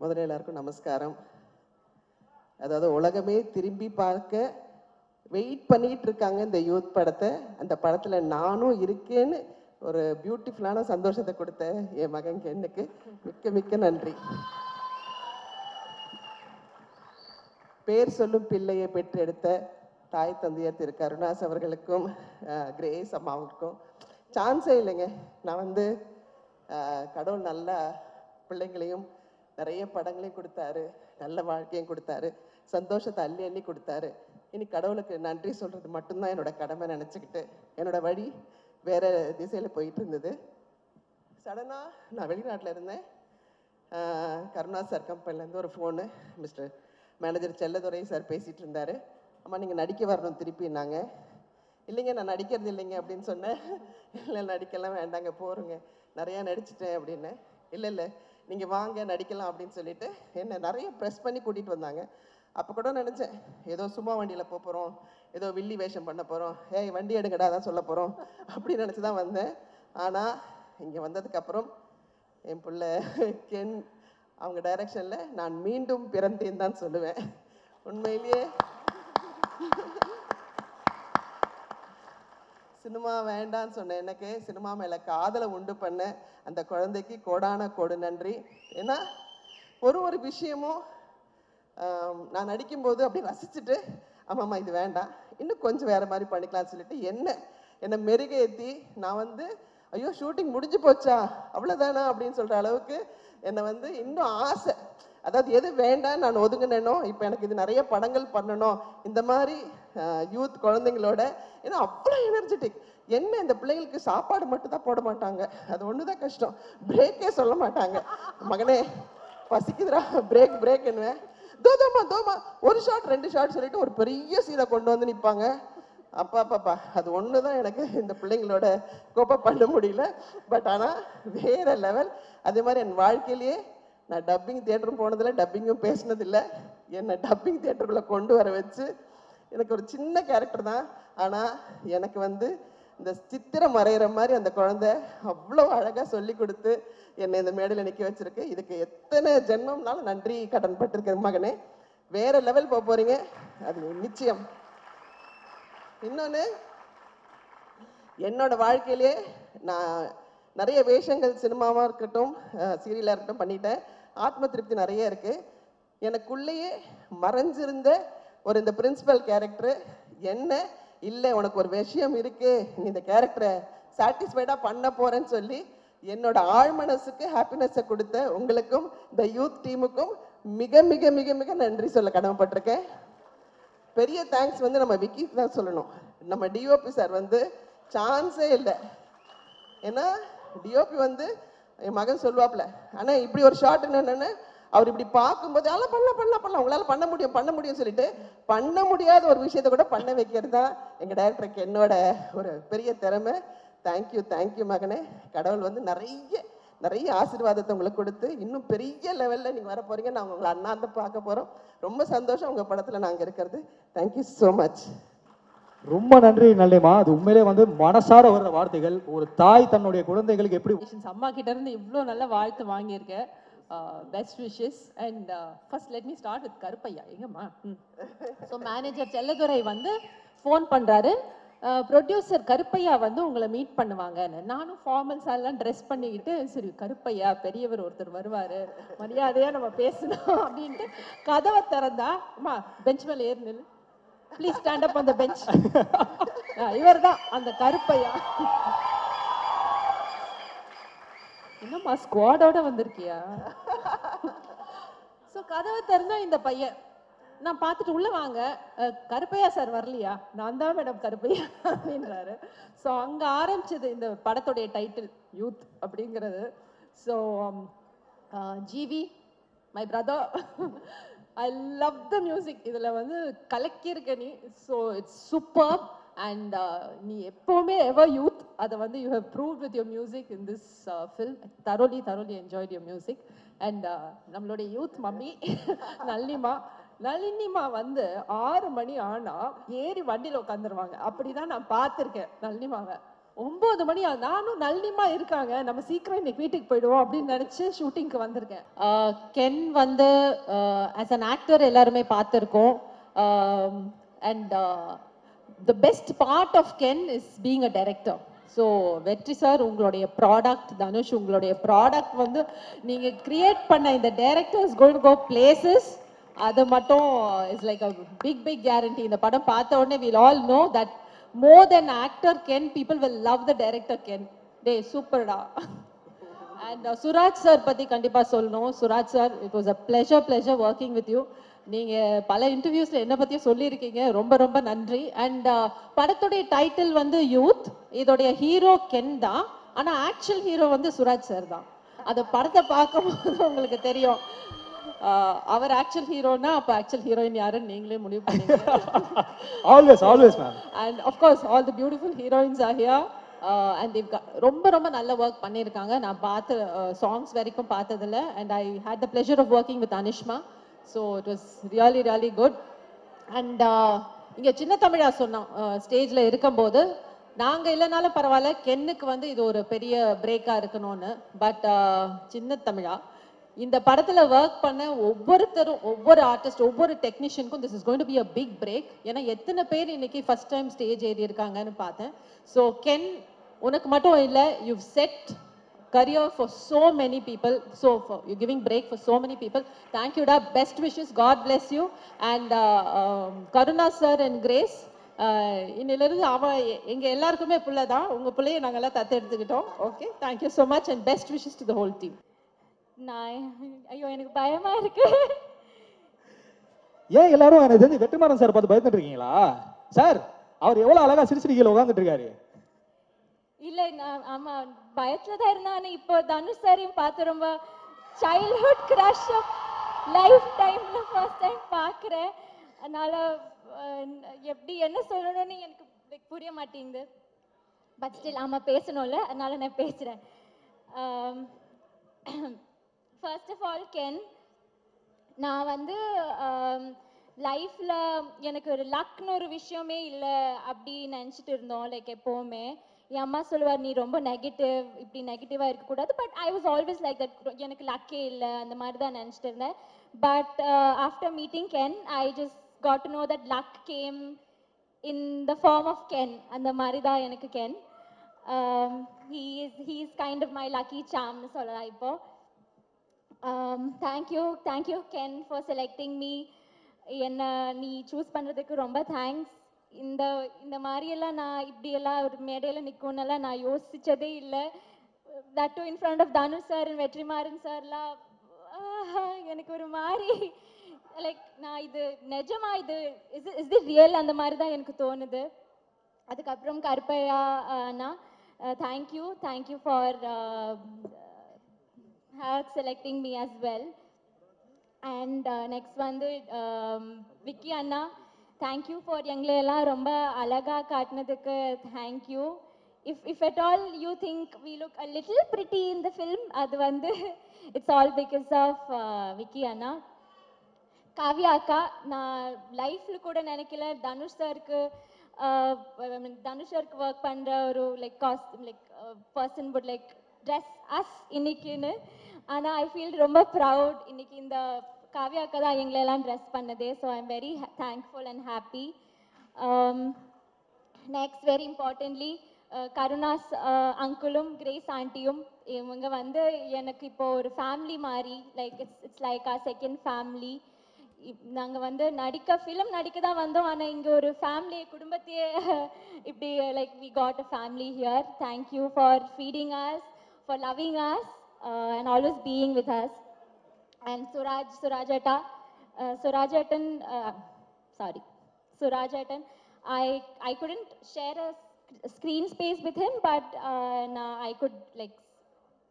முதல்ல எல்லாருக்கும் நமஸ்காரம். அதாவது உலகமே திரும்பி பார்க்க வெயிட் பண்ணிட்டு இருக்காங்க இந்த யூத் படத்தை. அந்த படத்துல நானும் இருக்கேன்னு ஒரு பியூட்டிஃபுல்லான சந்தோஷத்தை கொடுத்த என் மகன் கென்னுக்கு மிக்க மிக்க நன்றி. பேர் சொல்லும் பிள்ளையை பெற்றெடுத்த தாய் தந்தையர் திரு கருணாஸ் அவர்களுக்கும் கிரேஸ் அம்மாவுக்கும் சான்ஸே இல்லைங்க. நான் வந்து கடவுள் நல்ல பிள்ளைங்களையும் நிறைய படங்களையும் கொடுத்தாரு, நல்ல வாழ்க்கையும் கொடுத்தாரு, சந்தோஷத்தை அள்ளி அள்ளி கொடுத்தாரு. இனி கடவுளுக்கு நன்றி சொல்றது மட்டும்தான் என்னோட கடமை நினச்சிக்கிட்டு என்னோட வழி வேற திசையில் போயிட்டு இருந்தது. சடனாக நான் வெளிநாட்டில் இருந்தேன். கருணாஸ் சார் கம்பெனிலேருந்து ஒரு phone, mister manager Selladurai sir பேசிகிட்டு இருந்தார். அம்மா நீங்கள் நடிக்க வரணும் திருப்பினாங்க. இல்லைங்க நான் நடிக்கிறது இல்லைங்க அப்படின்னு சொன்னேன். இல்லை நடிக்கலாம் வேண்டாங்க, போருங்க, நிறையா நடிச்சிட்டேன் அப்படின்னு. இல்லை இல்லை நீங்கள் வாங்க நடிக்கலாம் அப்படின்னு சொல்லிட்டு என்னை நிறைய ப்ரெஸ் பண்ணி கூட்டிகிட்டு வந்தாங்க. அப்போ கூட நினச்சேன் ஏதோ சும்மா வண்டியில் போகிறோம், ஏதோ வில்லி வேஷம் பண்ண போகிறோம், ஏய் வண்டி எடுங்கடா தான் சொல்ல போகிறோம் அப்படின்னு நினச்சி தான் வந்தேன். ஆனால் இங்கே வந்ததுக்கப்புறம் என் பிள்ளை கென் அவங்க டைரக்ஷனில் நான் மீண்டும் பிறந்தேன் தான் சொல்லுவேன். உண்மையிலேயே சினிமா வேண்டான்னு சொன்னேன். எனக்கு சினிமா மேலே காதலை உண்டு பண்ண அந்த குழந்தைக்கு கோடான கோடு நன்றி. ஏன்னா ஒரு விஷயமும் நான் நடிக்கும்போது அப்படி ரசிச்சுட்டு ஆமாம்மா இது வேண்டாம், இன்னும் கொஞ்சம் வேறு மாதிரி பண்ணிக்கலாம்னு சொல்லிட்டு என்னை மெருகேற்றி நான் வந்து ஐயோ ஷூட்டிங் முடிஞ்சு போச்சா அவ்வளோதானா அப்படின்னு சொல்கிற அளவுக்கு என்னை வந்து இன்னும் ஆசை. அதாவது எது வேண்டாம் நான் ஒதுங்கினேனோ இப்போ எனக்கு இது நிறைய படங்கள் பண்ணணும் இந்த மாதிரி யூத் குழந்தைங்களோட. ஏன்னா அவ்வளோ எனர்ஜெட்டிக். என்ன இந்த பிள்ளைங்களுக்கு சாப்பாடு மட்டும் தான் போட மாட்டாங்க, அது ஒன்று தான் கஷ்டம். பிரேக்கே சொல்ல மாட்டாங்க. மகனே பசிக்குதுரா பிரேக் பிரேக் என்னவேன், தோமா ஒரு ஷாட் 2 ஷாட் சொல்லிட்டு ஒரு பெரிய சீனை கொண்டு வந்து நிற்பாங்க. அப்பாப்பாப்பா அது ஒன்று தான் எனக்கு இந்த பிள்ளைங்களோட கோப்பை பண்ண முடியல. பட் ஆனால் வேற லெவல். அதே மாதிரி என் வாழ்க்கையிலேயே நான் டப்பிங் தியேட்டரும் போனதில்லை, டப்பிங்கும் பேசினதில்லை. என்னை டப்பிங் தியேட்டருக்குள்ளே கொண்டு வர வச்சு எனக்கு ஒரு சின்ன கேரக்டர் தான், ஆனால் எனக்கு வந்து இந்த சித்திரம் வரைகிற மாதிரி அந்த குழந்தை அவ்வளோ அழகாக சொல்லி கொடுத்து என்னை இந்த மேடையில் நிற்க வச்சிருக்கு. இதுக்கு எத்தனை ஜென்மம்னாலும் நன்றி கடன் பட்டிருக்கிற மகனே. வேற லெவல் போக போறீங்க, அது நிச்சயம். இன்னொன்று, என்னோட வாழ்க்கையிலே நான் நிறைய வேஷங்கள் சினிமாவாக இருக்கட்டும் சீரியலாக இருக்கட்டும் பண்ணிட்டேன். ஆத்ம திருப்தி நிறைய இருக்குது. எனக்குள்ளேயே மறைஞ்சிருந்த ஒரு இந்த பிரின்சிபல் கேரக்டரு என்ன இல்லை உனக்கு ஒரு விஷயம் இருக்கு, நீ இந்த கேரக்டரை சாட்டிஸ்ஃபைடாக பண்ண போறேன்னு சொல்லி என்னோட ஆழ்மனசுக்கு ஹாப்பினஸை கொடுத்த உங்களுக்கும் இந்த யூத் டீமுக்கும் மிக மிக மிக மிக நன்றி சொல்ல கடமைப்பட்டிருக்கேன். பெரிய தேங்க்ஸ் வந்து நம்ம விக்கிக்கு தான் சொல்லணும். நம்ம டிஓபி சார் வந்து சான்ஸே இல்லை. ஏன்னா டிஓபி வந்து என் மகன் சொல்லுவாப்ல, ஆனால் இப்படி ஒரு ஷார்ட் என்னென்னு அவர் இப்படி பார்க்கும்போது அதெல்லாம் பண்ணலாம் உங்களால் பண்ண முடியும் சொல்லிட்டு பண்ண முடியாத ஒரு விஷயத்த கூட பண்ண வைக்கிறது தான் எங்கள் டைரக்டருக்கு என்னோட ஒரு பெரிய திறமை. தேங்க்யூ மகனே. கடவுள் வந்து நிறைய ஆசீர்வாதத்தை உங்களுக்கு கொடுத்து இன்னும் பெரிய லெவலில் நீங்கள் வர போகிறீங்க. நாங்கள் உங்களை அண்ணாந்து பார்க்க போகிறோம். ரொம்ப சந்தோஷம் உங்கள் படத்தில் நாங்கள் இருக்கிறது. Thank you so much. ரொம்ப நன்றி நல்லேம்மா. அது உண்மையிலே வந்து மனசார வர்ற வார்த்தைகள். ஒரு தாய் தன்னுடைய குழந்தைகளுக்கு எப்படி அம்மா கிட்ட இருந்து இவ்வளோ நல்ல வாழ்த்து வாங்கியிருக்கேன். Best wishes. And first let me start with Karuppaiah. எங்கம்மா? ஸோ மேனேஜர் செல்லதுரை வந்து ஃபோன் பண்ணுறாரு, ப்ரொடியூசர் கருப்பையா வந்து உங்களை மீட் பண்ணுவாங்கன்னு. நானும் ஃபார்மல்ஸ் எல்லாம் ட்ரெஸ் பண்ணிக்கிட்டு சரி கருப்பையா பெரியவர் ஒருத்தர் வருவார், மரியாதையாக நம்ம பேசணும் அப்படின்ட்டு கதவை திறந்தா, அம்மா பெஞ்ச் மேலே ஏறி நில்லு, please stand up on the bench. இவர் தான் அந்த கருப்பையா. என்னம்மா ஸ்குவாடோட வந்திருக்கியா? ஸோ கதவை திறந்தா இந்த பையன். நான் பார்த்துட்டு உள்ள வாங்க, கருப்பையா சார் வரலையா? நான் தான் மேடம் கருப்பையா அப்படின்றாரு. ஸோ அங்கே ஆரம்பிச்சது இந்த படத்துடைய டைட்டில் யூத் அப்படிங்கிறது. So GV my brother, I love the music. இதில் வந்து கலக்கியிருக்க நீ. So it's super. அண்ட் நீ எப்போவுமே எவர் யூத், அதை வந்து you have proved with your music in this film. thoroughly enjoyed your music. And நம்மளுடைய யூத் மம்மி நளினிமா வந்து 6 மணி ஆனால் ஏறி வண்டியில் உட்காந்துருவாங்க. அப்படிதான் நான் பார்த்துருக்கேன் நளினிமாவை. 9 மணி ஆகுது. நானும் நளினிமா இருக்காங்க, நம்ம சீக்கிரம் இன்னைக்கு வீட்டுக்கு போயிடுவோம் அப்படின்னு நினைச்சு ஷூட்டிங்க்கு வந்திருக்கேன். கென் வந்து ஆஸ் அன் ஆக்டர் எல்லாருமே பார்த்துருக்கோம். And the best part of Ken is being a director. So Vetri sir, உங்களுடைய ப்ராடக்ட், தனுஷ் உங்களுடைய ப்ராடக்ட் வந்து நீங்கள் கிரியேட் பண்ண இந்த director is going to go places. அது மட்டும் is like a big guarantee. இந்த படம் பார்த்த உடனே will all know that more than actor Ken, people will love the director Ken. Dey super da. And Suraj sir பத்தி கண்டிப்பா சொல்லணும். Suraj sir, it was a pleasure working with you. நீங்க பல இன்டர்வியூஸ்ல என்ன பத்தியும் சொல்லியிருக்கீங்க, ரொம்ப நன்றி. அண்ட் படத்துடைய டைட்டில் வந்து யூத், இதோடைய ஹீரோ கென் தான், ஆனா ஆக்சுவல் ஹீரோ வந்து சுராஜ் சார் தான். அந்த படத்தை பார்க்கும்போது உங்களுக்கு தெரியும் அவர் ஆக்சுவல் ஹீரோனா அப்ப ஆக்சுவல் ஹீரோயின் யாருன்னு நீங்களே முடிவு பண்ணீங்க. Always ma'am. And of course all the beautiful heroines are here. And ரொம்ப நல்ல ஒர்க் பண்ணியிருக்காங்க. நான் பார்த்த சாங்ஸ் வரைக்கும் பார்த்ததில்ல. And I had the pleasure of working with Anishma. So it was really good. And இங்கே சின்ன தமிழா சொன்னோம் ஸ்டேஜில் இருக்கும்போது, நாங்கள் இல்லைனாலும் பரவாயில்ல, கென்னுக்கு வந்து இது ஒரு பெரிய பிரேக்காக இருக்கணும்னு. பட் சின்ன தமிழா இந்த படத்துல ஒர்க் பண்ண ஒவ்வொருத்தரும், ஒவ்வொரு ஆர்டிஸ்ட், ஒவ்வொரு டெக்னீஷியனுக்கும் this is going to be a big break. ஏன்னா எத்தனை பேர் இன்னைக்கு ஃபர்ஸ்ட் டைம் ஸ்டேஜ் ஏறி இருக்காங்கன்னு பார்த்தேன். ஸோ கென், உனக்கு மட்டும் இல்லை, you said career for so many people, so for you giving break for so many people. Thank you da, best wishes, God bless you. And Karuna sir and Grace, இன்னிலிருந்து அவன் எங்க எல்லாருக்குமே பிள்ளை தான். உங்க பிள்ளையை நாங்கெல்லாம் தத்து எடுத்துக்கிட்டோம். Okay, thank you so much and best wishes to the whole team. ஐயோ எனக்கு பயமா இருக்கு. ஏன் எல்லாரும் எனக்கு தெரிஞ்சு வெற்றிமாறன் சார் பார்த்து பயந்துட்டு இருக்கீங்களா? சார், அவர் எவ்வளவு அழகா சிரிச்சிட்டு கீழே உட்காந்துட்டு இருக்காரு. இல்ல நான் ஆமா பயத்துல தான் இருந்தேன். ஆனா இப்போ தனுஷ் சாரையும் பார்த்து ரொம்ப சைல்ட்ஹுட் கிரஷ் லைஃப் டைம்ல ஃபர்ஸ்ட் டைம் பார்க்குறேன். அதனால எப்படி என்ன சொல்லணும்னு எனக்கு புரிய மாட்டேங்குது. பட் ஸ்டில் ஆமா பேசணும்ல, அதனால நான் பேசுறேன். ஃபர்ஸ்ட் ஆஃப் ஆல் கென், நான் வந்து லைஃப்பில் எனக்கு ஒரு லக்னு ஒரு விஷயமே இல்லை அப்படி நினச்சிட்டு இருந்தோம். லைக் எப்போவுமே என் அம்மா சொல்லுவார், நீ ரொம்ப நெகட்டிவ், இப்படி நெகட்டிவாக இருக்கக்கூடாது. But I was always like that, எனக்கு லக்கே இல்லை அந்த மாதிரி தான் நினச்சிட்டு இருந்தேன். But after meeting Ken, I just got to know that luck came in the form of Ken. அந்த மாதிரி தான் எனக்கு Ken. he is kind of my lucky charm னு சொல்லலாம் இப்போ. thank you Ken for selecting me. என்ன நீ சூஸ் பண்ணுறதுக்கு ரொம்ப தேங்க்ஸ். இந்த மாதிரியெல்லாம் நான் இப்படியெல்லாம் ஒரு மேடையில் நிற்கும்னெல்லாம் நான் யோசித்ததே இல்லை. That to in front of Dhanush sir and Vetrimaaran சார்லாம் எனக்கு ஒரு மாதிரி லைக் நான் இது நிஜமா இது இஸ் இட் ரியல் அந்த மாதிரி தான் எனக்கு தோணுது. அதுக்கப்புறம் கருப்பையா அண்ணா, thank you for selecting me as well. And next வந்து விக்கி அண்ணா, thank you for எங்களை எல்லாம் ரொம்ப அழகா காட்டினதுக்கு thank you. If at all you think we look a little pretty in the film, அது வந்து it's all because of Vicky அண்ணா. காவ்யா அக்கா, நான் லைஃப்ல கூட நினைக்கல தனுஷ் சாருக்கு ஒர்க் பண்ணுற ஒரு like person would like dress as இன்னைக்குன்னு. ஆனால் ஐ ஃபீல் ரொம்ப ப்ரவுட், இன்னைக்கு இந்த காவ்யா அக்கா தான் எங்களெல்லாம் ட்ரெஸ் பண்ணதே. So I am very thankful and happy. Next very importantly Karunas அங்கிளும் கிரேஸ் ஆண்டியும், இவங்க வந்து எனக்கு இப்போ ஒரு ஃபேமிலி மாதிரி, like it's like our second family. நாங்கள் வந்து ஃபிலிம் நடிக்க தான் வந்தோம், ஆனால் இங்கே ஒரு ஃபேமிலியை குடும்பத்தையே இப்படி like we got a family here. Thank you for feeding us, for loving us and always being with us. And Surajatan, I couldn't share a screen space with him, but I could like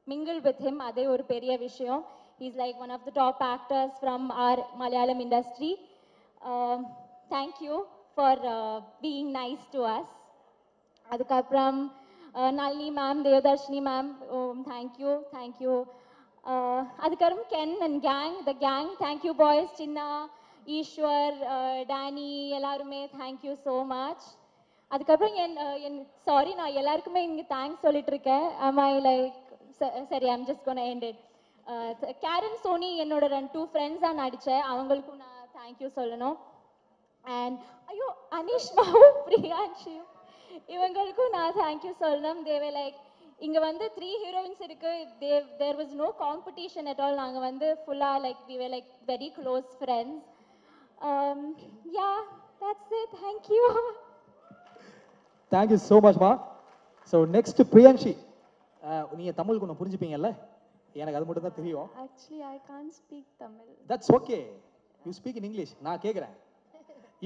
mingle with him. அதே ஒரு பெரிய விஷயம். He's like one of the top actors from our Malayalam industry. Thank you for being nice to us. அதுக்கப்புறம் Nalini ma'am, Devadarshini ma'am, thank you. அதுக்கப்புறம் Ken and the gang, thank you boys, Chinna, Eswar, Danny, எல்லாருமே thank you so much. அதுக்கப்புறம் என் sorry நான் எல்லாருக்குமே இங்கே thanks சொல்லிட்டு இருக்கேன். I like சரி I'm just gonna end it. Karen Sony என்னோட 2 ஃப்ரெண்ட்ஸ் தான் நடித்தேன், அவங்களுக்கும் நான் தேங்க்யூ சொல்லணும். அண்ட் ஐயோ அனிஷ்மாவும் பிரியான்ஷியும் இவங்களுக்கும் நான் தேங்க்யூ சொல்லணும். தேவை லைக் இங்கே வந்து 3 ஹீரோயின்ஸ் இருக்கு, there was no competition at all. நாங்கள் வந்து ஃபுல்லாக like we were like very close friends. Yeah that's it. Thank you. Thank you so மச்மா. ஸோ நெக்ஸ்ட் பிரியான்ஷி, நீங்கள் தமிழ் கொஞ்சம் புரிஞ்சுப்பீங்கல்ல? எனக்கு அது மட்டும் தான் தெரியும். Actually, I can't speak Tamil. That's okay, you speak in English. நான் கேட்குறேன்.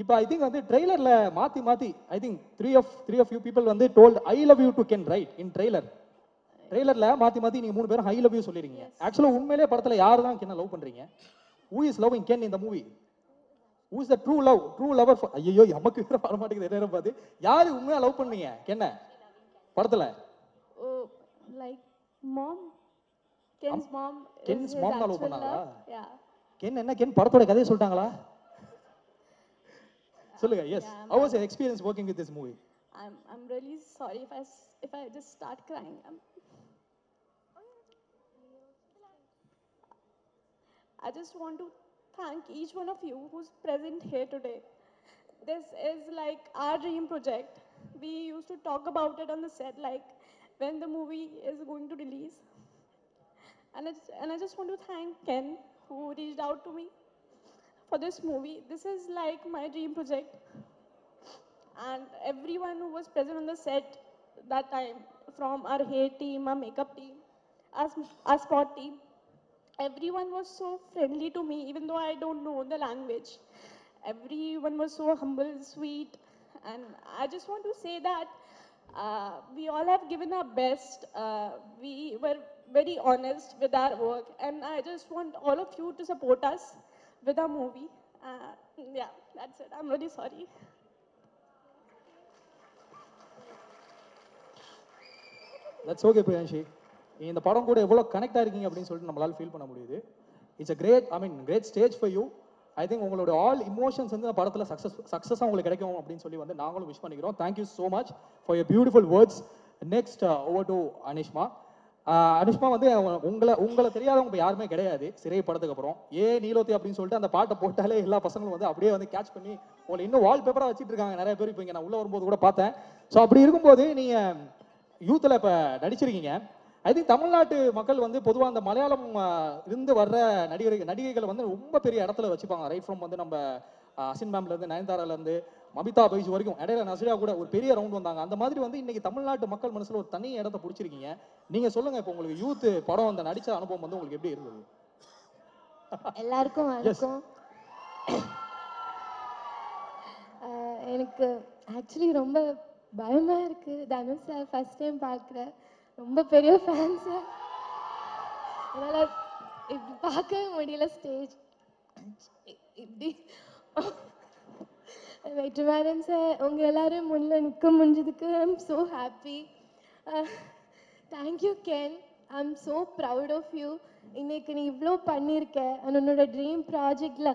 இப்போ ஐ திங்க் வந்து ட்ரெய்லரில் மாற்றி I think three of you people வந்து told I love you to Ken right in ட்ரெய்லரில் மாற்றி நீங்கள் 3 பேரும் ஐ லவ் யூ சொல்லிருக்கீங்க. ஆக்சுவலாக உண்மையிலே படத்தில் யார் தான் கென்னை லவ் பண்ணுறீங்க? Who is loving Ken in the movie? Who is the true lover? ஐயோ நமக்கு வேற வர மாட்டேங்குது நேரம் பார்த்து. யாரு உண்மையாக லவ் பண்ணீங்க கென்னை படத்தில்? Oh, like mom. Ken's mom. Hens mom love பண்ணாங்களா? Yeah. கென் படத்தோட கதையை சொல்லிட்டாங்களா? சொல்லுங்க. Yes, how was your experience working with this movie? I'm really sorry if I just start crying. I just want to thank each one of you who's present here today. This is like our dream project. We used to talk about it on the set, like when the movie is going to release. And I just want to thank Ken who reached out to me for this movie. This is like my dream project. And everyone who was present on the set that time, from our hair team, our makeup team, our spot team, everyone was so friendly to me, even though I don't know the language. Everyone was so humble, sweet, and I just want to say that we all have given our best. We were very honest with our work, and I just want all of you to support us with our movie. Yeah, that's it. I'm really sorry. That's okay Priyanshi. இந்த படம் கூட எவ்வளோ connect ஆயிருக்கீங்க அப்படின்னு சொல்லிட்டு நம்மளால feel பண்ண முடியுது. It's a great stage for you. I think உங்களோட ஆல் இமோஷன்ஸ் வந்து இந்த படத்தில் சக்ஸஸாக உங்களுக்கு கிடைக்கும் அப்படின்னு சொல்லி வந்து நாங்களும் விஷ் பண்ணிக்கிறோம். Thank you so much for your beautiful words. Next over to Anishma. Anishma வந்து உங்களை தெரியாதவங்க இப்போ யாருமே கிடையாது சிறை படத்துக்கு அப்புறம். நீலோத்தி அப்படின்னு சொல்லிட்டு அந்த பாட்டை போட்டாலே எல்லா பசங்களும் வந்து அப்படியே வந்து கேட்ச் பண்ணி உங்களை இன்னும் வால்பேப்பராக வச்சுட்டு இருக்காங்க நிறைய பேர். இப்போ இங்கே நான் உள்ளே வரும்போது கூட பார்த்தேன். ஸோ அப்படி இருக்கும்போது நீங்கள் யூத்தில் இப்போ நடிச்சிருக்கீங்க. ஐ திங்க் தமிழ்நாட்டு மக்கள் வந்து பொதுவாக அந்த மலையாளம் இருந்து வர்ற நடிகைகளை வந்து ரொம்ப பெரிய இடத்துல வச்சுப்பாங்க. ரைட் ஃப்ரம் வந்து நம்ம அசின் மேம்லேருந்து நயன்தாராலேருந்து மமிதா பைஜ் வரைக்கும், இடையில நசிரியா கூட ஒரு பெரிய ரவுண்ட் வந்தாங்க. அந்த மாதிரி வந்து இன்னைக்கு தமிழ்நாட்டு மக்கள் மனசில் ஒரு தனி இடத்த பிடிச்சிருக்கீங்க. நீங்கள் சொல்லுங்கள், இப்போ உங்களுக்கு யூத் படம் அந்த நடித்த அனுபவம் வந்து உங்களுக்கு எப்படி இருந்தது? எல்லாருக்கும் வணக்கம். எனக்கு ஆக்சுவலி ரொம்ப பயமாக இருக்குது. தனுஷ் சார் ஃபர்ஸ்ட் டைம் பார்க்குறேன். ரொம்ப பெரிய ஃபேன் சார். அதனால் இப்படி பார்க்கவே முடியல ஸ்டேஜ் இப்படி. வெற்றிமாறன் சார் உங்கள் எல்லாரும் முன்னில் நிற்க முடிஞ்சதுக்கு I am so happy. Thank you Ken. I am so proud of you. இன்னைக்கு நீ இவ்வளோ பண்ணியிருக்க. உன்னோட ட்ரீம் ப்ராஜெக்டில்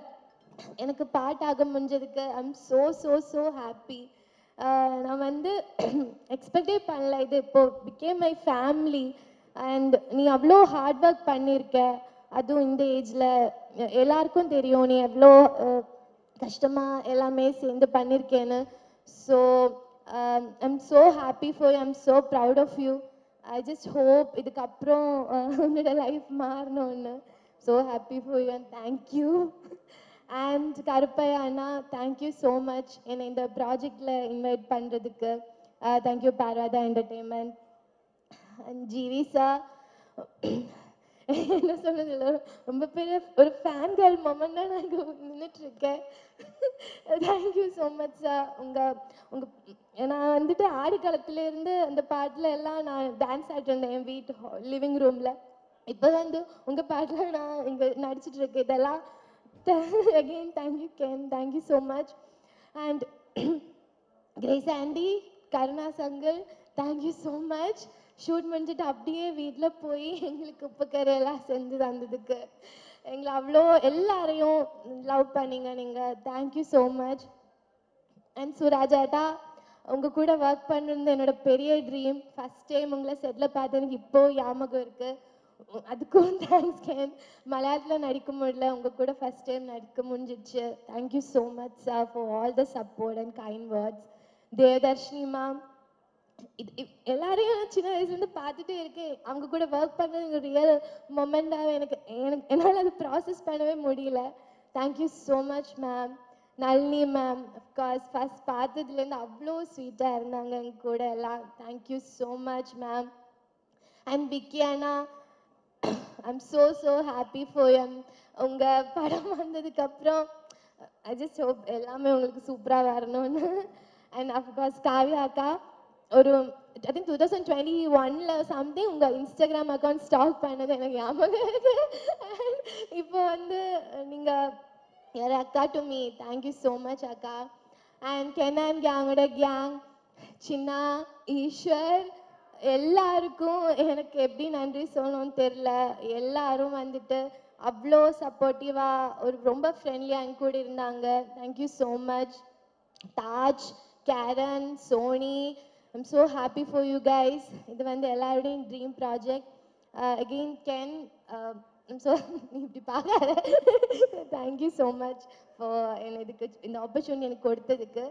எனக்கு பாட்டாக முடிஞ்சதுக்கு I am so so so happy. நான் வந்து எக்ஸ்பெக்டே பண்ணல. இது இப்போ பிகேம் மை ஃபேமிலி. அண்ட் நீ அவ்வளோ ஹார்ட் ஒர்க் பண்ணியிருக்க. அதுவும் இந்த ஏஜில் எல்லாருக்கும் தெரியும் நீ எவ்வளோ கஷ்டமாக எல்லாமே சேர்ந்து பண்ணியிருக்கேன்னு. So I'm so happy for you. I'm so proud of you. I just hope இதுக்கப்புறம் உன்னோட லைஃப் மாறணும்னு. So happy for you and thank you. And Karuppaiah அண்ணா, தேங்க்யூ ஸோ மச் என்னை இந்த ப்ராஜெக்டில் இன்வைட் பண்ணுறதுக்கு. Thank you Parada entertainment. And GV sir, என்ன சொல்றது, ரொம்ப பெரிய ஒரு ஃபேன் கேர்ள் மொமெண்ட் தான் நான் இங்கே நின்றுட்டுருக்கேன். Thank you so much sir. நான் வந்துட்டு ஆடி காலத்துலேருந்து அந்த பாட்டில் எல்லாம் நான் டான்ஸ் ஆகிட்டு இருந்தேன் என் வீட்டு லிவிங் ரூமில். இப்போ வந்து உங்கள் பாட்டில் நான் இங்கே நடிச்சிட்ருக்கேன். இதெல்லாம் again thank you Ken, thank you so much. And Grace Andy, Karuna Sangal, thank you so much. Shoot முடிஞ்சிட்டு அப்படியே வீட்டில் போய் எங்களுக்கு உப்பு கரையெல்லாம் செஞ்சு தந்ததுக்கு எங்களை அவ்வளோ எல்லாரையும் லவ் பண்ணிங்க நீங்கள். Thank you so much. அண்ட் சுராஜாட்டா, உங்கள் கூட ஒர்க் பண்ணுறது என்னோட பெரிய ட்ரீம். ஃபஸ்ட் டைம் உங்களை செட்டில் பார்த்து எனக்கு இப்போது ஞாபகம் இருக்குது. அதுக்கும் தேங்க்ஸ் கேன். மலையாளத்தில் நடிக்க முடியல, உங்கள் கூட ஃபஸ்ட் டைம் நடிக்க முடிஞ்சிச்சு. Thank you so much sir for all the support and kind words. Devadarshini ma'am, எல்லாரையும் நான் சின்ன வயசுலேருந்து பார்த்துட்டே இருக்கேன். அவங்க கூட ஒர்க் பண்ணுறது எனக்கு ரியல் மொமெண்டாக எனக்கு என்னால் அது ப்ராசஸ் பண்ணவே முடியல. Thank you so much ma'am. Nalini ma'am, of course first பார்த்ததுலேருந்து அவ்வளோ ஸ்வீட்டாக இருந்தாங்க எங்க கூட எல்லாம். Thank you so much ma'am. And Vicky அண்ணா, I'm so happy for them. உங்கள் படம் வந்ததுக்கப்புறம் ஐ ஜஸ்ட் ஹோப் எல்லாமே உங்களுக்கு சூப்பராக வரணும்னு. அண்ட் அஃப்கோர்ஸ் காவ்யா அக்கா, ஒரு ஐ திங்க் 2021 சம்திங் உங்கள் இன்ஸ்டாகிராம் அக்கௌண்ட் ஸ்டாக் பண்ணது எனக்கு ஞாபகம் இருக்கு. இப்போ வந்து நீங்கள் யார் அக்கா to me. Thank you so much அக்கா. அண்ட் கெனான் கேங்கோட கேங், சின்னா, ஈஸ்வர், எல்லாருக்கும் எனக்கு எப்படி நன்றி சொல்லணும்னு தெரில. எல்லாரும் வந்துட்டு அவ்வளோ சப்போர்ட்டிவாக ஒரு ரொம்ப ஃப்ரெண்ட்லியாக என் கூட இருந்தாங்க. Thank you so much. Taj, Karen, Sony, I'm so happy for you guys. இது வந்து எல்லாருடையும் dream project. Again Ken, so நீ இப்படி பார்க்காத. தேங்க்யூ ஸோ மச் ஃபார் இதுக்கு இந்த ஆப்பர்ச்சுனிட்டி எனக்கு கொடுத்ததுக்கு.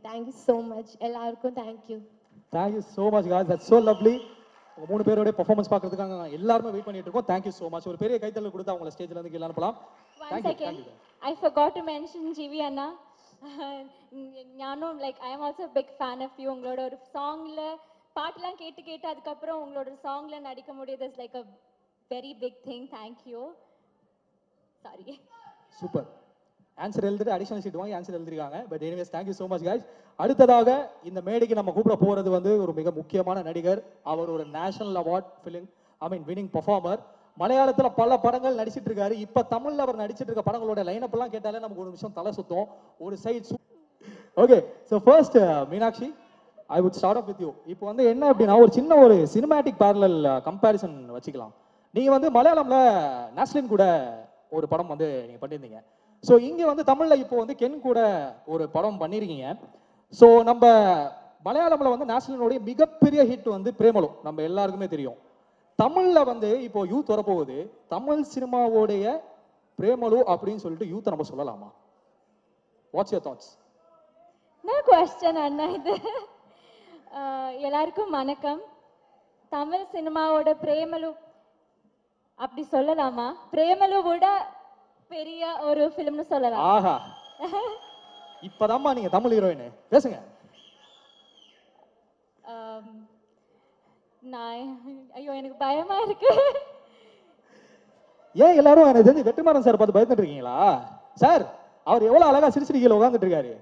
Thank you so much. எல்லாருக்கும் thank you. Thank you so much guys, that's so lovely. உங்க 3 பேரோட பெர்ஃபார்மன்ஸ் பார்க்கறதுக்காக நாங்கள் எல்லாருமே வெயிட் பண்ணிட்டு இருக்கோம். Thank you so much. ஒரு பெரிய கைத்தட்டல் கொடுத்து அவங்கள ஸ்டேஜ்ல இருந்து கீழே அனுப்பலாம். One second. I forgot to mention GV அண்ணா. ஞானும் like I am also big fan of you. உங்களோட ஒரு சாங்ல பாட்டெல்லாம் கேட்டு அதுக்கப்புறம் உங்களோட சாங்ல நடிக்க முடியுது is like a very big thing. Thank you. Sorry. Super. Answer எழுதிட்டு அடிஷனல் ஷீட் வாங்கி ஆன்சர் எழுதிருக்காங்க. But anyways thank you so much guys. அடுத்ததாக இந்த மேடைக்கு நம்ம கூப்பிட போறது வந்து ஒரு மிக முக்கியமான நடிகர். அவர் ஒரு நேஷனல் அவார்ட் வின்னிங் பெர்ஃபார்மர். மலையாளத்துல பல படங்கள் நடிச்சிட்டு இருக்காரு. இப்ப தமிழ்ல அவர் நடிச்சிட்டு இருக்க படங்களோட லைனப் எல்லாம் கேட்டாலே நமக்கு ஒரு நிமிஷம் தலை சுத்தம். ஒரு side okay. So first Meenakshi, I would start off with you. இப்போ வந்து என்ன அப்படின்னா ஒரு சின்ன ஒரு சினிமேட்டிக் பேரலல் கம்பேரிசன் வச்சுக்கலாம். நீங்க வந்து மலையாளம்ல நாஸ்லின் கூட ஒரு படம் வந்து நீங்க பண்ணியிருந்தீங்க. ஸோ இங்கே வந்து தமிழில் இப்போ வந்து கென் கூட ஒரு படம் பண்ணியிருக்கீங்க. ஸோ நம்ம மலையாளமில் வந்து நேஷனலோடைய மிகப்பெரிய ஹிட் வந்து பிரேமலு, நம்ம எல்லாருக்குமே தெரியும். தமிழில் வந்து இப்போ யூத் வரப்போகுது. தமிழ் சினிமாவோடைய பிரேமலு அப்படின்னு சொல்லிட்டு யூத்தை நம்ம சொல்லலாமா? What's your thoughts? என்ன கொஸ்டின் அண்ணா இது? எல்லாருக்கும் வணக்கம். தமிழ் சினிமாவோட பிரேமலு அப்படி சொல்லலாமா? பிரேமலுவோட பெரிய ஒரு ஃபிலிம்னு சொல்லலாம். ஆஹா, இப்பதாம்மா நீங்க தமிழ் ஹீரோயின் பேசுங்க. நான் ஐயோ எனக்கு பயமா இருக்கு. ஏன் எல்லாரும் எனக்கு தெரிஞ்சு வெற்றிமாறன் சார் பார்த்து பயந்துட்டு இருக்கீங்களா? சார் அவர் எவ்வளவு அழகா சிரிச்சிட்டு கீழே உட்காந்துட்டு இருக்காரு.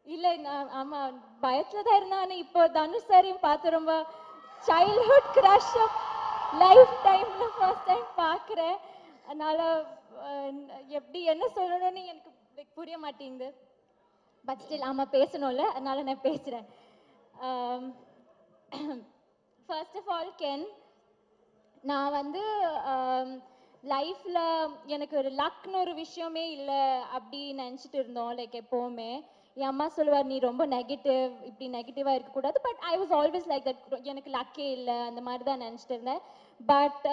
இல்ல நான் ஆமா பயத்துல தான் இருந்தேன். இப்போ தனுஷ் சாரையும் பார்த்து ரொம்ப சைல்ட்ஹுட் கிரஷ் லைஃப் டைம்ல ஃபர்ஸ்ட் டைம் பார்க்குறேன். அதனால எப்படி என்ன சொல்லணும்னு எனக்கு புரிய மாட்டேங்குது. பட் ஸ்டில் ஆமா பேசணும்ல, அதனால நான் பேசுறேன். ஃபர்ஸ்ட் ஆஃப் ஆல் கென், நான் வந்து லைஃப்ல எனக்கு ஒரு லக்னு ஒரு விஷயமே இல்லை அப்படி நினச்சிட்டு இருந்தோம். லைக் எப்போவுமே என் அம்மா சொல்லுவார் நீ ரொம்ப நெகட்டிவ், இப்படி நெகட்டிவாக இருக்கக்கூடாது. But I was always like that, எனக்கு லக்கே இல்லை அந்த மாதிரி தான் நினச்சிட்டு இருந்தேன். But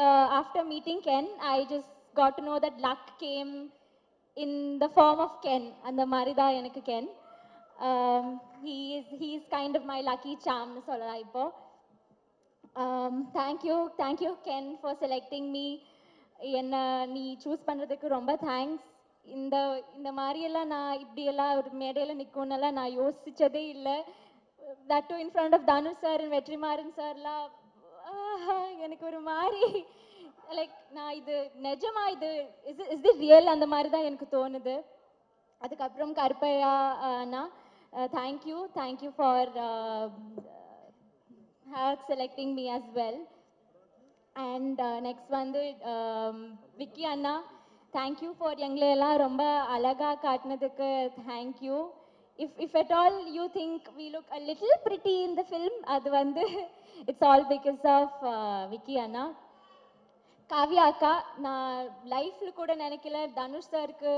after meeting Ken I just got to know that luck came in the form of Ken. அந்த மாதிரி தான் எனக்கு Ken. He is kind of my lucky charm னு சொல்லலாம் இப்போ. Thank you Ken for selecting me. என்ன நீ சூஸ் பண்ணுறதுக்கு ரொம்ப தேங்க்ஸ். இந்த மாதிரியெல்லாம் நான் இப்படியெல்லாம் ஒரு மேடையில் நிற்கணும்னெல்லாம் நான் யோசித்ததே இல்லை. that too in front of Dhanush sir and Vetrimaaran சார்லாம் எனக்கு ஒரு மாதிரி லைக் நான் இது நிஜமா இது இஸ் தி ரியல் அந்த மாதிரி தான் எனக்கு தோணுது. அதுக்கப்புறம் கருப்பையா அண்ணா, thank you for selecting me as well. And next வந்து விக்கி அண்ணா, தேங்க்யூ ஃபார் எங்களையெல்லாம் ரொம்ப அழகாக காட்டினதுக்கு thank you. if at all you think we look a little pretty in the film, அது வந்து it's all because of Vicky அண்ணா. காவ்யா அக்கா நான் லைஃப்பில் கூட நினைக்கல தனுஷ் சாருக்கு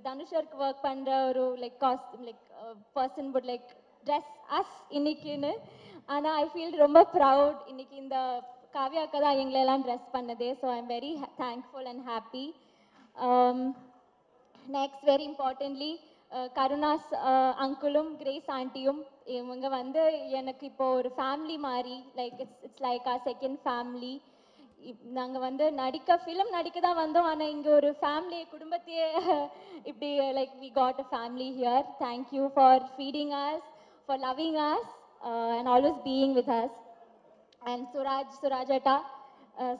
தனுஷ் சாருக்கு ஒர்க் பண்ணுற ஒரு like person would like dress as இன்னைக்குன்னு ஆனால் ஐ ஃபீல் ரொம்ப ப்ரவுட் இன்னைக்கு இந்த காவ்யா அக்கா தான் எங்களெல்லாம் ட்ரெஸ் பண்ணதே so I am very thankful and happy next very importantly Karunas அங்கிளும் கிரேஸ் ஆண்டியும் இவங்க வந்து எனக்கு இப்போ ஒரு ஃபேமிலி மாதிரி like it's like our second family நாங்கள் வந்து ஃபிலிம் நடிக்க தான் வந்தோம் ஆனால் இங்கே ஒரு ஃபேமிலி குடும்பத்தையே இப்படி like we got a family here thank you for feeding us for loving us and always being with us and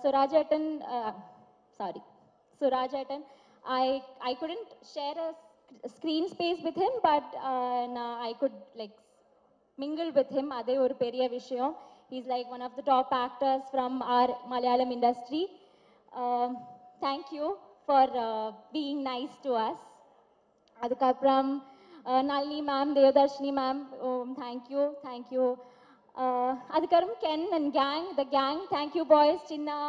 Surajatan, Surajatan, I couldn't share a screen space with him, but I could like mingle with him. Adhe oru periya vishayam. He's like one of the top actors from our Malayalam industry. Thank you for being nice to us. Adukapram Nalini ma'am, Devadarshini ma'am, thank you. Adukapram Ken and the gang, thank you boys, Chinna,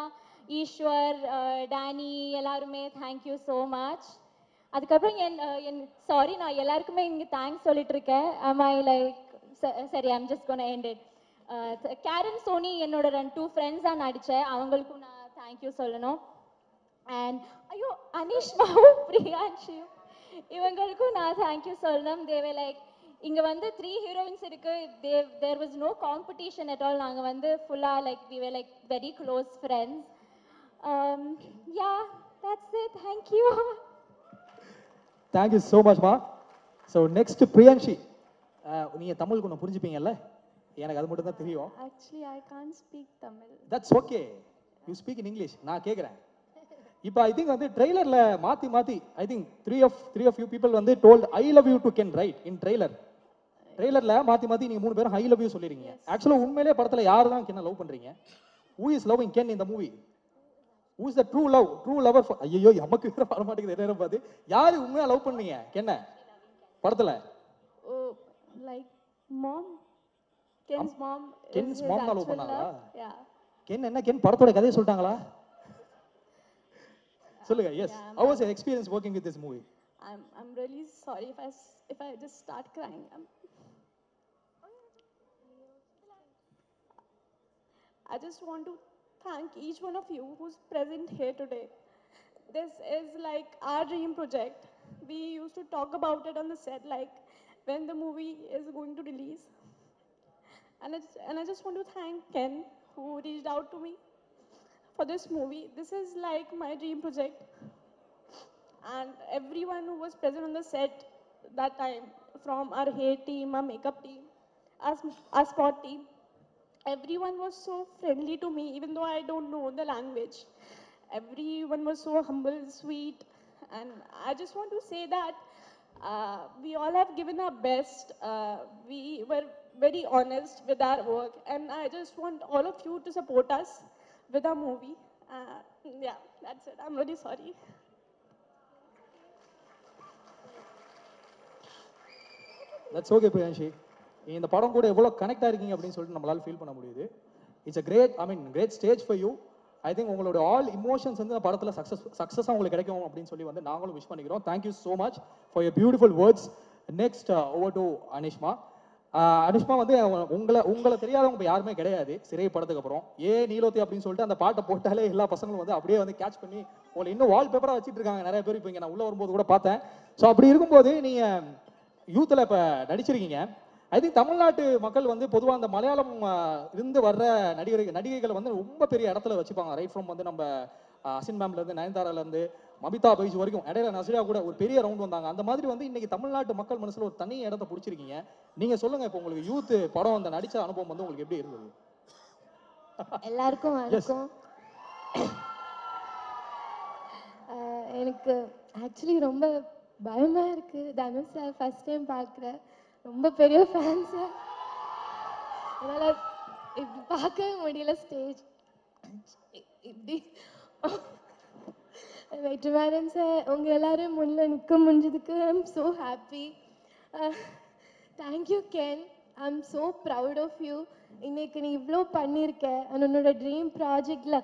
Ishwar, Danny, எல்லாருமே thank you so much. அதுக்கப்புறம் sorry நான் எல்லாருக்குமே இங்கே thanks சொல்லிட்டு இருக்கேன் am I like சரி I'm just gonna end it. Karen Sony என்னோட 2 ஃப்ரெண்ட்ஸாக நடித்தேன் அவங்களுக்கும் நான் தேங்க்யூ சொல்லணும் அண்ட் ஐயோ அனிஷ்மாவும் பிரியான்ஷியும் இவங்களுக்கும் நான் தேங்க்யூ சொல்லணும் தேவை லைக் இங்கே வந்து 3 ஹீரோயின்ஸ் இருக்கு there was no competition at all நாங்கள் வந்து ஃபுல்லாக like we were like very close friends yeah that's it thank you thank you so மச்மா. ஸோ நெக்ஸ்ட் பிரியான்ஷி, நீங்கள் தமிழுக்கு ஒன்று புரிஞ்சுப்பீங்கல்ல, எனக்கு அது மட்டும் தான் தெரியும். Actually, I can't speak Tamil. That's okay, you speak in English. நான் கேட்குறேன் இப்போ ஐ திங்க் வந்து ட்ரெய்லரில் மாற்றி I think three of you people வந்து told I love you to Ken right in ட்ரெய்லரில் மாற்றி நீங்கள் 3 பேரும் ஐ லவ் யூ சொல்லிருக்கீங்க. ஆக்சுவலாக உண்மையிலே படத்தில் யார் தான் கென்னை லவ் பண்ணுறீங்க? Who is loving Ken in the movie? Who is the true lover? ஐயோ நமக்கு வர மாட்டேங்குது நேரம் பார்த்து. யார் உண்மையாக லவ் பண்ணீங்க கென்னை படத்தில்? Oh, like mom. Ken's mom. Hens mom தான் லவ் பண்ணாங்களா? Yeah. கென் படத்தோட கதையை சொல்லிட்டாங்களா? சொல்லுங்க. Yes, how was your experience working with this movie? I'm really sorry if I just start crying. I just want to thank each one of you who's present here today. This is like our dream project. We used to talk about it on the set, like when the movie is going to release. And I just want to thank Ken who reached out to me for this movie. This is like my dream project. And everyone who was present on the set that time, from our hair team, our makeup team, our spot team, everyone was so friendly to me, even though I don't know the language. Everyone was so humble, sweet, and I just want to say that we all have given our best. We were very honest with our work, and I just want all of you to support us with our movie. Yeah, that's it. I'm really sorry. That's okay Priyanshi. இந்த படம் கூட எவ்வளோ connect ஆயிருக்கீங்க அப்படின்னு சொல்லிட்டு நம்மளால feel பண்ண முடியுது. It's a great stage for you. I think உங்களோட ஆல் இமோஷன்ஸ் வந்து படத்தில் சக்ஸஸாக உங்களுக்கு கிடைக்கும் அப்படின்னு சொல்லி வந்து நாங்களும் விஷ் பண்ணிக்கிறோம். Thank you so much for your beautiful words. Next over to Anishma. Anishma வந்து உங்களை தெரியாதவங்க யாருமே கிடையாது. சிறை படத்துக்கு அப்புறம் நீலோத்தி அப்படின்னு சொல்லிட்டு அந்த பாட்டை போட்டாலே எல்லா பசங்களும் வந்து அப்படியே வந்து கேட்ச் பண்ணி உங்களை இன்னும் வால்பேப்பராக வச்சுட்டு இருக்காங்க நிறைய பேர். இப்போ இங்கே நான் உள்ளே வரும்போது கூட பார்த்தேன். ஸோ அப்படி இருக்கும்போது நீங்கள் யூத்தில் இப்போ நடிச்சிருக்கீங்க. ஐ திங்க் தமிழ்நாட்டு மக்கள் வந்து பொதுவாக அந்த மலையாளம் இருந்து வர்ற நடிகைகளை வந்து ரொம்ப பெரிய இடத்துல வச்சுப்பாங்க. ரைட் ஃப்ரம் வந்து நம்ம அசின் மேம்லேருந்து நயன்தாராலேருந்து மமிதா பைஜ் வரைக்கும். இடையில நசிரியா கூட ஒரு பெரிய ரவுண்ட் வந்தாங்க. அந்த மாதிரி வந்து இன்னைக்கு தமிழ்நாட்டு மக்கள் மனசில் ஒரு தனி இடத்த பிடிச்சிருக்கீங்க. நீங்கள் சொல்லுங்கள், இப்போ உங்களுக்கு யூத் படம் அந்த நடித்த அனுபவம் வந்து உங்களுக்கு எப்படி இருந்தது? எல்லாருக்கும் வணக்கம். எனக்கு ஆக்சுவலி ரொம்ப பயமா இருக்கு. தனுஷ் சார் ஃபர்ஸ்ட் டைம் பார்க்குறேன். ரொம்ப பெரிய ஃபேன் சார். அதனால் இப்படி பார்க்கவே முடியல. ஸ்டேஜ் இப்படி வெற்றிமாறன் சார் உங்கள் எல்லாரும் முன்னில் நிற்க முடிஞ்சதுக்கு I am so happy. Thank you Ken. I am so proud of you. இன்னைக்கு நீ இவ்வளோ பண்ணியிருக்க. உன்னோட ட்ரீம் ப்ராஜெக்டில்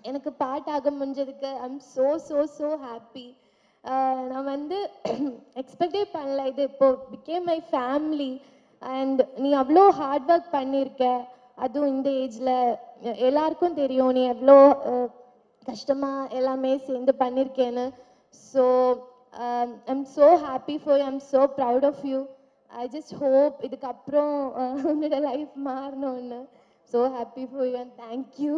எனக்கு பாட்டாக முடிஞ்சதுக்கு I'm so so so happy. நான் வந்து எக்ஸ்பெக்டே பண்ணல, இது இப்போ பிகேம் மை ஃபேமிலி. அண்ட் நீ அவ்வளோ ஹார்ட் ஒர்க் பண்ணியிருக்க, அதுவும் இந்த ஏஜில். எல்லாருக்கும் தெரியும் நீ எவ்வளோ கஷ்டமாக எல்லாமே சேர்ந்து பண்ணியிருக்கேன்னு. So I'm so happy for you, I'm so proud of you. I just hope இதுக்கப்புறம் உன்னோட லைஃப் மாறணும்னு. So happy for you and thank you.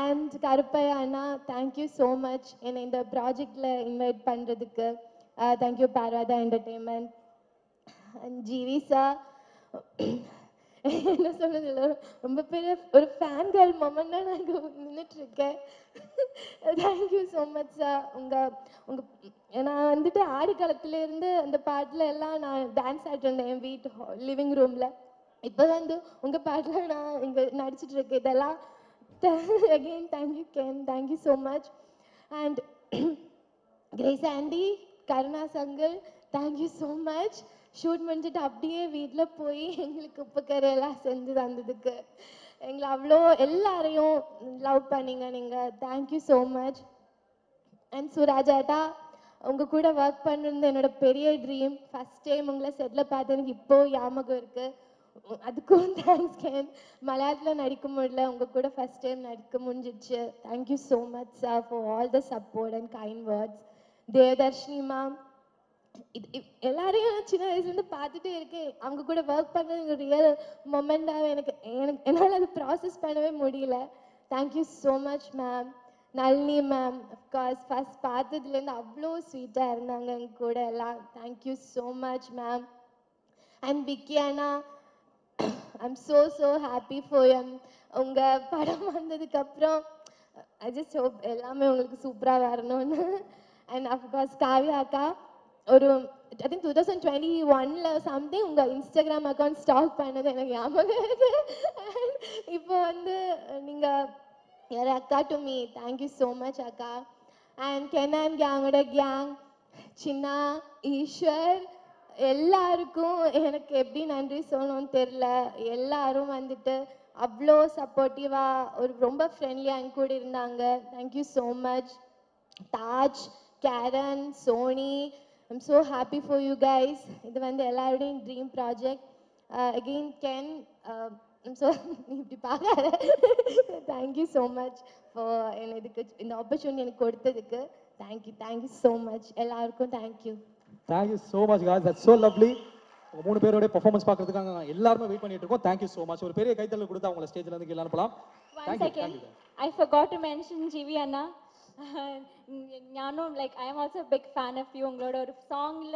And Karuppaiah அண்ணா, தேங்க்யூ ஸோ மச் என்னை இந்த ப்ராஜெக்டில் இன்வைட் பண்ணுறதுக்கு. Thank you Parvatha entertainment. And GV sir, என்ன சொல்றது இல்லை, ரொம்ப பெரிய ஒரு ஃபேன் கேர்ள் மொமெண்ட் தான் நான் இங்கே நின்றுட்டுருக்கேன். Thank you so much sir. நான் வந்துட்டு ஆடி காலத்துலேருந்து அந்த பாட்டில் எல்லாம் நான் டான்ஸ் ஆடிட்டு இருந்தேன் என் வீட்டு லிவிங் ரூமில். இப்போ வந்து உங்கள் பாட்டில் நான் இங்கே நடிச்சிட்டு இருக்கேன். இதெல்லாம் again thank you Ken, thank you so much. And Grace Andy, Karuna Sangal, thank you so much. Shoot முடிஞ்சிட்டு அப்படியே வீட்டில் போய் எங்களுக்கு உப்பு கரையெல்லாம் செஞ்சு தந்ததுக்கு, எங்களை அவ்வளோ எல்லாரையும் லவ் பண்ணீங்க நீங்கள். Thank you so much. அண்ட் சுராஜாட்டா, உங்கள் கூட ஒர்க் பண்ணுறது என்னோட பெரிய ட்ரீம். ஃபஸ்ட் டைம் உங்களை செட்டில் பார்த்து எனக்கு இப்போது ஞாபகம் இருக்குது. அதுக்கும் தேங்க்ஸ் கேன். மலையாளத்தில் நடிக்க முடியல, உங்கள் கூட ஃபஸ்ட் டைம் நடிக்க முடிஞ்சிடுச்சு. Thank you so much sir for all the support and kind words. Devadarshini ma'am, எல்லாரையும் சின்ன வயசுலேருந்து பார்த்துட்டே இருக்கேன். அவங்க கூட ஒர்க் பண்ணுறது ரியல் மொமெண்டாக என்னால் அது ப்ராசஸ் பண்ணவே முடியல. Thank you so much ma'am. Nalini ma'am, of course first பார்த்ததுலேருந்து அவ்வளோ ஸ்வீட்டாக இருந்தாங்க எங்க கூட எல்லாம். Thank you so much ma'am. And Vicky அண்ணா, I'm so so happy for you. உங்கள் படம் வந்ததுக்கப்புறம் ஐ ஜஸ்ட் ஹோப் எல்லாமே உங்களுக்கு சூப்பராக வரணும்னு. அண்ட் அஃப்கோர்ஸ் காவ்யா அக்கா, ஒரு ஐ திங்க் 2021 சம்திங் உங்கள் இன்ஸ்டாகிராம் அக்கௌண்ட் ஸ்டாக் பண்ணது எனக்கு ஞாபகம் இருக்கு. இப்போ வந்து நீங்கள் யார் அக்கா to me. Thank you so much அக்கா. அண்ட் கெனான் கேங்கோட கேங், சின்னா, ஈஸ்வர், எல்லாருக்கும் எனக்கு எப்படி நன்றி சொல்லணும்னு தெரில. எல்லாரும் வந்துட்டு அவ்வளோ சப்போர்ட்டிவாக ஒரு ரொம்ப ஃப்ரெண்ட்லியாக என் கூட இருந்தாங்க. Thank you so much. Taj, Karen, Sony, I'm so happy for you guys. இது வந்து எல்லாருடையும் dream project. Again Ken, so நீ இப்படி பார்க்காத. தேங்க்யூ ஸோ மச் ஃபார் என்னை இதுக்கு இந்த ஆப்பர்ச்சுனிட்டி எனக்கு கொடுத்ததுக்கு. தேங்க்யூ ஸோ மச் எல்லாருக்கும். Thank you. Thank you so much guys, that's so lovely. உங்க மூணு பேரோட பெர்ஃபார்மன்ஸ் பார்க்கிறதுக்காக எல்லாரும் வெயிட் பண்ணிட்டு இருக்கோம். Thank you so much. ஒரு பெரிய கைத்தட்டல் கொடுத்து அவங்கள ஸ்டேஜ்ல இருந்து கீழ அனுப்பலாம். One second, I forgot to mention GV அண்ணா. ஞானும் like I am also a big fan of you. உங்களோட ஒரு சாங்ல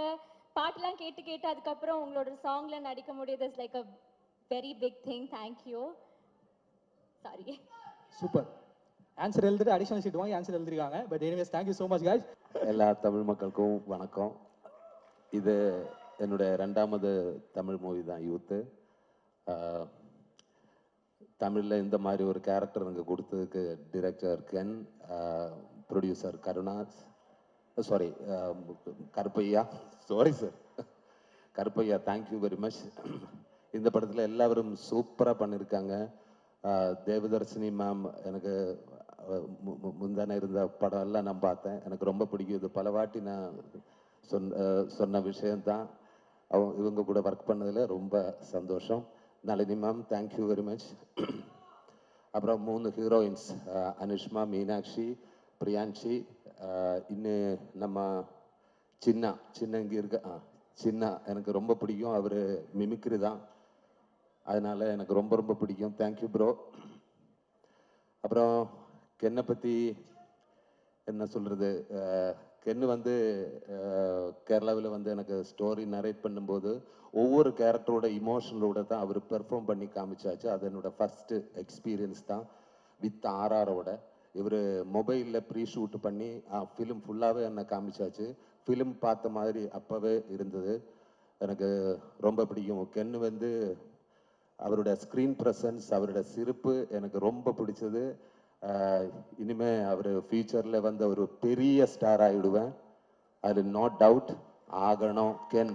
பாட்டெல்லாம் கேட்டு அதுக்கப்புறம் உங்களோட சாங்ல நடிக்க முடியுது is like a very big thing. Thank you. Sorry. Super. Answer எழுதிட்டு அடிஷனல் ஷீட் வாங்கி ஆன்சர் எழுதிருக்காங்க. But anyways thank you so much guys. எல்லா தமிழ் மக்களுக்கும் வணக்கம். இது என்னோட ரெண்டாவது தமிழ் மூவி தான், யூத்து. தமிழில் இந்த மாதிரி ஒரு கேரக்டர் எனக்கு கொடுத்ததுக்கு director Ken, producer Karuna, sorry Karuppaiya, sorry sir Karuppaiya, thank you very much. இந்த படத்தில் எல்லாரும் சூப்பராக பண்ணியிருக்காங்க. தேவதர்ஷினி மேம், எனக்கு முந்தானே இருந்த படம் எல்லாம் நான் பார்த்தேன், எனக்கு ரொம்ப பிடிக்கும். இது பல வாட்டி நான் சொன்ன விஷயம்தான். இவங்க கூட ஒர்க் பண்ணதில் ரொம்ப சந்தோஷம். Nalini ma'am, thank you very much. அப்புறம் 3 ஹீரோயின்ஸ், அனுஷ்மா, மீனாட்சி, பிரியான்ஷி, இன்னும் நம்ம சின்ன இங்கே இருக்க சின்ன, எனக்கு ரொம்ப பிடிக்கும். அவர் மிமிக்ரி தான், அதனால எனக்கு ரொம்ப பிடிக்கும். Thank you bro. அப்புறம் கென்னை பற்றி என்ன சொல்கிறது, கென்னு வந்து கேரளாவில் வந்து எனக்கு ஸ்டோரி நரேட் பண்ணும்போது ஒவ்வொரு கேரக்டரோட இமோஷனலோட தான் அவர் பெர்ஃபார்ம் பண்ணி காமிச்சாச்சு. அது என்னோட ஃபஸ்ட்டு எக்ஸ்பீரியன்ஸ் தான் வித் ஆர்ஆரோட. இவர் மொபைலில் ப்ரீ ஷூட் பண்ணி ஃபிலிம் ஃபுல்லாகவே என்னை காமிச்சாச்சு. ஃபிலிம் பார்த்த மாதிரி அப்போவே இருந்தது. எனக்கு ரொம்ப பிடிக்கும். கென்னு வந்து அவரோட ஸ்க்ரீன் ப்ரெசன்ஸ், அவரோட சிரிப்பு எனக்கு ரொம்ப பிடிச்சது. இனிமே அவர் ஃபியூச்சரில் வந்து ஒரு பெரிய ஸ்டார் ஆகிடுவேன், அது நோ டவுட். ஆகணும் கென்.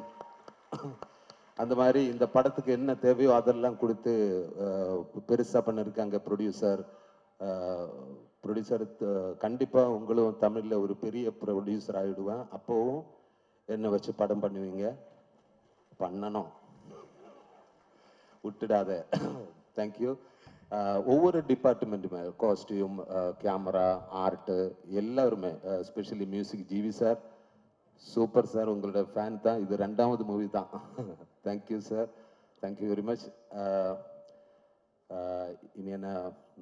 அந்த மாதிரி இந்த படத்துக்கு என்ன தேவையோ அதெல்லாம் கொடுத்து பெருசாக பண்ணியிருக்காங்க ப்ரொடியூசர் ப்ரொடியூசர் கண்டிப்பாக உங்களும் தமிழில் ஒரு பெரிய ப்ரொடியூசர் ஆகிடுவேன். அப்போவும் என்னை வச்சு படம் பண்ணுவீங்க, பண்ணணும், விட்டுடாத. தேங்க்யூ. ஒவ்வொரு டிபார்ட்மெண்ட்டுமே, காஸ்டியூம், கேமரா, ஆர்ட்டு, எல்லாருமே, especially music, GV sir super sir, உங்களோட ஃபேன் தான். இது 2வது மூவி தான். Thank you sir, thank you very much. இனி என்ன,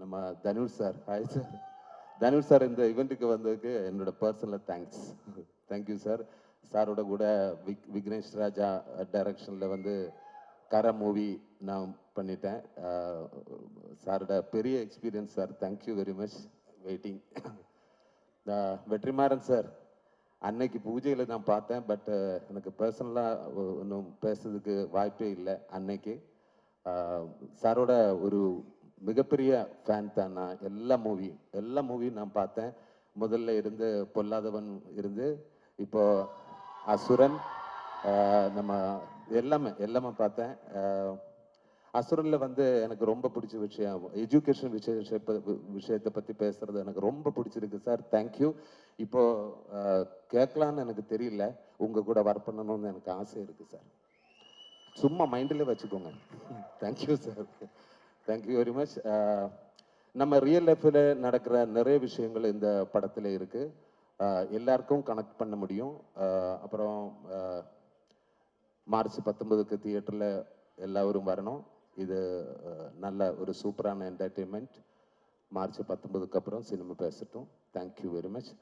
நம்ம Dhanush sir, hi sir. Dhanush sir இந்த இவெண்ட்டுக்கு வந்ததுக்கு என்னோட பர்சனல் தேங்க்ஸ். Thank you sir. சாரோட கூட விக்னேஷ் ராஜா டைரக்ஷனில் வந்து கர மூவி நான் பண்ணிட்டேன். சாரோட பெரிய experience sir, thank you very much. Waiting. Vetrimaaran sir, அன்னைக்கு பூஜையில் நான் பார்த்தேன், பட் எனக்கு பர்சனலாக ஒன்றும் பேசுறதுக்கு வாய்ப்பே இல்லை. அன்னைக்கு சாரோட ஒரு மிகப்பெரிய ஃபேன் தான் நான். எல்லா மூவியும் நான் பார்த்தேன். முதல்ல இருந்து பொல்லாதவன் இருந்து இப்போ அசுரன், நம்ம எல்லாமே பார்த்தேன். அசுரனில் வந்து எனக்கு ரொம்ப பிடிச்ச விஷயம் எஜுகேஷன் விஷயத்தை பற்றி பேசுறது எனக்கு ரொம்ப பிடிச்சிருக்கு சார். தேங்க்யூ. இப்போ கேட்கலான்னு எனக்கு தெரியல, உங்கள் கூட ஒர்க் பண்ணணும்னு எனக்கு ஆசை இருக்குது சார். சும்மா மைண்டில் வச்சுக்கோங்க. Thank you sir, thank you very much. நம்ம ரியல் லைஃப்பில் நடக்கிற நிறைய விஷயங்கள் இந்த படத்தில் இருக்குது. எல்லாருக்கும் கனெக்ட் பண்ண முடியும். அப்புறம் மார்ச் 19க்கு தியேட்டரில் எல்லாரும் வரணும். இது நல்ல ஒரு சூப்பரான என்டர்டெயின்மெண்ட். மார்ச் 19க்கு அப்புறம் சினிமா பேசட்டும். Thank you very much.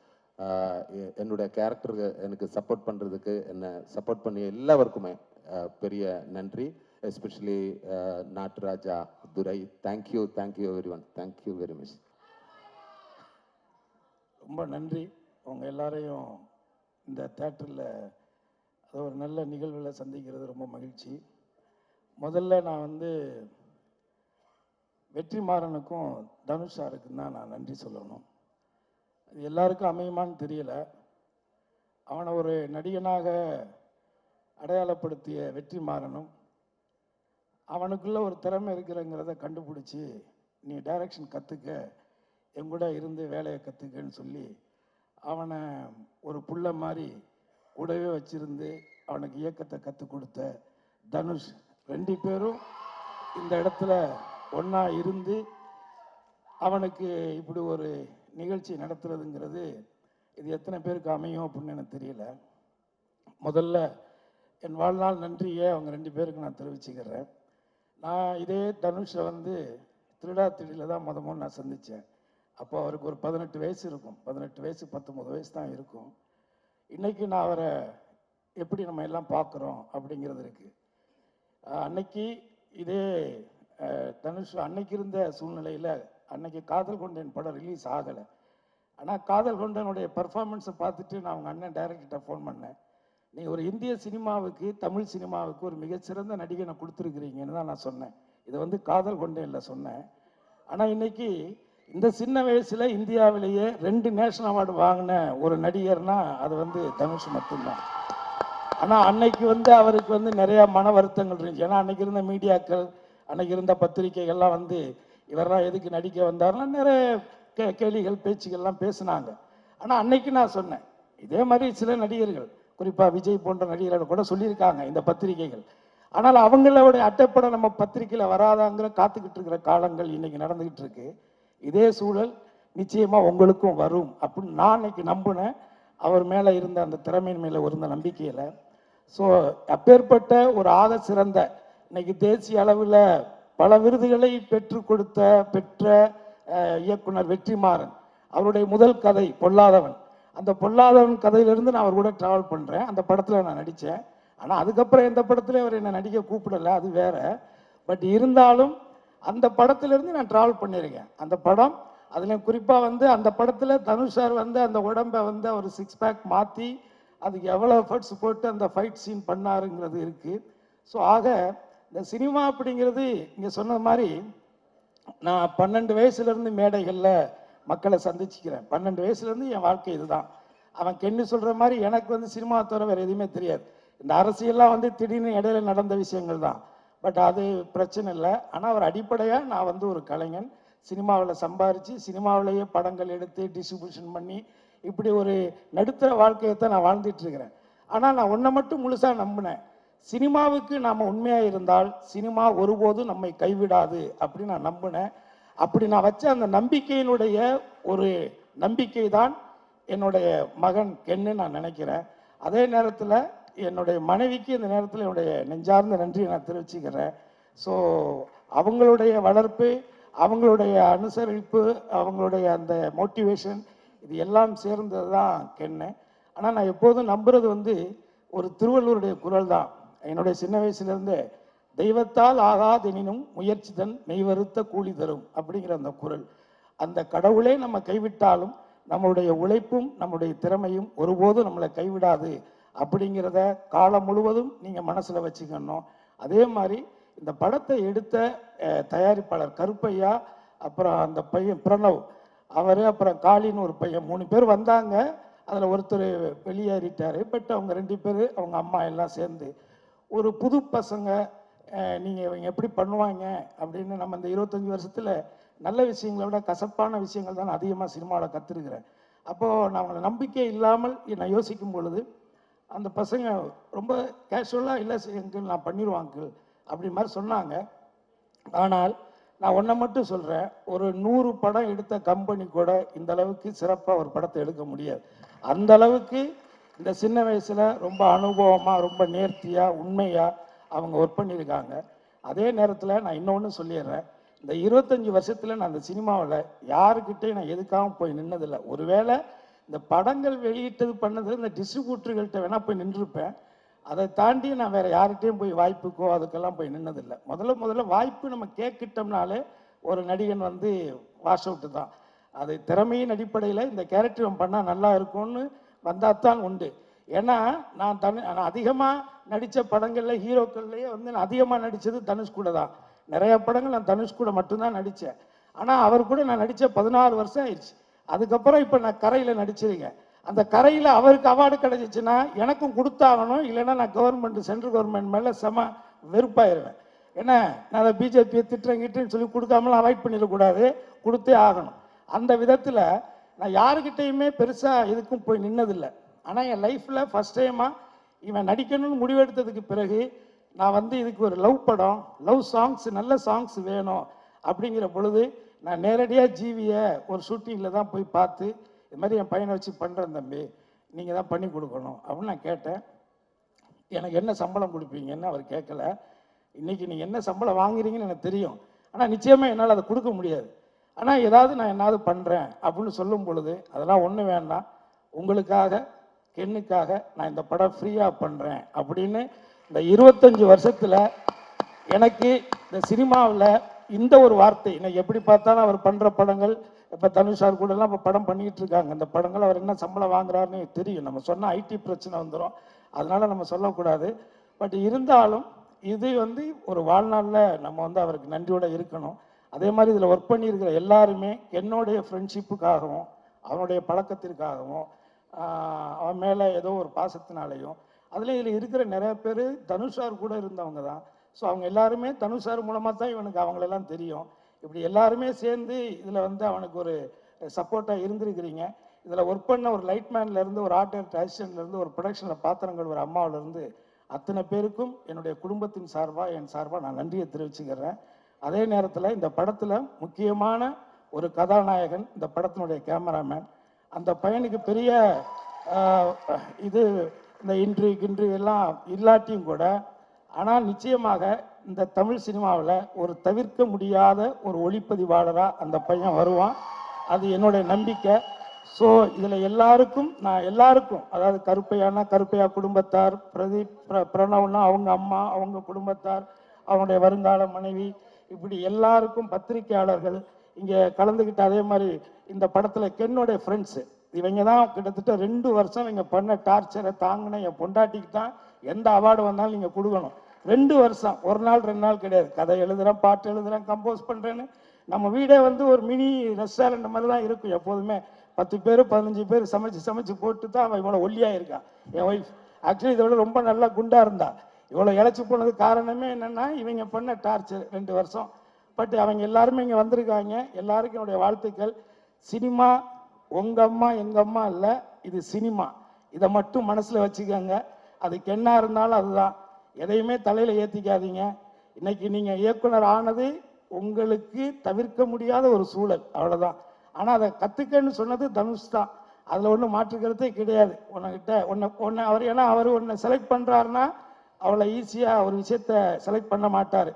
என்னோட கேரக்டருக்கு எனக்கு சப்போர்ட் பண்ணுறதுக்கு, என்னை சப்போர்ட் பண்ணி எல்லாருக்குமே பெரிய நன்றி. Especially Natturaja, Durai, thank you everyone. Thank you very much. ரொம்ப நன்றி. அவங்க எல்லாரையும் இந்த தேட்டரில் அது ஒரு நல்ல நிகழ்வில் சந்திக்கிறது ரொம்ப மகிழ்ச்சி. முதல்ல நான் வந்து வெற்றிமாறனுக்கும் தனுஷ் சாருக்கும் தான் நான் நன்றி சொல்லணும். அது எல்லாருக்கும் அமையுமான்னு தெரியல. அவனை ஒரு நடிகனாக அடையாளப்படுத்திய வெற்றிமாறனும் அவனுக்குள்ள ஒரு திறமை இருக்கிறங்கிறத கண்டுபிடிச்சி, நீ டைரக்ஷன் கற்றுக்க, எங்கூட இருந்து வேலையை கற்றுக்கன்னு சொல்லி அவனை ஒரு புள்ள மாதிரி கூடவே வச்சிருந்து அவனுக்கு இயக்கத்தை கற்றுக் கொடுத்த தனுஷ், 2 பேரும் இந்த இடத்துல ஒன்றா இருந்து அவனுக்கு இப்படி ஒரு நிகழ்ச்சி நடத்துறதுங்கிறது இது எத்தனை பேருக்கு அமையும் அப்படின்னு எனக்கு தெரியல. முதல்ல என் வாழ்நாள் நன்றியை அவங்க 2 பேருக்கு நான் தெரிவிச்சுக்கிறேன். நான் இதே தனுஷை வந்து திருடாத்திரியில் தான் முதல்ல நான் சந்தித்தேன். அப்போ அவருக்கு ஒரு 18 வயசு இருக்கும். 18 வயசு 19 வயசு தான் இருக்கும். இன்றைக்கி நான் அவரை எப்படி நம்ம எல்லாம் பார்க்குறோம் அப்படிங்கிறது இருக்குது. அன்னைக்கு இதே தனுஷ் அன்னைக்கு இருந்த சூழ்நிலையில் அன்னைக்கு காதல் கொண்டேன் படம் ரிலீஸ் ஆகலை. ஆனால் காதல் கொண்டனுடைய பர்ஃபார்மன்ஸை பார்த்துட்டு நான் அவங்க அண்ணன் டைரக்டர்கிட்ட ஃபோன் பண்ணேன். நீங்கள் ஒரு இந்திய சினிமாவுக்கு, தமிழ் சினிமாவுக்கு ஒரு மிகச்சிறந்த நடிகனை கொடுத்துருக்குறீங்கன்னு தான் நான் சொன்னேன். இதை வந்து காதல் கொண்டேன்ல சொன்னேன். ஆனால் இன்னைக்கு இந்த சின்ன வயசில் இந்தியாவிலேயே 2 நேஷனல் அவார்டு வாங்கின ஒரு நடிகர்னா அது வந்து தனுஷ் மட்டும்தான். ஆனால் அன்னைக்கு வந்து அவருக்கு வந்து நிறையா மன வருத்தங்கள் இருந்துச்சு. ஏன்னா அன்னைக்கு இருந்த மீடியாக்கள், அன்னைக்கு இருந்த பத்திரிகைகள்லாம் வந்து இவரெல்லாம் எதுக்கு நடிக்க வந்தாருன்னா நிறைய கேலிகள் பேச்சுகள்லாம் பேசினாங்க. ஆனால் அன்னைக்கு நான் சொன்னேன், இதே மாதிரி சில நடிகர்கள், குறிப்பாக விஜய் போன்ற நடிகர்கள் கூட சொல்லியிருக்காங்க இந்த பத்திரிகைகள். ஆனால் அவங்களோட அட்டைப்படம் நம்ம பத்திரிகையில் வராதாங்கிற காத்துக்கிட்டு இருக்கிற காலங்கள் இன்னைக்கு நடந்துக்கிட்டு இருக்கு. இதே சூழல் நிச்சயமாக உங்களுக்கும் வரும் அப்படின்னு நான் இன்னைக்கு நம்பினேன். அவர் மேலே இருந்த அந்த திறமையின் மேலே இருந்த நம்பிக்கையில். ஸோ அப்பேற்பட்ட ஒரு ஆக சிறந்த, இன்னைக்கு தேசிய அளவில் பல விருதுகளை பெற்ற இயக்குனர் வெற்றிமாறன், அவருடைய முதல் கதை பொல்லாதவன். அந்த பொல்லாதவன் கதையிலிருந்து நான் அவர் கூட ட்ராவல் பண்ணுறேன். அந்த படத்தில் நான் நடித்தேன். ஆனால் அதுக்கப்புறம் எந்த படத்துலையும் அவர் என்னை நடிக்க கூப்பிடலை, அது வேற. பட் இருந்தாலும் அந்த படத்திலிருந்து நான் ட்ராவல் பண்ணியிருக்கேன். அந்த படம் அதில் குறிப்பாக வந்து அந்த படத்தில் தனுஷ் சார் வந்து அந்த உடம்பை வந்து அவர் 6 பேக் மாற்றி அதுக்கு எவ்வளோ எஃபர்ட்ஸ் போட்டு அந்த ஃபைட் சீன் பண்ணாருங்கிறது இருக்குது. ஸோ ஆக இந்த சினிமா அப்படிங்கிறது இங்கே சொன்ன மாதிரி நான் 12 வயசுலேருந்து மேடைகளில் மக்களை சந்திச்சுக்கிறேன். 12 வயசுலேருந்து என் வாழ்க்கை இதுதான். அவன் கென்னு சொல்கிற மாதிரி எனக்கு வந்து சினிமா தவிர வேறு எதுவுமே தெரியாது. இந்த அரசியல்லாம் வந்து திடீர்னு இடையில நடந்த விஷயங்கள் தான். பட் அது பிரச்சனை இல்லை. ஆனால் ஒரு அடிப்படையாக நான் வந்து ஒரு கலைஞன். சினிமாவில் சம்பாரித்து சினிமாவிலேயே படங்கள் எடுத்து டிஸ்ட்ரிபியூஷன் பண்ணி இப்படி ஒரு நடுத்தர வாழ்க்கையை தான் நான் வாழ்ந்துட்டுருக்கிறேன். ஆனால் நான் ஒன்றை மட்டும் முழுசாக நம்பினேன், சினிமாவுக்கு நாம் உண்மையாக இருந்தால் சினிமா ஒருபோதும் நம்மை கைவிடாது அப்படின்னு நான் நம்பினேன். அப்படி நான் வச்ச அந்த நம்பிக்கையினுடைய ஒரு நம்பிக்கை தான் என்னுடைய மகன் கென்னு நான் நினைக்கிறேன். அதே நேரத்தில் என்னுடைய மனைவிக்கு இந்த நேரத்தில் என்னுடைய நெஞ்சார்ந்த நன்றியை நான் தெரிவிச்சுக்கிறேன். ஸோ அவங்களுடைய வளர்ப்பு, அவங்களுடைய அனுசரிப்பு, அவங்களுடைய அந்த மோட்டிவேஷன், இது எல்லாம் சேர்ந்தது தான் கென்னு. ஆனால் நான் எப்போதும் நம்புறது வந்து ஒரு திருவள்ளுவருடைய குரல் தான். என்னுடைய சின்ன வயசுலேருந்தே தெய்வத்தால் ஆகாதெனினும் முயற்சி தன் மெய்வருத்த கூலி தரும் அப்படிங்கிற அந்த குரல். அந்த கடவுளே நம்ம கைவிட்டாலும் நம்மளுடைய உழைப்பும் நம்முடைய திறமையும் ஒருபோதும் நம்மளை கைவிடாது அப்படிங்கிறத காலம் முழுவதும் நீங்கள் மனசில் வச்சுக்கணும். அதே மாதிரி இந்த படத்தை எடுத்த தயாரிப்பாளர் கருப்பையா, அப்புறம் அந்த பையன் பிரணவ் அவர், அப்புறம் காளின்னு ஒரு பையன், 3 பேர் வந்தாங்க. அதில் ஒருத்தர் வெளியேறிட்டார். பட் அவங்க 2 பேர் அவங்க அம்மா எல்லாம் சேர்ந்து ஒரு புது பசங்க, நீங்கள் இவங்க எப்படி பண்ணுவாங்க அப்படின்னு நம்ம இந்த 25 வருஷத்தில் நல்ல விஷயங்களை விட கசப்பான விஷயங்கள் தான் அதிகமாக சினிமாவில் கற்றுருக்கிறேன். அப்போது நான் அவங்களை நம்பிக்கை இல்லாமல் நான் யோசிக்கும் பொழுது அந்த பசங்க ரொம்ப கேஷுவலாக இல்லை அங்கிள் நான் பண்ணிடுவான் அங்கிள் அப்படி மாதிரி சொன்னாங்க. ஆனால் நான் ஒன்றை மட்டும் சொல்கிறேன், ஒரு 100 படம் எடுத்த கம்பெனி கூட இந்த அளவுக்கு சிறப்பாக ஒரு படத்தை எடுக்க முடியாது. அந்த அளவுக்கு இந்த சின்ன வயசில் ரொம்ப அனுபவமாக, ரொம்ப நேர்த்தியாக, உண்மையாக அவங்க ஒர்க் பண்ணியிருக்காங்க. அதே நேரத்தில் நான் இன்னொன்று சொல்லிடுறேன், இந்த 25 வருஷத்தில் நான் அந்த சினிமாவில் யாருக்கிட்டையும் நான் எதுக்காகவும் போய் நின்னதில்லை. ஒருவேளை இந்த படங்கள் வெளியிட்டது பண்ணதில் இந்த டிஸ்ட்ரிபியூட்டர்கள்ட்ட வேணால் போய் நின்றுருப்பேன். அதை தாண்டி நான் வேறு யார்கிட்டையும் போய் வாய்ப்புக்கோ அதுக்கெல்லாம் போய் நின்னதில்லை. முதல்ல வாய்ப்பு நம்ம கேட்கிட்டோம்னாலே ஒரு நடிகன் வந்து வாஷ் அவுட்டு தான். அது திறமையின் அடிப்படையில் இந்த கேரக்டர் பண்ணால் நல்லா இருக்கும்னு வந்தால் தான் உண்டு. ஏன்னா நான் அதிகமாக நடித்த படங்களில் ஹீரோக்கள்லேயே வந்து நான் அதிகமாக நடித்தது தனுஷ் கூட தான். நிறைய படங்கள் நான் தனுஷ் கூட மட்டும்தான் நடித்தேன். ஆனால் அவர் கூட நான் நடித்த 14 வருஷம் ஆயிடுச்சு. அதுக்கப்புறம் இப்போ நான் கரையில் நடிச்சிருக்கேன். அந்த கரையில் அவருக்கு அவார்டு கிடைச்சிச்சுன்னா எனக்கும் கொடுத்தாகணும், இல்லைன்னா நான் கவர்மெண்ட் சென்ட்ரல் கவர்மெண்ட் மேலே செம வெறுப்பாயிருவேன். ஏன்னா நான் அதை பிஜேபியை திட்டுறேங்கிட்டுன்னு சொல்லி கொடுக்காமலாம் அவாய்ட் பண்ணிடக்கூடாது, கொடுத்தே ஆகணும். அந்த விதத்தில் நான் யாருக்கிட்டையுமே பெருசாக எதுக்கும் போய் நின்னதில்லை. ஆனால் என் லைஃப்பில் ஃபஸ்ட் டைமாக இவன் நடிக்கணும்னு முடிவெடுத்ததுக்கு பிறகு நான் வந்து இதுக்கு ஒரு லவ் படம், லவ் சாங்ஸ், நல்ல சாங்ஸ் வேணும் அப்படிங்கிற பொழுது நான் நேரடியாக ஜீவியை ஒரு ஷூட்டிங்கில் தான் போய் பார்த்து, இது மாதிரி என் பையனை வச்சு பண்ணுறேன் தம்பி, நீங்கள் தான் பண்ணி கொடுக்கணும் அப்படின்னு நான் கேட்டேன். எனக்கு என்ன சம்பளம் கொடுப்பீங்கன்னு அவர் கேட்கல. இன்றைக்கி நீங்கள் என்ன சம்பளம் வாங்குறீங்கன்னு எனக்கு தெரியும், ஆனால் நிச்சயமாக என்னால் அதை கொடுக்க முடியாது. ஆனால் ஏதாவது நான் என்னாவது பண்ணுறேன் அப்படின்னு சொல்லும் பொழுது அதெல்லாம் ஒன்றும் வேண்டாம், உங்களுக்காக கென்னுக்காக நான் இந்த படம் ஃப்ரீயாக பண்ணுறேன் அப்படின்னு இந்த 25 வருஷத்தில் எனக்கு இந்த சினிமாவில் இந்த ஒரு வார்த்தை, இன்னைக்கு எப்படி பார்த்தாலும் அவர் பண்ணுற படங்கள், இப்போ தனுஷார் கூடலாம் இப்போ படம் பண்ணிக்கிட்டு இருக்காங்க. அந்த படங்கள் அவர் என்ன சம்பளம் வாங்குறாருன்னு தெரியும். நம்ம சொன்னால் ஐடி பிரச்சனை வந்துடும், அதனால் நம்ம சொல்லக்கூடாது. பட் இருந்தாலும் இது வந்து ஒரு வாழ்நாளில் நம்ம வந்து அவருக்கு நன்றியோடு இருக்கணும். அதே மாதிரி இதில் ஒர்க் பண்ணியிருக்கிற எல்லாருமே என்னுடைய ஃப்ரெண்ட்ஷிப்புக்காகவும் அவனுடைய பழக்கத்திற்காகவும் அவன் மேலே ஏதோ ஒரு பாசத்தினாலையும், அதில் இதில் இருக்கிற நிறைய பேர் தனுஷார் கூட இருந்தவங்க தான். ஸோ அவங்க எல்லாருமே தனுஷார் மூலமாக தான் இவனுக்கு அவங்களெல்லாம் தெரியும். இப்படி எல்லாருமே சேர்ந்து இதில் வந்து அவனுக்கு ஒரு சப்போர்ட்டாக இருந்திருக்கிறீங்க. இதில் ஒர்க் பண்ண ஒரு லைட்மேன்லேருந்து, ஒரு ஆர்ட் டைரக்டர் அசிஸ்டன்ட்லேருந்து, ஒரு ப்ரொடக்ஷனில் பாத்திரங்கள் ஒரு அம்மாவிலேருந்து அத்தனை பேருக்கும் என்னுடைய குடும்பத்தின் சார்பாக, என் சார்பாக நான் நன்றியை தெரிவிச்சுக்கிறேன். அதே நேரத்தில் இந்த படத்தில் முக்கியமான ஒரு கதாநாயகன், இந்த படத்தினுடைய கேமராமேன். அந்த பையனுக்கு பெரிய இது இந்த இன்று எல்லாம் இல்லாட்டியும் கூட, ஆனால் நிச்சயமாக இந்த தமிழ் சினிமாவில் ஒரு தவிர்க்க முடியாத ஒரு ஒளிப்பதிவாளராக அந்த பையன் வருவான், அது என்னுடைய நம்பிக்கை. ஸோ இதில் எல்லாருக்கும் அதாவது கருப்பையா குடும்பத்தார், பிரதீப் பிரணவ்னா அவங்க அம்மா, அவங்க குடும்பத்தார், அவனுடைய வருங்கால மனைவி, இப்படி எல்லாருக்கும் பத்திரிகையாளர்கள் இங்கே கலந்துக்கிட்ட, அதே மாதிரி இந்த படத்தில் கென்னோடைய ஃப்ரெண்ட்ஸு, இவங்க தான் கிட்டத்தட்ட 2 வருஷம் இவங்க பண்ண டார்ச்சரை தாங்கின என் பொண்டாட்டிக்கு தான் எந்த அவார்டு வந்தாலும் நீங்கள் கொடுக்கணும். 2 வருஷம், ஒரு நாள் 2 நாள் கிடையாது. கதை எழுதுகிறேன், பாட்டு எழுதுகிறேன், கம்போஸ் பண்ணுறேன்னு. நம்ம வீடே வந்து ஒரு மினி ரெஸ்டாரண்ட் மாதிரி தான் இருக்கும் எப்போதுமே. 10 பேர் 15 பேர் சமைச்சு போட்டு தான் அவன் இவ்வளோ ஒல்லியாக இருக்கா. என் ஒய்ஃப் ஆக்சுவலி இதோட ரொம்ப நல்லா குண்டாக இருந்தா. இவ்வளோ இழைச்சி போனது காரணமே என்னென்னா இவங்க பண்ண டார்ச்சர் 2 வருஷம். பட் அவங்க எல்லாருமே இங்கே வந்திருக்காங்க. எல்லாருக்கும் என்னுடைய வாழ்த்துக்கள். சினிமா உங்கள் அம்மா எங்கள் அம்மா இல்லை, இது சினிமா. இதை மட்டும் மனசில் வச்சுக்கோங்க. அதுக்கு என்ன இருந்தாலும் அதுதான். எதையுமே தலையில் ஏற்றிக்காதீங்க. இன்னைக்கு நீங்கள் இயக்குனர் ஆனது உங்களுக்கு தவிர்க்க முடியாத ஒரு சூழல், அவ்வளோதான். ஆனால் அதை கற்றுக்கன்னு சொன்னது தனுஷ் தான். அதில் ஒன்றும் மாற்றுக்கிறதே கிடையாது. உன்னை அவர் ஏன்னா அவர் உன்னை செலக்ட் பண்ணுறாருன்னா அவ்வளோ ஈஸியாக ஒரு விஷயத்த செலக்ட் பண்ண மாட்டார்.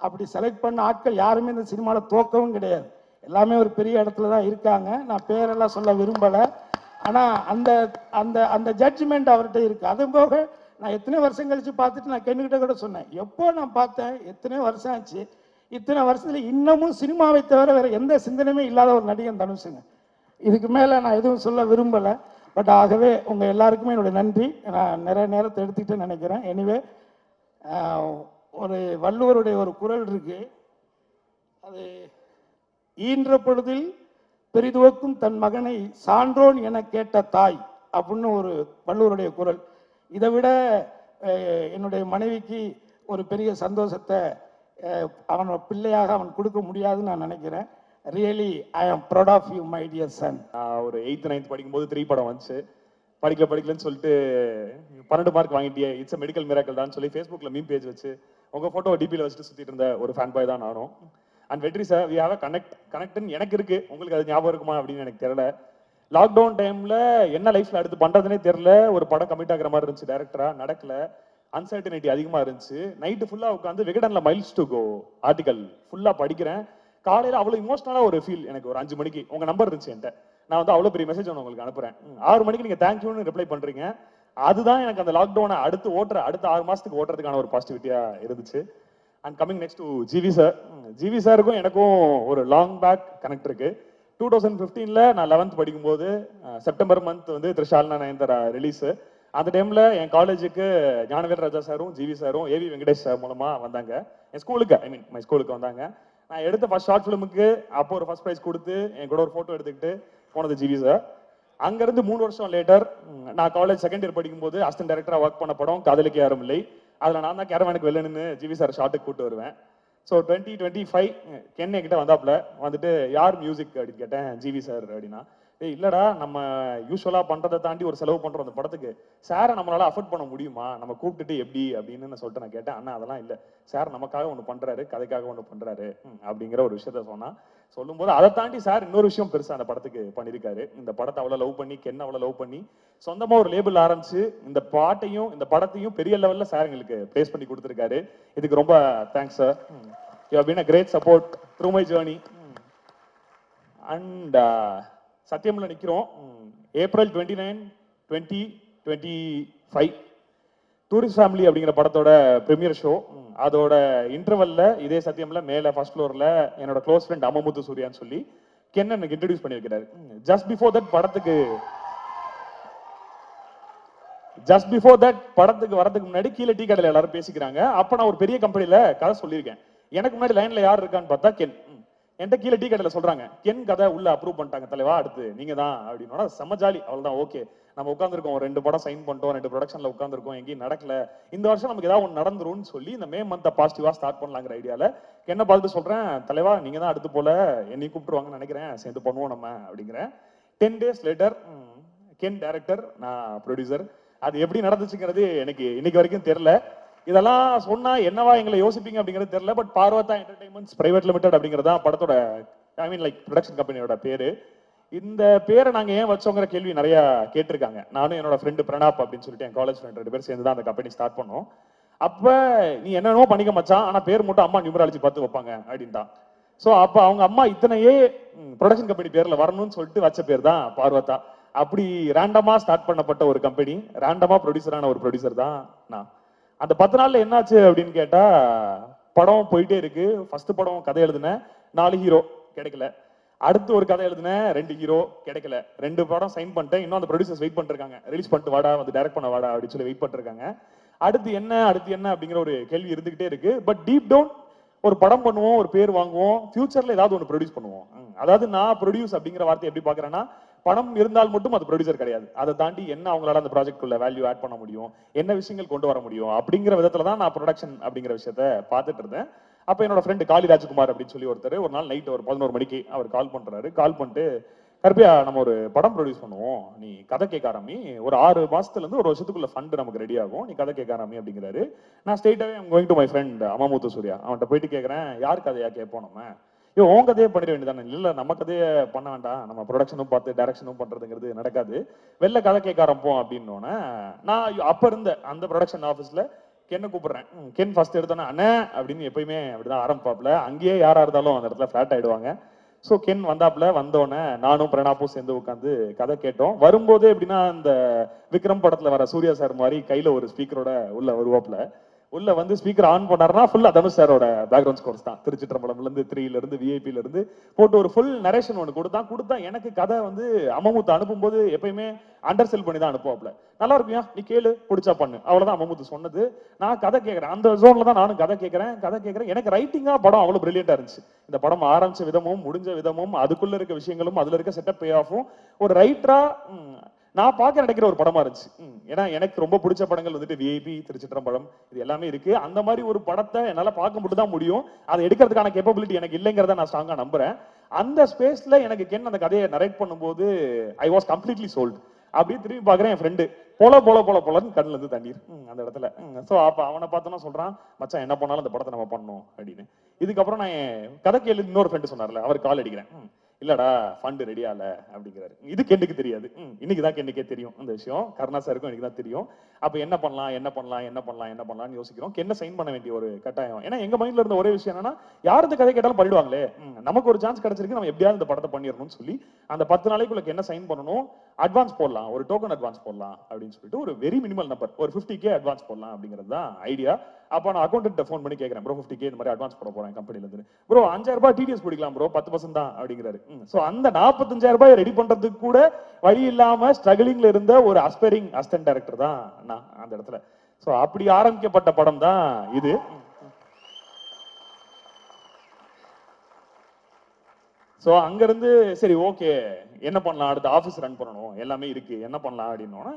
அப்படி செலக்ட் பண்ண ஆட்கள் யாருமே இந்த சினிமாவில் தோக்கவும் கிடையாது. எல்லாமே ஒரு பெரிய இடத்துல தான் இருக்காங்க. நான் பேரெல்லாம் சொல்ல விரும்பலை. ஆனால் அந்த அந்த அந்த ஜட்ஜ்மெண்ட் அவர்கிட்ட இருக்குது. அது போக நான் எத்தனை வருஷம் கழித்து பார்த்துட்டு நான் கென்னுக்கிட்ட கூட சொன்னேன், எப்போ நான் பார்த்தேன், எத்தனை வருஷம் ஆச்சு, இத்தனை வருஷத்தில் இன்னமும் சினிமாவை தவிர வேறு எந்த சிந்தனையுமே இல்லாத ஒரு நடிகன் தனுஷுங்க. இதுக்கு மேலே நான் எதுவும் சொல்ல விரும்பலை. பட் ஆகவே உங்கள் எல்லாருக்குமே என்னுடைய நன்றி. நான் நிறைய நேரத்தை எடுத்துக்கிட்டேன்னு நினைக்கிறேன். எனிவே ஒரு வள்ளுவருடைய ஒரு குறள் இருக்கு, அது ஈன்ற பொழுதில் பெரிதுவக்கும் தன் மகனை சான்றோன் என கேட்ட தாய் அப்படின்னு ஒரு வள்ளுவருடைய குறள். இதை விட என்னுடைய மனைவிக்கு ஒரு பெரிய சந்தோஷத்தை அவனோட பிள்ளையாக அவன் கொடுக்க முடியாதுன்னு நான் நினைக்கிறேன். Really I am proud of you my dear son. ஒரு 8th 9th படிக்கும்போது 3 படம் வந்துச்சு. படிக்கலன்னு சொல்லிட்டு 12 மார்க் வாங்கிட்டியே, இட்ஸ் அ மெடிக்கல் மிராக்கல் தான் சொல்லி ஃபேஸ்புக்கில் மீம் பேஜ் வச்சு உங்கள் ஃபோட்டோ டிபியில் வச்சுட்டு சுற்றிட்டு இருந்த ஒரு ஃபேன் பாய் தான் நானும். அண்ட் வெற்றி சார், வி ஹாவ் அ கனெக்ட்னு எனக்கு இருக்கு, உங்களுக்கு அது ஞாபகம் இருக்குமா அப்படின்னு எனக்கு தெரியல. லாக்டவுன் டைமில் என்ன லைஃப்பில் அடுத்து பண்ணுறதுனே தெரில. ஒரு படம் கமிட் ஆகிற மாதிரி இருந்துச்சு, டேரக்டராக நடக்கல, அன்சர்டனிட்டி அதிகமாக இருந்துச்சு. நைட்டு ஃபுல்லாக உட்காந்து விகடனில் மைல்ஸ் டு கோ ஆர்டிக்கல் ஃபுல்லாக படிக்கிறேன். காலையில் அவ்வளோ இமோஷனலாக ஒரு ஃபீல் எனக்கு. ஒரு 5 மணிக்கு உங்கள் நம்பர் இருந்துச்சு என்கிட்ட. நான் வந்து அவ்வளோ பெரிய மெசேஜ் ஒன்று உங்களுக்கு அனுப்புகிறேன். 6 மணிக்கு நீங்கள் தேங்க்யூன்னு ரிப்ளை பண்ணுறீங்க. அதுதான் எனக்கு அந்த லாக்டவுனை அடுத்த 6 மாதத்துக்கு ஓட்டுறதுக்கான ஒரு பாசிட்டிவிட்டியாக இருந்துச்சு. And coming next to GV sir. ஜிவி சாருக்கும் எனக்கும் ஒரு லாங் பேக் கனெக்ட் இருக்கு. 2015 நான் 11th படிக்கும்போது செப்டம்பர் மந்த் வந்து த்ரிஷால்னா நயன்தாரா ரிலீஸு. அந்த டைமில் என் காலேஜுக்கு ஞானவேல் ராஜா சாரும் ஜிவி சாரும் ஏவி வெங்கடேஷ் சார் மூலமாக வந்தாங்க என் ஸ்கூலுக்கு. மை ஸ்கூலுக்கு வந்தாங்க. நான் எடுத்த ஃபர்ஸ்ட் ஷார்ட் ஃபிலிமுக்கு அப்போ ஒரு ஃபர்ஸ்ட் ப்ரைஸ் கொடுத்து என் கூட ஒரு ஃபோட்டோ எடுத்துக்கிட்டு போனது ஜிவி சார். அங்கேருந்து 3 வருஷம் லேட்டர் நான் காலேஜ் செகண்ட் இயர் படிக்கும்போது அசிஸ்டன்ட் டைரக்டராக ஒர்க் பண்ண படம் காதலிக்க யாரும் இல்லை. அதில் நான் தான் கேரவானுக்கு வெளிலன்னு ஜிவி சார் ஷார்ட்டுக்கு கூப்பிட்டு வருவேன். ஸோ 2025 கென் என்கிட்ட வந்தாப்புல வந்துட்டு யார் மியூசிக் அப்படின்னு கேட்டேன். ஜிவி சார் அப்படின்னா, இல்லடா நம்ம யூஸ்வலாக பண்ணுறதை தாண்டி ஒரு செலவு பண்ணுறோம் அந்த படத்துக்கு, சாரை நம்மளால அஃபோர்ட் பண்ண முடியுமா, நம்ம கூப்பிட்டுட்டு எப்படி அப்படின்னு நான் சொல்லிட்டு நான் கேட்டேன். அண்ணா அதெல்லாம் இல்லை, சார் நமக்காக ஒன்று பண்ணுறாரு, கதைக்காக ஒன்று பண்ணுறாரு அப்படிங்கிற ஒரு விஷயத்த சொன்னால் சொல்லும்போது அதை தாண்டி சார் இன்னொரு விஷயம் பெருசாக அந்த படத்துக்கு பண்ணியிருக்காரு. இந்த படத்தை அவ்வளோ லவ் பண்ணி கென்ன அவ்வளோ லவ் பண்ணி சொந்தமாக ஒரு லேபிள் ஆரம்பிச்சு இந்த பாட்டையும் இந்த படத்தையும் பெரிய லெவலில் சார் எங்களுக்கு பிளேஸ் பண்ணி கொடுத்துருக்காரு. இதுக்கு ரொம்ப thanks sir. You have been a great support through my journey. And சத்தியம்ல நிற்கிறோம். ஏப்ரல் 29, 2025 டூரிஸ்ட் ஃபேமிலி அப்படிங்கிற படத்தோட ப்ரீமியர் ஷோ. அதோட இன்டர்வல்ல இதே சத்தியம்ல மேல ஃபர்ஸ்ட் ஃப்ளோர்ல என்னோட க்ளோஸ் ஃப்ரெண்ட் அமமுத்து சூர்யான்னு சொல்லி கென் எனக்கு இன்ட்ரடியூஸ் பண்ணி வைக்கிறாரு. ஜஸ்ட் பிஃபோர் தட் படத்துக்கு வரதுக்கு முன்னாடி கீழே டீ கடையில் எல்லாரும் பேசிக்கிறாங்க. அப்ப நான் ஒரு பெரிய கம்பெனில கதை சொல்லியிருக்கேன். எனக்கு முன்னாடி லைன்ல யார் இருக்கான்னு பார்த்தா கென். என்கிட்ட கீழே டீ கடையில் சொல்றாங்க, கென் கதை உள்ள அப்ரூவ் பண்ணிட்டாங்க தலைவா, அடுத்து நீங்க தான் அப்படின்னா செம்ம ஜாலி. அவ்வளவுதான், ஓகே நம்ம உட்காந்துருக்கோம், 2 படம் சைன் பண்ணிட்டோம், 2 ப்ரொடக்ஷன்ல உட்காந்துருக்கோம், எங்கேயும் நடக்கல, இந்த வருஷம் நமக்கு ஏதாவது ஒன்று நடந்துரும்னு சொல்லி இந்த மே மந்த்தை பாசிட்டிவா ஸ்டார்ட் பண்ணலாங்கிற ஐடியால என்ன பார்த்துட்டு சொல்றேன், தலைவா நீங்க தான் அடுத்து போல என்னையும் கூப்பிட்டுருவாங்கன்னு நினைக்கிறேன், சேர்ந்து பண்ணுவோம் நம்ம அப்படிங்கிறேன். 10 days லேட்டர் கென் டைரக்டர், நான் ப்ரொடியூசர். அது எப்படி நடந்துச்சுங்கிறது எனக்கு இன்னைக்கு வரைக்கும் தெரியல. இதெல்லாம் சொன்னா என்னவா எங்களை யோசிப்பீங்க அப்படிங்கிறது தெரியல. But Parvati entertainments private limited அப்படிங்கிறதா படத்தோட ப்ரொடக்ஷன் கம்பெனியோட பேரு. இந்த பேரை நாங்க ஏன் வச்சோங்கிற கேள்வி நிறைய கேட்டிருக்காங்க. நானும் என்னோட ஃப்ரெண்டு பிரணாப் அப்படின்னு சொல்லிட்டு என் காலேஜ் ஃப்ரெண்ட் 2 பேர் சேர்ந்து தான் அந்த கம்பெனி ஸ்டார்ட் பண்ணோம். அப்ப நீ என்னென்னமோ பண்ணிக்க மச்சான், ஆனா பேர் மட்டும் அம்மா நியூமராலஜி பார்த்து வைப்பாங்க அப்படின்ட்டான். ஸோ அப்ப அவங்க அம்மா இத்தனையே ப்ரொடக்ஷன் கம்பெனி பேர்ல வரணும்னு சொல்லிட்டு வச்ச பேர் தான் பார்வதா. அப்படி ரேண்டமா ஸ்டார்ட் பண்ணப்பட்ட ஒரு கம்பெனி, ரேண்டமா ப்ரொடியூசரான ஒரு ப்ரொடியூசர் தான் நான். அந்த 10 நாள்ல என்னாச்சு அப்படின்னு கேட்டா, படம் போயிட்டே இருக்கு. ஃபர்ஸ்ட் படம் கதை எழுதுனேன், 4 ஹீரோ கிடைக்கல. அடுத்து ஒரு கதை எழுதுனேன், 2 ஹீரோ கிடைக்கல. 2 படம் சைன் பண்ணிட்டேன். இன்னும் அந்த ப்ரொடியூசர்ஸ் வெயிட் பண்ணிருக்காங்க, ரிலீஸ் பண்ணிட்டு வாடா, வந்து டைரக்ட் பண்ண வாடா அப்படின்னு சொல்லி வெயிட் பண்ணிருக்காங்க. அடுத்து என்ன அப்படிங்கிற ஒரு கேள்வி இருந்துகிட்டே இருக்கு. பட் டீப் டவுன் ஒரு படம் பண்ணுவோம், ஒரு பேர் வாங்குவோம், ஃபியூச்சர்ல ஏதாவது ஒன்று ப்ரொடியூஸ் பண்ணுவோம். அதாவது நான் ப்ரொடியூஸ் அப்படிங்கிற வார்த்தை எப்படி பாக்குறேன்னா, பணம் இருந்தால் மட்டும் அது ப்ரொடியூசர் கிடையாது, அதை தாண்டி என்ன அவங்களால அந்த ப்ராஜெக்ட் உள்ள வேல்யூ ஆட் பண்ண முடியும், என்ன விஷயங்கள் கொண்டு வர முடியும் அப்படிங்கிற விதத்துல தான் நான் ப்ரொடக்ஷன் அப்படிங்கிற விஷயத்த பார்த்துட்டு இருந்தேன். அப்போ என்னோட ஃப்ரெண்டு காளி ராஜ்குமார் அப்படின்னு சொல்லி ஒருத்தர் ஒரு நாள் நைட் ஒரு 11 மணிக்கு அவர் கால் பண்றாரு. கால் பண்ணிட்டு, கருப்பையா நம்ம ஒரு படம் ப்ரொடியூஸ் பண்ணுவோம், நீ கதை கேட்க ஆரம்பி, ஒரு 6 மாசத்துல இருந்து ஒரு வருஷத்துக்குள்ள ஃபண்ட் நமக்கு ரெடி ஆகும், நீ கதை கேட்க ஆரம்பி அப்படிங்கிறாரு. நான் ஸ்ட்ரெயிட்டாவே I'm going to my friend Ammamuthu Surya, அவன்கிட்ட போயிட்டு கேட்கறேன், யார் கதையா கேட்போம் நம்ம, ஐயோ உன் கதையே பண்ணிட வேண்டியதானே. இல்லை நம்ம கதையை பண்ண வேண்டாம், நம்ம ப்ரொடக்ஷனும் பார்த்து டைரக்ஷனும் பண்றதுங்கிறது நடக்காது, வெளில கதை கேட்க ஆரம்பிப்போம் அப்படின்னோடனே நான் அப்ப இருந்த அந்த ப்ரொடக்ஷன் ஆஃபீஸ்ல கென்னை கூப்பிடுறேன். கென் ஃபர்ஸ்ட் எடுத்தோன்னே அண்ணே அப்படின்னு எப்பயுமே அப்படிதான் ஆரம்பிப்பாப்ல, அங்கேயே யாரா இருந்தாலும் அந்த இடத்துல ஃபிளாட் ஆயிடுவாங்க. ஸோ கென் வந்தாப்புல, வந்தோடனே நானும் பிரணாப்பும் சேர்ந்து உட்காந்து கதை கேட்டோம். வரும்போது எப்படின்னா இந்த விக்ரம் படத்துல வர சூர்யா சார் மாதிரி கையில ஒரு ஸ்பீக்கரோட உள்ள வருவாப்புல, உள்ள வந்து ஸ்பீக்கர் ஆன் பண்ணாருன்னா ஃபுல்லா தனுஷ் சாரோட பேக்ரவுண்ட் ஸ்கோர்ஸ் தான், திருச்சிற்றம்பலம்ல இருந்து 3ல இருந்து விஐபில இருந்து போட்டு ஒரு ஃபுல் நரேஷன் ஒன்று கொடுத்தா எனக்கு கதை வந்து அமமுத்து அனுப்பும்போது எப்பயுமே அண்டர் செல் பண்ணி தான் அனுப்புவாப்ல. நல்லா இருக்குயா, நீ கேளு, பிடிச்சா பண்ணு, அவ்வளவுதான் அமமுத்து சொன்னது. நான் கதை கேட்கறேன், அந்த ஜோன்ல தான் நானும் கதை கேட்கறேன். எனக்கு ரைட்டிங்கா படம் அவ்வளவு பிரில்லியண்டா இருந்துச்சு. இந்த படம் ஆரம்பிச்ச விதமும் முடிஞ்ச விதமும் அதுக்குள்ள இருக்க விஷயங்களும் அதுல இருக்க செட்டப் பே ஆஃபும் ஒரு ரைட்டரா நான் பார்க்க நினைக்கிற ஒரு படமா இருந்துச்சு. ஏன்னா எனக்கு ரொம்ப பிடிச்ச படங்கள் வந்துட்டு விஐபி, திருச்சிற்றம்பலம், இது எல்லாமே இருக்கு. அந்த மாதிரி ஒரு படத்தை என்னால பார்க்க மட்டும் தான் முடியும், அதை எடுக்கிறதுக்கான கேப்பபிலிட்டி எனக்கு இல்லைங்கிறத நான் ஸ்ட்ராங்கா நம்புறேன். அந்த ஸ்பேஸ்ல எனக்கு கென் அந்த கதையை நரேட் பண்ணும்போது ஐ வாஸ் கம்ப்ளீட்லி சோல்ட். அப்படியே திரும்பி பாக்குறேன், என் ஃப்ரெண்டு போலன்னு கண்ணுல இருந்து தண்ணீர் அந்த இடத்துல. சோ அப்ப அவனை பார்த்தோன்னா சொல்றான், மச்சான் என்ன பண்ணாலும் அந்த படத்தை நம்ம பண்ணணும் அப்படின்னு. இதுக்கப்புறம் நான் என் கதை கேளு இன்னொரு ஃப்ரெண்டு சொன்னார்ல, அவர் கால் அடிக்கிறேன், இல்லடா ஃபண்ட் ரெடி ஆகல அப்படிங்கிறாரு. இது கெண்டுக்கு தெரியாது, இன்னைக்குதான் கெண்டுக்கே தெரியும் அந்த விஷயம், கருணா சாருக்கும் எனக்கு தான் தெரியும். அப்ப என்ன பண்ணலாம்னு யோசிக்கிறோம். கென்ன சைன் பண்ண வேண்டிய ஒரு கட்டாயம். ஏன்னா எங்க மைண்ட்ல இருந்த ஒரே விஷயம் என்னன்னா, யார் இந்த கதை கேட்டாலும் பண்ணிடுவாங்களே, நமக்கு ஒரு சான்ஸ் கிடைச்சிருக்கு, நம்ம எப்படியாவது இந்த படத்தை பண்ணிடணும்னு சொல்லி அந்த 10 நாளைக்குள்ள என்ன சைன் பண்ணணும், அட்வான்ஸ் போடலாம், ஒரு டோக்கன் அட்வான்ஸ் போடலாம் அப்படின்னு சொல்லிட்டு ஒரு வெரி மினிமல் நம்பர், ஒரு 50K அட்வான்ஸ் போடலாம் அப்படிங்கிறது தான் ஐடியா. அப்ப நான் அக்கௌண்டன்ட் ஃபோன் பண்ணி கேட்கறேன், ப்ரோ 50K இந்த மாதிரி அட்வான்ஸ் போட போறேன் கம்பெனில இருந்து. ப்ரோ 5000 ரூபாய் டிடிஎஸ் பிடிக்கலாம் ப்ரோ, 10% தான் அப்படிங்கிறாரு. சோ அந்த 45,000 ரூபாய் ரெடி பண்றதுக்கு கூட வழி இல்லாம ஸ்ட்ரகிளிங்ல இருந்த ஒரு அஸ்பைரிங் அசிஸ்டன்ட் டைரக்டர் தான் நான் அந்த இடத்துல. சோ அப்படி ஆரம்பிக்கப்பட்ட படம் தான் இது. சோ அங்க இருந்து சரி ஓகே என்ன பண்ணலாம், அடுத்த ஆஃபீஸ் ரன் பண்ணணும், எல்லாமே இருக்கு, என்ன பண்ணலாம் அப்படின்னோன்னா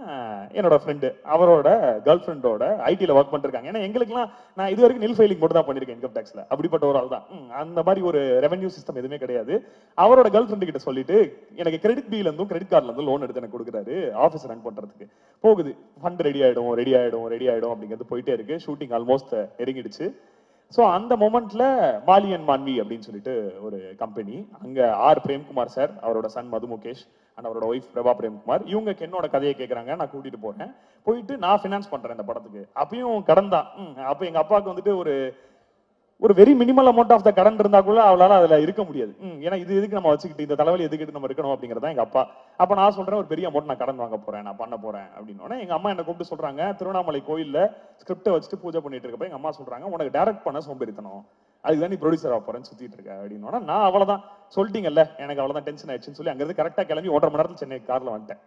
என்னோட ஃப்ரெண்டு அவரோட கேர்ள் ஃப்ரெண்டோட ஐடியில் ஒர்க் பண்ணிருக்காங்க. ஏன்னா எங்களுக்குலாம் நான் இது வரைக்கும் நில் ஃபைலிங் மட்டும் தான் பண்ணிருக்கேன் இன்கம் டேக்ஸ்ல, அப்படிப்பட்ட ஒரு ஆள் தான். அந்த மாதிரி ஒரு ரெவென்யூ சிஸ்டம் எதுவுமே கிடையாது. அவரோட கேர்ள் ஃப்ரெண்டு கிட்ட சொல்லிட்டு எனக்கு கிரெடிட் பில இருந்தும் கிரெடிட் கார்டுல இருந்து லோன் எடுத்து எனக்கு கொடுக்குறாரு ஆஃபீஸ் ரன் பண்றதுக்கு. போகுது, ஃபண்ட் ரெடி ஆயிடும் அப்படிங்கிறது போயிட்டே இருக்கு. Shooting almost நெருங்கிடுச்சு. ஸோ அந்த மொமெண்ட்ல மாலியன் மான்வி அப்படின்னு சொல்லிட்டு ஒரு கம்பெனி, அங்க ஆர் பிரேம்குமார் சார், அவரோட சன் மது முகேஷ் அண்ட் அவரோட ஒய்ஃப் பிரபா பிரேம்குமார், இவங்க என்னோட கதையை கேட்கறாங்க. நான் கூட்டிட்டு போறேன், போயிட்டு நான் ஃபினான்ஸ் பண்றேன் இந்த படத்துக்கு. அப்பயும் கடன் தான். அப்ப எங்க அப்பாவுக்கு வந்துட்டு ஒரு very minimal amount of the கடன் இருந்தா கூட அவளால அதுல இருக்க முடியாது. ஏன்னா இது எதுக்கு நம்ம வச்சுக்கிட்டு, இந்த தலைவலி எதுக்கிட்டு நம்ம இருக்கணும் அப்படிங்கிறதா எங்க அப்பா. அப்ப நான் சொல்றேன், ஒரு பெரிய அமௌண்ட் நான் கடன் வாங்க போறேன், நான் பண்ண போறேன் அப்படின்னு. எங்க அம்மா என்ன கூப்பிட்டு சொல்றாங்க, திருவண்ணாமலை கோயில்ல ஸ்கிரிப்டை வச்சுட்டு பூஜை பண்ணிட்டு இருக்கப்ப எங்க அம்மா சொல்றாங்க, உனக்கு டைரக்ட் பண்ண சோம்பேறித்தனம், அதுதான் நீ ப்ரொடியூசர் ஆக போறேன்னு சுத்திட்டு இருக்க அப்படின்னு. நான் அவ்வளவுதான் சொல்லிட்டீங்கல்ல, எனக்கு அவ்வளவுதான் டென்ஷன் ஆயிடுச்சுன்னு சொல்லி அங்கிருந்து கரெக்டா கிளம்பி 1.5 மணி நேரத்துல சென்னை கார்ல வந்துட்டேன்.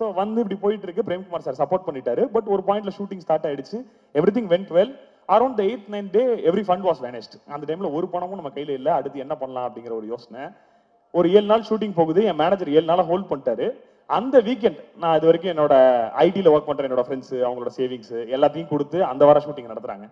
ஸோ வந்து இப்படி போயிட்டு இருக்கு. பிரேம்குமார் சார் சப்போர்ட் பண்ணிட்டாரு. பட் ஒரு பாயிண்ட்ல ஷூட்டிங் ஸ்டார்ட் ஆயிடுச்சு. Everything went well. Around the 8th 9th day every fund was vanished. அந்த டைம்ல ஒரு பணமும் நம்ம கையில இல்ல. அடுத்து என்ன பண்ணலாம் அப்படிங்கிற ஒரு யோசனை. ஒரு 7 நாள் ஷூட்டிங் போகுது. என் மேனேஜர் 7 நாளா ஹோல்ட் பண்ணிட்டாரு. அந்த வீக்கெண்ட் நான் இது வரைக்கும் என்னோட ஐடியில் ஒர்க் பண்ற என்னோட ஃப்ரெண்ட்ஸ் அவங்களோட சேவிங்ஸ் எல்லாத்தையும் கொடுத்து அந்த வார ஷூட்டிங் நடத்துறாங்க.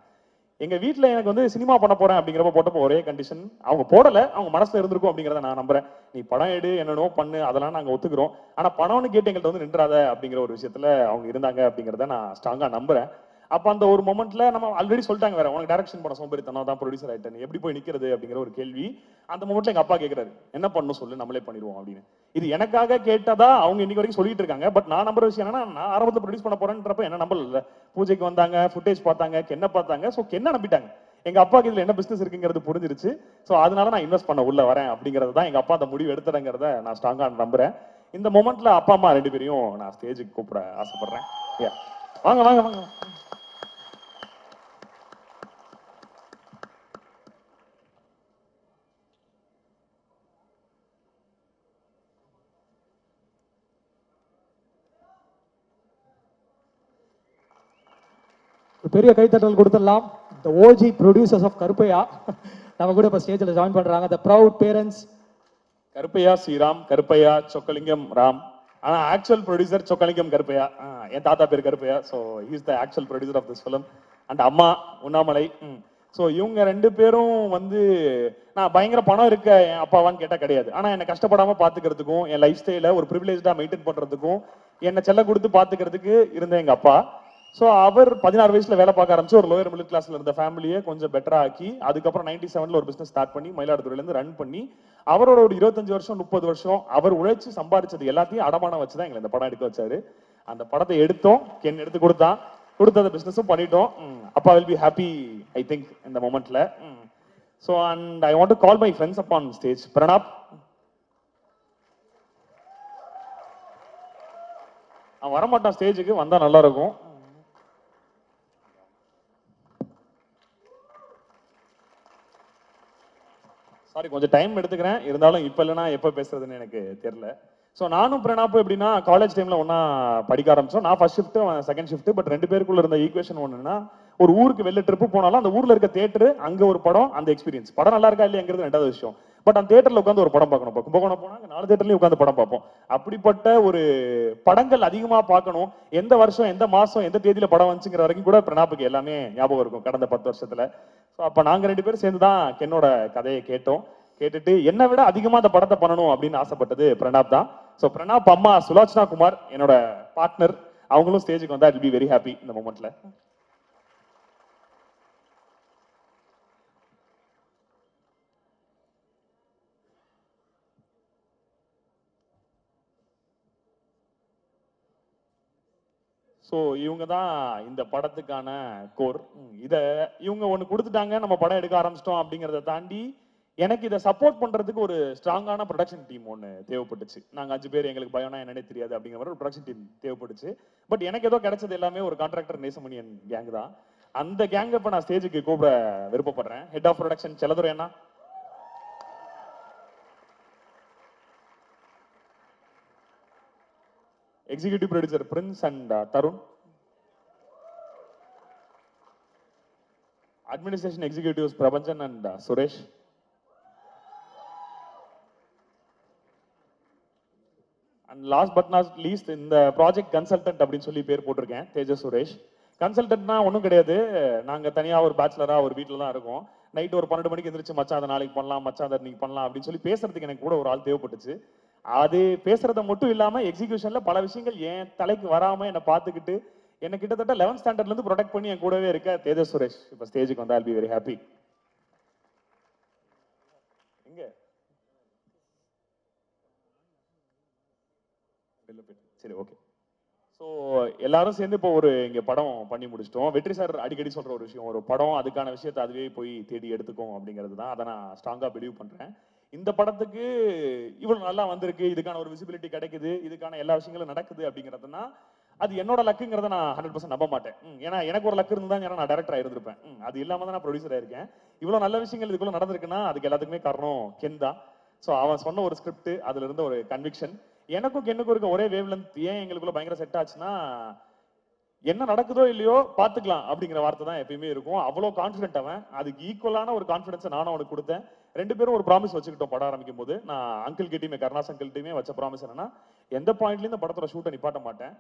எங்க வீட்டுல எனக்கு வந்து சினிமா பண்ண போறேன் அப்படிங்கிறப்ப போட்டப்போ ஒரே கண்டிஷன், அவங்க போடல, அவங்க மனசுல இருந்திருக்கும் அப்படிங்கிறத நான் நம்புறேன். நீ படம் எடு, என்னென்னோ பண்ணு, அதெல்லாம் நாங்க ஒத்துக்கிறோம், ஆனா பணம்னு கேட்டு எங்கள்கிட்ட வந்து நின்றாத அப்படிங்கிற ஒரு விஷயத்துல அவங்க இருந்தாங்க அப்படிங்கிறத நான் ஸ்ட்ராங்கா நம்புறேன். அப்ப அந்த ஒரு மொமெண்ட்ல நம்ம ஆல்ரெடி சொல்லிட்டாங்க, வேற உனக்கு டைரக்ஷன் பண்ண சோம்பேறித்தனம் தான், ப்ரொடியூசர் ஆயிட்டேன், எப்படி போய் நிக்கிறது அப்படிங்கிற ஒரு கேள்வி. அந்த மொமெண்ட்ல எங்க அப்பா கேட்கிறாரு, என்ன பண்ணணும் சொல்லு, நம்மளே பண்ணிடுவோம் அப்படின்னு. இது எனக்காக கேட்டதா அவங்க இன்னைக்கு வரைக்கும் சொல்லிட்டு இருக்காங்க. பட் நான் நம்புற விஷயம் என்னன்னா, நான் ஆரம்பத்தில் ப்ரொடியூஸ் பண்ண போறேன்றப்ப என்ன நம்பல. பூஜைக்கு வந்தாங்க, ஃபுட்டேஜ் பார்த்தாங்க, கென்ன பார்த்தாங்க, ஸோ கென்ன நம்பிட்டாங்க. எங்க அப்பாக்கு இதுல என்ன பிசினஸ் இருக்குங்கிறது புரிஞ்சிருச்சு. ஸோ அதனால நான் இன்வெஸ்ட் பண்ண உள்ள வரேன் அப்படிங்கிறது தான் எங்க அப்பா அந்த முடிவு எடுத்துறங்கிறத நான் ஸ்ட்ராங்கா நம்புறேன். இந்த மொமெண்ட்ல அப்பா அம்மா 2 பேரையும் நான் ஸ்டேஜுக்கு கூப்பிட ஆசைப்படுறேன். வாங்க வாங்க வாங்க. பெரிய கைத்தட்டல் கொடுத்துடலாம். The OG producers of Karuppaiya நம்ம கூட இப்போ ஸ்டேஜில் ஜாயின் பண்றாங்க. The proud parents. Karuppaiya Sriram, Karuppaiya Chockalingam Ram. ஆனா ஆக்சுவல் ப்ரொடியூசர் சொக்கலிங்கம் கருப்பையா. என் தாத்தா பேர் Karuppaiya. So he's the actual producer of this film. And அம்மா உண்ணாமலை. ஸோ இவங்க 2 பேரும் வந்து நான் பயங்கர பணம் இருக்க என் அப்பாவான்னு கேட்டால் கிடையாது. ஆனால் என்னை கஷ்டப்படாமல் பார்த்துக்கிறதுக்கும் என் லைஃப் ஸ்டைலை ஒரு ப்ரிவிலேஜாக மெயின்டைன் பண்ணுறதுக்கும் என்னை செல்ல கொடுத்து பார்த்துக்கிறதுக்கு இருந்த எங்கள் அப்பா. ஸோ அவர் 16 வயசுல வேலை பார்க்க ஆரம்பிச்சு ஒரு லோயர் மிடில் கிளாஸ்ல இருந்த ஃபேமிலியை கொஞ்சம் பெட்டரா ஆக்கி அதுக்கப்புறம் 97ல ஒரு பிசினஸ் ஸ்டார்ட் பண்ணி மயிலாடுதுறையிலேருந்து ரன் பண்ணி அவரோட ஒரு 25 வருஷம் 30 வருஷம் அவர் உழைச்சு சம்பாதிச்சது எல்லாத்தையும் அடமானம் வச்சுதான் எங்களை இந்த படம் எடுக்க வச்சாரு. அந்த படத்தை எடுத்தோம், கென் எடுத்து கொடுத்த பிசினஸும் பண்ணிட்டோம். அப்பா will be happy I think இந்த மொமெண்ட்ல. So and I want to call my friends up on stage. Pranab அவன் வரமாட்டான் ஸ்டேஜுக்கு, வந்தா நல்லா இருக்கும். சாரி கொஞ்சம் டைம் எடுத்துக்கிறேன், இருந்தாலும் இப்போ இல்லைனா எப்போ பேசுறதுன்னு எனக்கு தெரியல. ஸோ நானும் பிரணாப்பும் எப்படின்னா காலேஜ் டைம்ல ஒன்னா படிக்க ஆரம்பிச்சோம். நான் first shift second shift. But 2 பேருக்குள்ள இருந்த ஈக்குவேஷன் ஒன்றுனா ஒரு ஊருக்கு வெளில ட்ரிப்பு போனாலும் அந்த ஊர்ல இருக்க தியேட்டர் அங்க ஒரு படம், அந்த எக்ஸ்பீரியன்ஸ் படம் நல்லா இருக்கா இல்லையாங்கிறது 2வது விஷயம். பட் அந்த தியேட்டர்ல உட்காந்து ஒரு படம் பார்க்கணும். கும்பகோணம் போனா 4 தியேட்டர்லயும் உட்காந்து படம் பார்ப்போம். அப்படிப்பட்ட ஒரு படங்கள் அதிகமா பார்க்கணும். எந்த வருஷம் எந்த மாசம் எந்த தேதியில படம் வந்துச்சுங்கிற வரைக்கும் கூட பிரணாப்புக்கு எல்லாமே ஞாபகம் இருக்கும் கடந்த 10 வருஷத்துல. ஸோ அப்ப நாங்க 2 பேரும் சேர்ந்து தான் கென்னோட கதையை கேட்டோம். கேட்டுட்டு என்னை விட அதிகமா அந்த படத்தை பண்ணணும் அப்படின்னு ஆசைப்பட்டது பிரணாப் தான். ஸோ பிரணாப் அம்மா சுலோச்சனா குமார் என்னோட பார்ட்னர், அவங்களும் ஸ்டேஜுக்கு வந்தா இட் பி வெரி ஹாப்பி இந்த மொமெண்ட்ல. ஸோ இவங்க தான் இந்த படத்துக்கான கோர். இவங்க ஒன்று கொடுத்துட்டாங்க, நம்ம படம் எடுக்க ஆரம்பிச்சிட்டோம் அப்படிங்கிறத தாண்டி எனக்கு இதை சப்போர்ட் பண்றதுக்கு ஒரு ஸ்ட்ராங்கான ப்ரொடக்ஷன் டீம் ஒன்று தேவைப்பட்டுச்சு. நாங்கள் 5 பேர், எங்களுக்கு பயம்னா என்னன்னே தெரியாது அப்படிங்கிற மாதிரி ஒரு ப்ரொடக்ஷன் டீம் தேவைப்பட்டுச்சு. பட் எனக்கு ஏதோ கிடைச்சது எல்லாமே ஒரு கான்ட்ராக்டர் நேசமணியன் கேங் தான். அந்த கேங்கை இப்போ நான் ஸ்டேஜுக்கு கூப்பிட விருப்பப்படுறேன். ஹெட் ஆஃப் ப்ரொடக்ஷன் செல்லதுரை அண்ணா, executive producer Prince and Tarun, administration executives Prabanjan and Suresh, and last but not least இந்த ப்ராஜெக்ட் கன்சல்டன்ட் அப்படின்னு சொல்லி பேர் போட்டிருக்கேன், தேஜஸ் சுரேஷ். கன்சல்டன்ட்னா ஒன்றும் கிடையாது, நாங்கள் தனியாக ஒரு பேச்சுலராக ஒரு வீட்டில் தான் இருக்கோம். நைட் ஒரு 12 மணிக்கு எந்திரிச்சு மச்சான் அதை நாளைக்கு பண்ணலாம், மச்சான் அதை இன்னைக்கு பண்ணலாம் அப்படின்னு சொல்லி பேசுறதுக்கு எனக்கு கூட ஒரு ஆள் தேவைப்பட்டுச்சு. அது பேசுறத மட்டும் இல்லாமல் எக்ஸிகியூஷனில் பல விஷயங்கள் என் தலைக்கு வராமல் என்னை பார்த்துக்கிட்டு என்னை கிட்டத்தட்ட 11th ஸ்டாண்டர்ட்லேருந்து ப்ரொடெக்ட் பண்ணி என் கூடவே இருக்க தேஜஸ் சுரேஷ் இப்போ ஸ்டேஜுக்கு வந்தா I'll be very happy. எங்க சரி ஓகே. ஸோ எல்லாரும் சேர்ந்து இப்போ ஒரு இங்கே படம் பண்ணி முடிச்சிட்டோம். வெற்றி சார் அடிக்கடி சொல்ற ஒரு விஷயம், ஒரு படம் அதுக்கான விஷயத்தை அதுவே போய் தேடி எடுத்துக்கும் அப்படிங்கிறது தான். அதை நான் ஸ்ட்ராங்காக பிலீவ் பண்றேன். இந்த படத்துக்கு இவ்வளவு நல்லா வந்திருக்கு, இதுக்கான ஒரு விசிபிலிட்டி கிடைக்குது, இதுக்கான எல்லா விஷயங்களும் நடக்குது அப்படிங்கிறதுனா அது என்னோட லக்குங்கிறத நான் 100% நம்ப மாட்டேன். ஏன்னா எனக்கு ஒரு லக்கு இருந்தா நான் டைரக்டர் ஆயிருந்திருப்பேன். அது இல்லாம தான் நான் ப்ரொடியூசர் ஆயிருக்கேன். இவ்வளவு நல்ல விஷயங்கள் இதுக்குள்ள நடந்திருக்குன்னா அதுக்கு எல்லாத்துக்குமே காரணம் கென் தான். ஸோ அவன் சொன்ன ஒரு ஸ்கிரிப்ட், அதுல இருந்த ஒரு கன்விக்ஷன், எனக்கும் கென்னுக்கும் இருக்க ஒரே வேவ் லென்த் ஏன் எங்களுக்குள்ள பயங்கர செட் ஆச்சுன்னா என்ன நடக்குதோ இல்லையோ பாத்துக்கலாம் அப்படிங்கிற வார்த்தை தான் எப்பயுமே இருக்கும். அவ்வளோ கான்ஃபிடென்ட் அவன். அதுக்கு ஈக்குவலான ஒரு கான்ஃபிடன்ஸை நானும் அவனுக்கு கொடுத்தேன். 2 பேரும் ஒரு ப்ராமிஸ் வச்சுக்கிட்டோம் படம் ஆரம்பிக்கும் போது. நான் அங்கிள் கிட்டயுமே கருணாஸ் அங்கிள் கிட்டயுமே வச்ச ப்ராமிஸ் என்னன்னா எந்த பாயிண்ட்லயும் இந்த படத்தோட ஷூட்டை நிப்பாட்ட மாட்டேன்,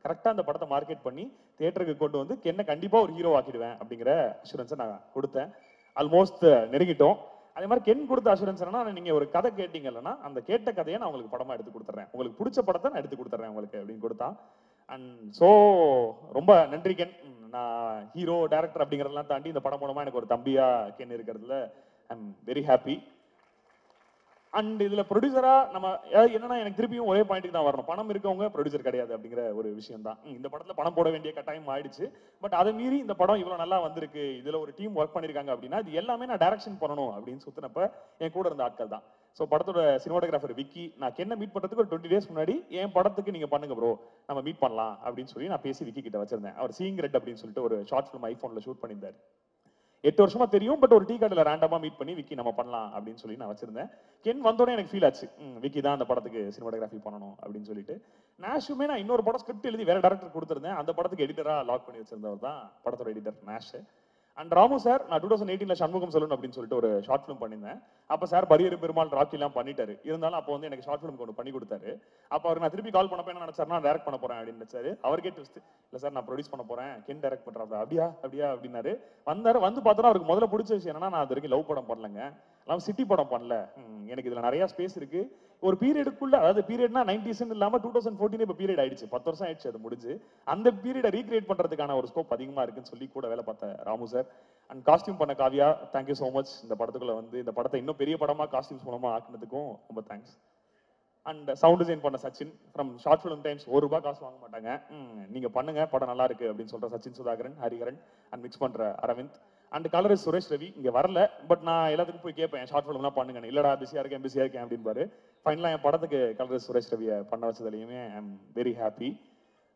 கரெக்டா அந்த படத்தை மார்க்கெட் பண்ணி தியேட்டருக்கு கொண்டு வந்து என்ன கண்டிப்பா ஒரு ஹீரோ ஆக்கிடுவேன் அப்படிங்கிற அஷூரன்ஸை நான் கொடுத்தேன். ஆல்மோஸ்ட் நெருங்கிட்டோம். அதே மாதிரி கென் கொடுத்த அஷூரன்ஸ் என்னன்னா நீங்க ஒரு கதை கேட்டீங்கன்னா அந்த கேட்ட கதையை நான் உங்களுக்கு படமா எடுத்து கொடுத்துறேன், உங்களுக்கு பிடிச்ச படத்தை நான் எடுத்து கொடுத்துறேன் உங்களுக்கு அப்படின்னு கொடுத்தான். அண்ட் ஸோ ரொம்ப நன்றி கென். நான் ஹீரோ டைரக்டர் அப்படிங்கிறதெல்லாம் தாண்டி இந்த படம் மூலமா எனக்கு ஒரு தம்பியா கென் இருக்கிறதுல ஐ எம் வெரி ஹாப்பி. அண்ட் இதுல ப்ரொடியூசரா நம்ம என்னன்னா எனக்கு திருப்பியும் ஒரே பாயிண்ட்டுக்கு தான் வரணும், பணம் இருக்கவங்க ப்ரொடியூசர் கிடையாது அப்படிங்கிற ஒரு விஷயம் தான். இந்த படத்துல பணம் போட வேண்டிய கட்டாயம் ஆயிடுச்சு. பட் அதை மீறி இந்த படம் இவ்வளவு நல்லா வந்திருக்கு, இதுல ஒரு டீம் ஒர்க் பண்ணிருக்காங்க அப்படின்னா இது எல்லாமே நான் டைரக்ஷன் பண்ணணும் அப்படின்னு சுத்தினப்ப என் கூட இருந்த ஆட்கள் தான். ஸோ படத்தோட சினிமாட்டோகிராஃபர் விக்கி, நான் கென்னை மீட் பண்றதுக்கு ஒரு 20 டேஸ் முன்னாடி என் படத்துக்கு நீங்க பண்ணுங்க ப்ரோ, நம்ம மீட் பண்ணலாம் அப்படின்னு சொல்லி நான் பேசி விக்கி கிட்ட வச்சிருந்தேன். அவர் சீயிங் ரெட் அப்படின்னு சொல்லிட்டு ஒரு ஷார்ட் ஃபிலிம் ஐபோன்ல ஷூட் பண்ணியிருந்தாரு. 8 வருஷமா தெரியும். பட் ஒரு டீ கடையில் ரேண்டமா மீட் பண்ணி விக்கி நம்ம பண்ணலாம் அப்படின்னு சொல்லி நான் வச்சிருந்தேன். கென் வந்தோடனே எனக்கு ஃபீல் ஆச்சு, விக்கி தான் அந்த படத்துக்கு சினிமாட்டோகிராஃபி பண்ணணும் அப்படின்னு சொல்லிட்டு. நேஷுமே நான் இன்னொரு படம் ஸ்கிரிப்ட் எழுதி வேற டேரக்டர் கொடுத்துருந்தேன். அந்த படத்துக்கு எடிட்டரா லாக் பண்ணி வச்சிருந்தவர் தான் படத்தோட editor Nesh. And Ramu sir நான் 2018ல சண்முகம் சொல்லணும் அப்படின்னு சொல்லிட்டு ஒரு ஷார்ட் ஃபிலிம் பண்ணியிருந்தேன். அப்போ சார் பரியரு பெருமாள் ராக்கிலாம் பண்ணிட்டாரு. இருந்தாலும் அப்போ வந்து எனக்கு ஷார்ட் ஃபிலிம் ஒன்று பண்ணி கொடுத்தாரு. அப்போ அவருக்கு நான் திருப்பி கால் பண்ணப்போ என்ன நினைச்சாரு, நான் டேரக்ட் பண்ண போறேன் அப்படின்னு நினைச்சாரு. அவருக்கே ட்விஸ்ட், இல்லை சார் நான் ப்ரொடியூஸ் பண்ண போறேன், கென் டேரக்ட் பண்றாரு. அப்படியா அப்படின்னாரு. வந்தாரு. வந்து பார்த்தோன்னா அவருக்கு முதல்ல பிடிச்ச விஷயம் என்னன்னா, நான் அது வரைக்கும் லவ் படம் பண்ணலங்க, நான் சிட்டி படம் பண்ணல, எனக்கு இதுல நிறைய ஸ்பேஸ் இருக்கு. ஒரு பீரியடுக்குள்ள, அதாவது பீரியட்னா 90s இல்லாம 2014 இப்போ பீரியட் ஆயிடுச்சு, 10 வருஷம் ஆயிடுச்சு அது முடிஞ்சு. அந்த பீரியடை ரீக்ரியேட் பண்றதுக்கான ஒரு ஸ்கோப் அதிகமா இருக்குன்னு சொல்லி கூட வேலை பார்த்த ராமு சார். அண்ட் காஸ்டியூம் பண்ண காவியா, தேங்க்யூ ஸோ மச். இந்த படத்துக்குள்ள வந்து இந்த படத்தை இன்னும் பெரிய படமா காஸ்டியூம்ஸ் மூலமா ஆக்குனதுக்கும் ரொம்ப தேங்க்ஸ். அண்ட் சவுண்ட் டிசைன் பண்ண Sachin from short film times. ₹1 காசு வாங்க மாட்டாங்க, நீங்க பண்ணுங்க படம் நல்லா இருக்கு அப்படின்னு சொல்ற சச்சின் சுதாகரன், ஹரிகரன். அண்ட் மிக்ஸ் பண்ற அரவிந்த். அண்ட் கலர் சுரேஷ் ரவி இங்க வரல. பட் நான் எல்லாத்துக்கும் போய் கேட்பேன், ஷார்ட் ஃபிலிம்லாம் பண்ணுங்க. இல்லடா பிஸியா இருக்கேன் அப்படின்பாரு. ஃபைனலாக என் படத்துக்கு கலர் சுரேஷ் ரவியை பண்ண வச்சதுலையுமே I am very happy.